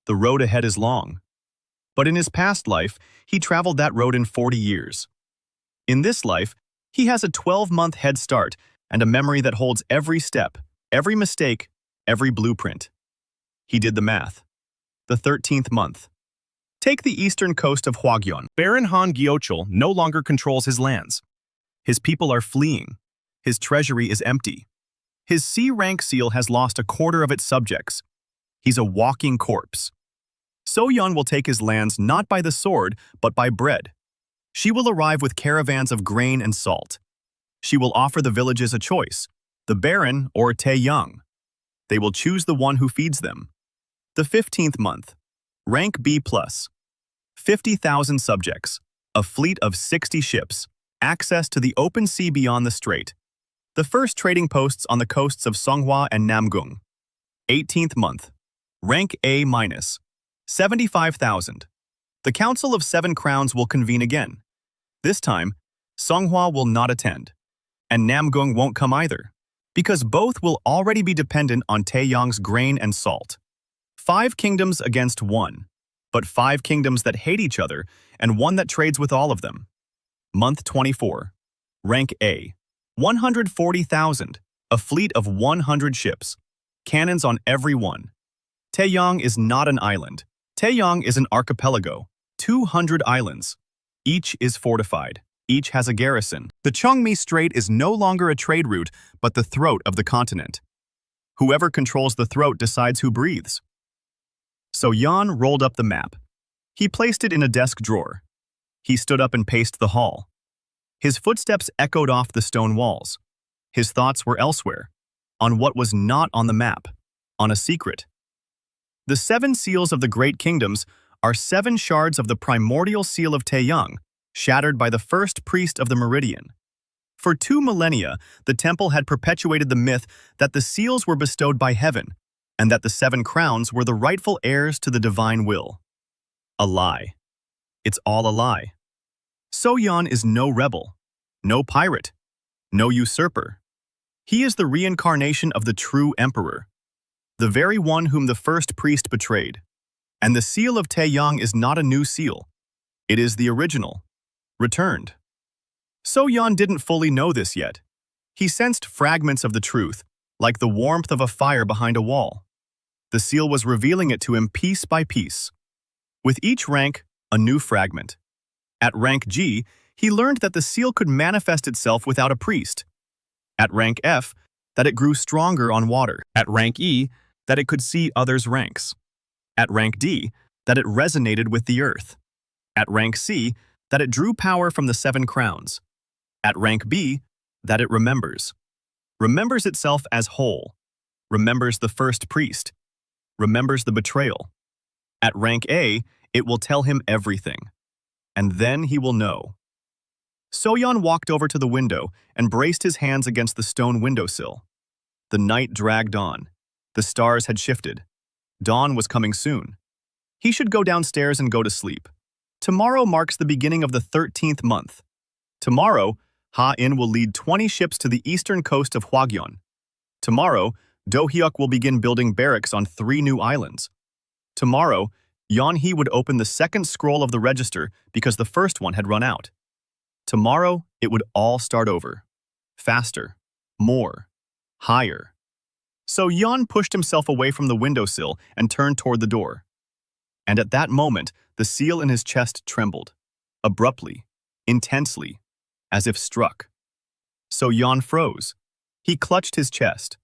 The road ahead is long. But in his past life, he traveled that road in 40 years. In this life, he has a 12-month head start and a memory that holds every step, every mistake, every blueprint. He did the math. The 13th month. Take the eastern coast of Hwagyeon. Baron Han Gyeochol no longer controls his lands. His people are fleeing. His treasury is empty. His C-rank seal has lost a quarter of its subjects. He's a walking corpse. Yeon will take his lands not by the sword, but by bread. She will arrive with caravans of grain and salt. She will offer the villages a choice, the Baron or Taeyang. They will choose the one who feeds them. The 15th month. Rank B+. 50,000 subjects. A fleet of 60 ships. Access to the open sea beyond the strait. The first trading posts on the coasts of Songhua and Namgung. 18th month. Rank A-. 75,000. The Council of Seven Crowns will convene again. This time, Songhua will not attend. And Namgung won't come either, because both will already be dependent on Taeyang's grain and salt. 5 kingdoms against 1, but 5 kingdoms that hate each other and one that trades with all of them. Month 24. Rank A. 140,000. A fleet of 100 ships. Cannons on every one. Taeyang is not an island. Taeyang is an archipelago. 200 islands. Each is fortified. Each has a garrison. The Chongmi Strait is no longer a trade route, but the throat of the continent. Whoever controls the throat decides who breathes. So Yeon rolled up the map. He placed it in a desk drawer. He stood up and paced the hall. His footsteps echoed off the stone walls. His thoughts were elsewhere, on what was not on the map, on a secret. The 7 seals of the great kingdoms are 7 shards of the primordial seal of Taeyang, shattered by the first priest of the meridian. For 2 millennia, the temple had perpetuated the myth that the seals were bestowed by heaven, and that the 7 crowns were the rightful heirs to the divine will. A lie. It's all a lie. Yeon is no rebel, no pirate, no usurper. He is the reincarnation of the true emperor, the very one whom the first priest betrayed. And the seal of Taeyang is not a new seal. It is the original, returned. Yeon didn't fully know this yet. He sensed fragments of the truth, like the warmth of a fire behind a wall. The seal was revealing it to him piece by piece. With each rank, a new fragment. At rank G, he learned that the seal could manifest itself without a priest. At rank F, that it grew stronger on water. At rank E, that it could see others' ranks. At rank D, that it resonated with the earth. At rank C, that it drew power from the 7 crowns. At rank B, that it remembers. Remembers itself as whole. Remembers the first priest. Remembers the betrayal. At rank A, it will tell him everything. And then he will know. Yeon walked over to the window and braced his hands against the stone windowsill. The night dragged on. The stars had shifted. Dawn was coming soon. He should go downstairs and go to sleep. Tomorrow marks the beginning of the 13th month. Tomorrow, Ha-in will lead 20 ships to the eastern coast of Hwagyeon. Tomorrow, Do-hyuk will begin building barracks on 3 new islands. Tomorrow, Yeon-hee would open the 2nd scroll of the register because the first one had run out. Tomorrow, it would all start over. Faster. More. Higher. So Yeon pushed himself away from the windowsill and turned toward the door. And at that moment, the seal in his chest trembled. Abruptly. Intensely. As if struck. So Yeon froze. He clutched his chest.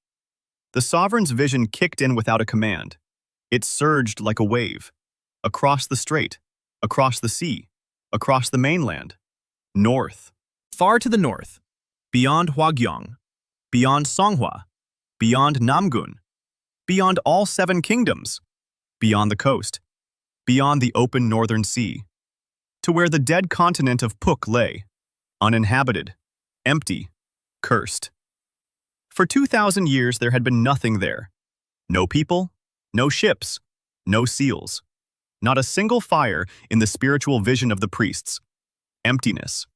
The sovereign's vision kicked in without a command. It surged like a wave. Across the strait. Across the sea. Across the mainland. North. Far to the north. Beyond Hwagyeong. Beyond Songhua. Beyond Namgun. Beyond all 7 kingdoms. Beyond the coast. Beyond the open northern sea. To where the dead continent of Puk lay. Uninhabited. Empty. Cursed. For 2,000 years there had been nothing there. No people, no ships, no seals. Not a single fire in the spiritual vision of the priests. Emptiness.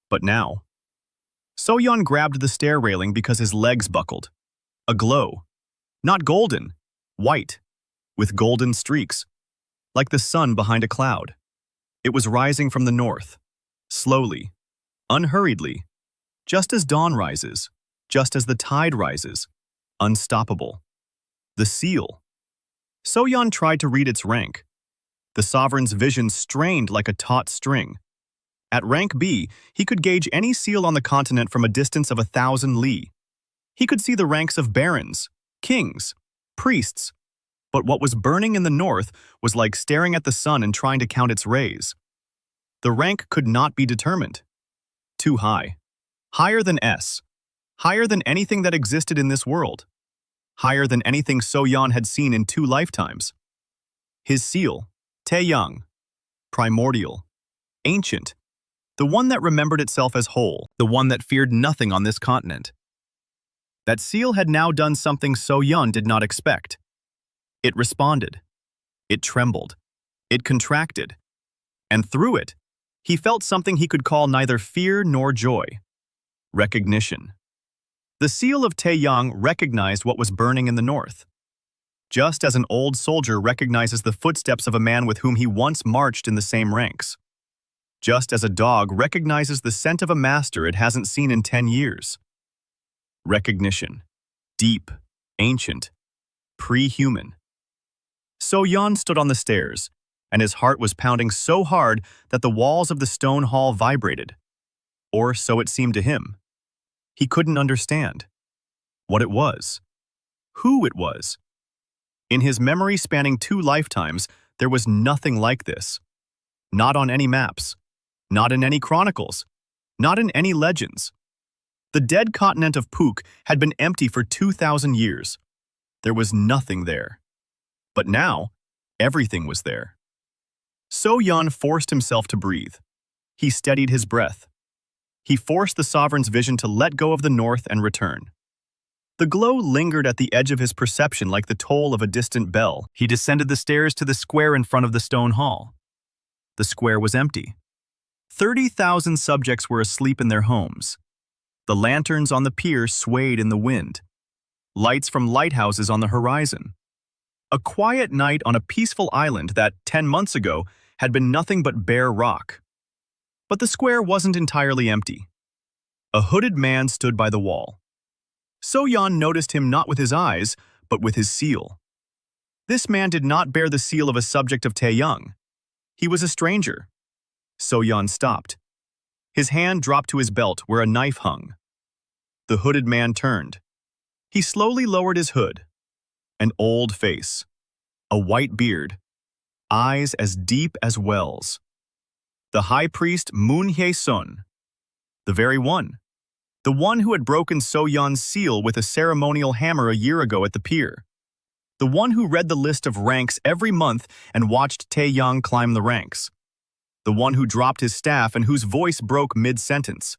But now, Yeon grabbed the stair railing because his legs buckled. A glow. Not golden, white, with golden streaks, like the sun behind a cloud. It was rising from the north, slowly, unhurriedly, just as dawn rises, just as the tide rises, unstoppable. The seal. Yeon tried to read its rank. The sovereign's vision strained like a taut string. At rank B, he could gauge any seal on the continent from a distance of 1,000 li. He could see the ranks of barons, kings, priests. But what was burning in the north was like staring at the sun and trying to count its rays. The rank could not be determined. Too high. Higher than S. Higher than anything that existed in this world. Higher than anything Yeon had seen in 2 lifetimes. His seal, Taeyang. Primordial. Ancient. The one that remembered itself as whole. The one that feared nothing on this continent. That seal had now done something Yeon did not expect. It responded. It trembled. It contracted. And through it, he felt something he could call neither fear nor joy. Recognition. The seal of Taeyang recognized what was burning in the north. Just as an old soldier recognizes the footsteps of a man with whom he once marched in the same ranks. Just as a dog recognizes the scent of a master it hasn't seen in 10 years. Recognition. Deep, ancient, pre-human. Yeon stood on the stairs, and his heart was pounding so hard that the walls of the stone hall vibrated. Or so it seemed to him. He couldn't understand what it was, who it was. In his memory spanning 2 lifetimes, there was nothing like this. Not on any maps, not in any chronicles, not in any legends. The dead continent of Pook had been empty for 2,000 years. There was nothing there. But now, everything was there. Yeon forced himself to breathe. He steadied his breath. He forced the sovereign's vision to let go of the north and return. The glow lingered at the edge of his perception like the toll of a distant bell. He descended the stairs to the square in front of the stone hall. The square was empty. 30,000 subjects were asleep in their homes. The lanterns on the pier swayed in the wind. Lights from lighthouses on the horizon. A quiet night on a peaceful island that, 10 months ago, had been nothing but bare rock. But the square wasn't entirely empty. A hooded man stood by the wall. Yeon noticed him not with his eyes, but with his seal. This man did not bear the seal of a subject of Taeyang. He was a stranger. Yeon stopped. His hand dropped to his belt where a knife hung. The hooded man turned. He slowly lowered his hood. An old face. A white beard. Eyes as deep as wells. The high priest Moon Hye-sun. The very one. The one who had broken Yeon's seal with a ceremonial hammer a year ago at the pier. The one who read the list of ranks every month and watched Taeyang climb the ranks. The one who dropped his staff and whose voice broke mid-sentence.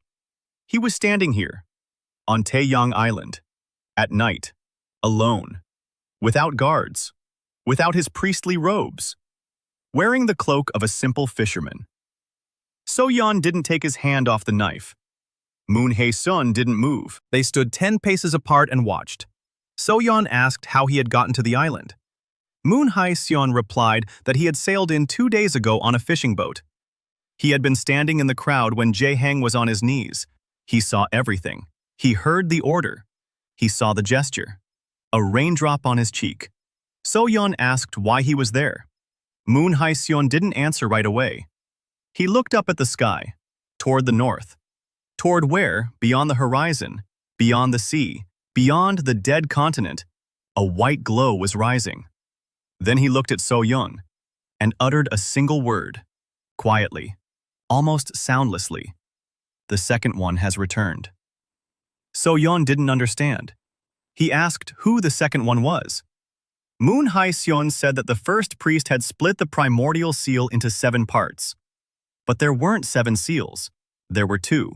He was standing here, on Taeyang Island, at night, alone, without guards, without his priestly robes, wearing the cloak of a simple fisherman. Yeon didn't take his hand off the knife. Moon Hye-sun didn't move. They stood 10 paces apart and watched. Yeon asked how he had gotten to the island. Moon Hye-sun replied that he had sailed in 2 days ago on a fishing boat. He had been standing in the crowd when Jae-hang was on his knees. He saw everything. He heard the order. He saw the gesture. A raindrop on his cheek. Yeon asked why he was there. Moon Hye-sun didn't answer right away. He looked up at the sky, toward the north. Toward where, beyond the horizon, beyond the sea, beyond the dead continent, a white glow was rising. Then he looked at Yeon and uttered a single word, quietly, almost soundlessly. The second one has returned. Yeon didn't understand. He asked who the second one was. Moon Hye-sun said that the first priest had split the primordial seal into 7 parts. But there weren't 7 seals. There were 2.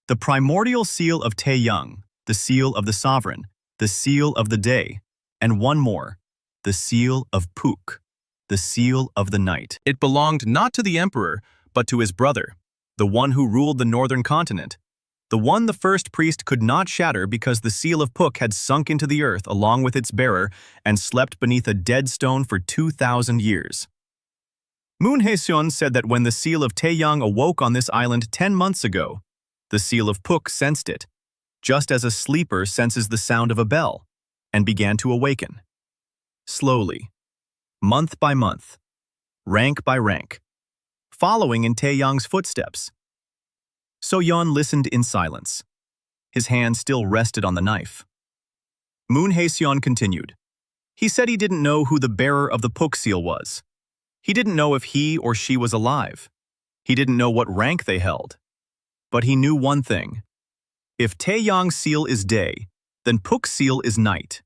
The primordial seal of Taeyang, the seal of the sovereign, the seal of the day, and one more, the seal of Puk, the seal of the night. It belonged not to the emperor, but to his brother, the one who ruled the northern continent, the one the first priest could not shatter because the seal of Puk had sunk into the earth along with its bearer and slept beneath a dead stone for 2,000 years. Moon Hae-seon said that when the seal of Taeyang awoke on this island 10 months ago, the seal of Puk sensed it, just as a sleeper senses the sound of a bell, and began to awaken. Slowly, month by month, rank by rank, following in Taeyang's footsteps. So Yeon listened in silence. His hand still rested on the knife. Moon Hae-seon continued. He said he didn't know who the bearer of the Puk seal was. He didn't know if he or she was alive. He didn't know what rank they held. But he knew one thing. If Taeyang's seal is day, then Puk's seal is night.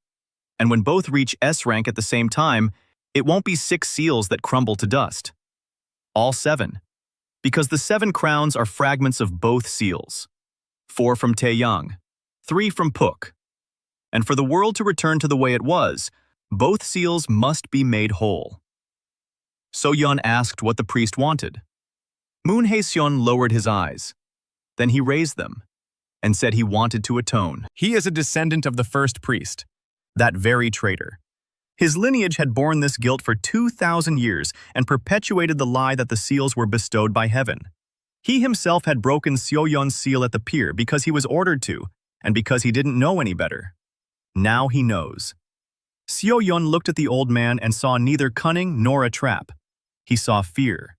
And when both reach S rank at the same time, it won't be 6 seals that crumble to dust. All 7. Because the 7 crowns are fragments of both seals. 4 from Taeyang, 3 from Puk. And for the world to return to the way it was, both seals must be made whole. So Yeon asked what the priest wanted. Moon Hae-seon lowered his eyes. Then he raised them and said he wanted to atone. He is a descendant of the first priest, that very traitor. His lineage had borne this guilt for 2,000 years and perpetuated the lie that the seals were bestowed by heaven. He himself had broken Seo-yeon's seal at the pier because he was ordered to, and because he didn't know any better. Now he knows. Seo-yeon looked at the old man and saw neither cunning nor a trap. He saw fear.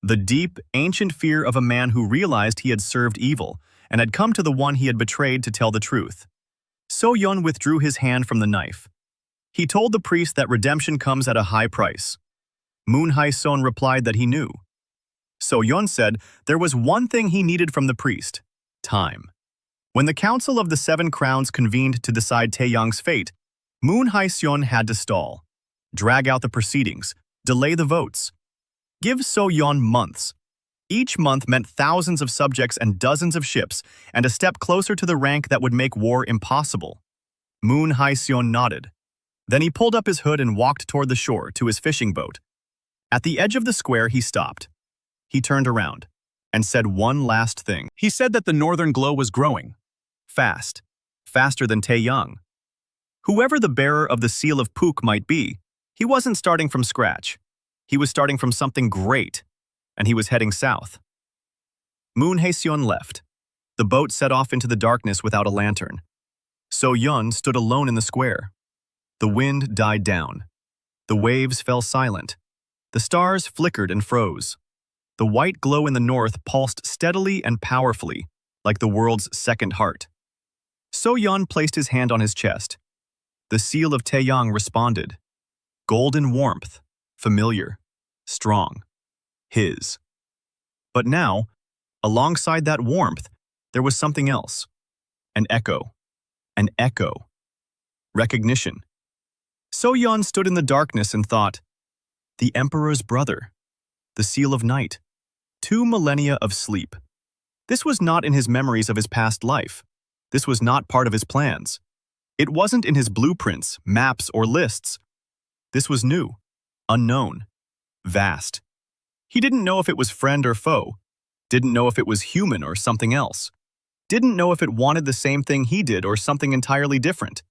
The deep, ancient fear of a man who realized he had served evil and had come to the one he had betrayed to tell the truth. So-yeon withdrew his hand from the knife. He told the priest that redemption comes at a high price. Moon Hae-seon replied that he knew. So-yeon said there was one thing he needed from the priest: time. When the Council of the 7 Crowns convened to decide Taeyang's fate, Moon Hae-seon had to stall, drag out the proceedings, delay the votes. Give So-yeon months. Each month meant thousands of subjects and dozens of ships, and a step closer to the rank that would make war impossible. Moon Hae-seon nodded. Then he pulled up his hood and walked toward the shore to his fishing boat. At the edge of the square, he stopped. He turned around and said one last thing. He said that the northern glow was growing. Fast. Faster than Taeyang. Whoever the bearer of the seal of Puk might be, he wasn't starting from scratch. He was starting from something great, and he was heading south. Moon Hae-seon left. The boat set off into the darkness without a lantern. So-yeon stood alone in the square. The wind died down. The waves fell silent. The stars flickered and froze. The white glow in the north pulsed steadily and powerfully, like the world's second heart. So-yeon placed his hand on his chest. The seal of Taeyang responded. Golden warmth, familiar, strong, his. But now, alongside that warmth, there was something else. An echo. An echo. Recognition. So-yeon stood in the darkness and thought, the Emperor's brother, the seal of night, 2 millennia of sleep. This was not in his memories of his past life. This was not part of his plans. It wasn't in his blueprints, maps, or lists. This was new, unknown, vast. He didn't know if it was friend or foe, didn't know if it was human or something else, didn't know if it wanted the same thing he did or something entirely different.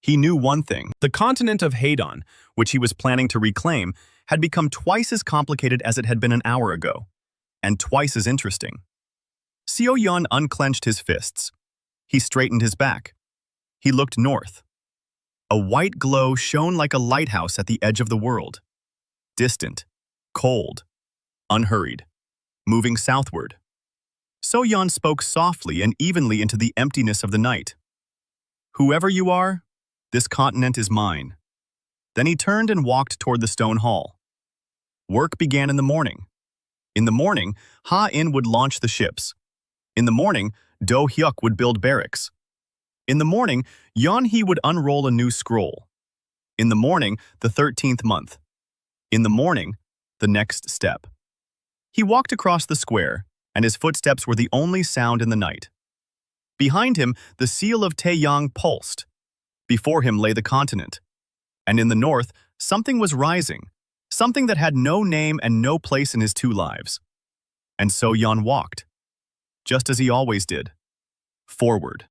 He knew one thing. The continent of Haedon, which he was planning to reclaim, had become twice as complicated as it had been an hour ago, and twice as interesting. Seo-yeon unclenched his fists. He straightened his back. He looked north. A white glow shone like a lighthouse at the edge of the world. Distant, cold, unhurried, moving southward. So-yeon spoke softly and evenly into the emptiness of the night. Whoever you are, this continent is mine. Then he turned and walked toward the stone hall. Work began in the morning. In the morning, Ha-in would launch the ships. In the morning, Do-hyuk would build barracks. In the morning, Yeon-hee would unroll a new scroll. In the morning, the 13th month. In the morning, the next step. He walked across the square, and his footsteps were the only sound in the night. Behind him, the seal of Taeyang pulsed. Before him lay the continent. And in the north, something was rising, something that had no name and no place in his two lives. And so Yeon walked, just as he always did, forward.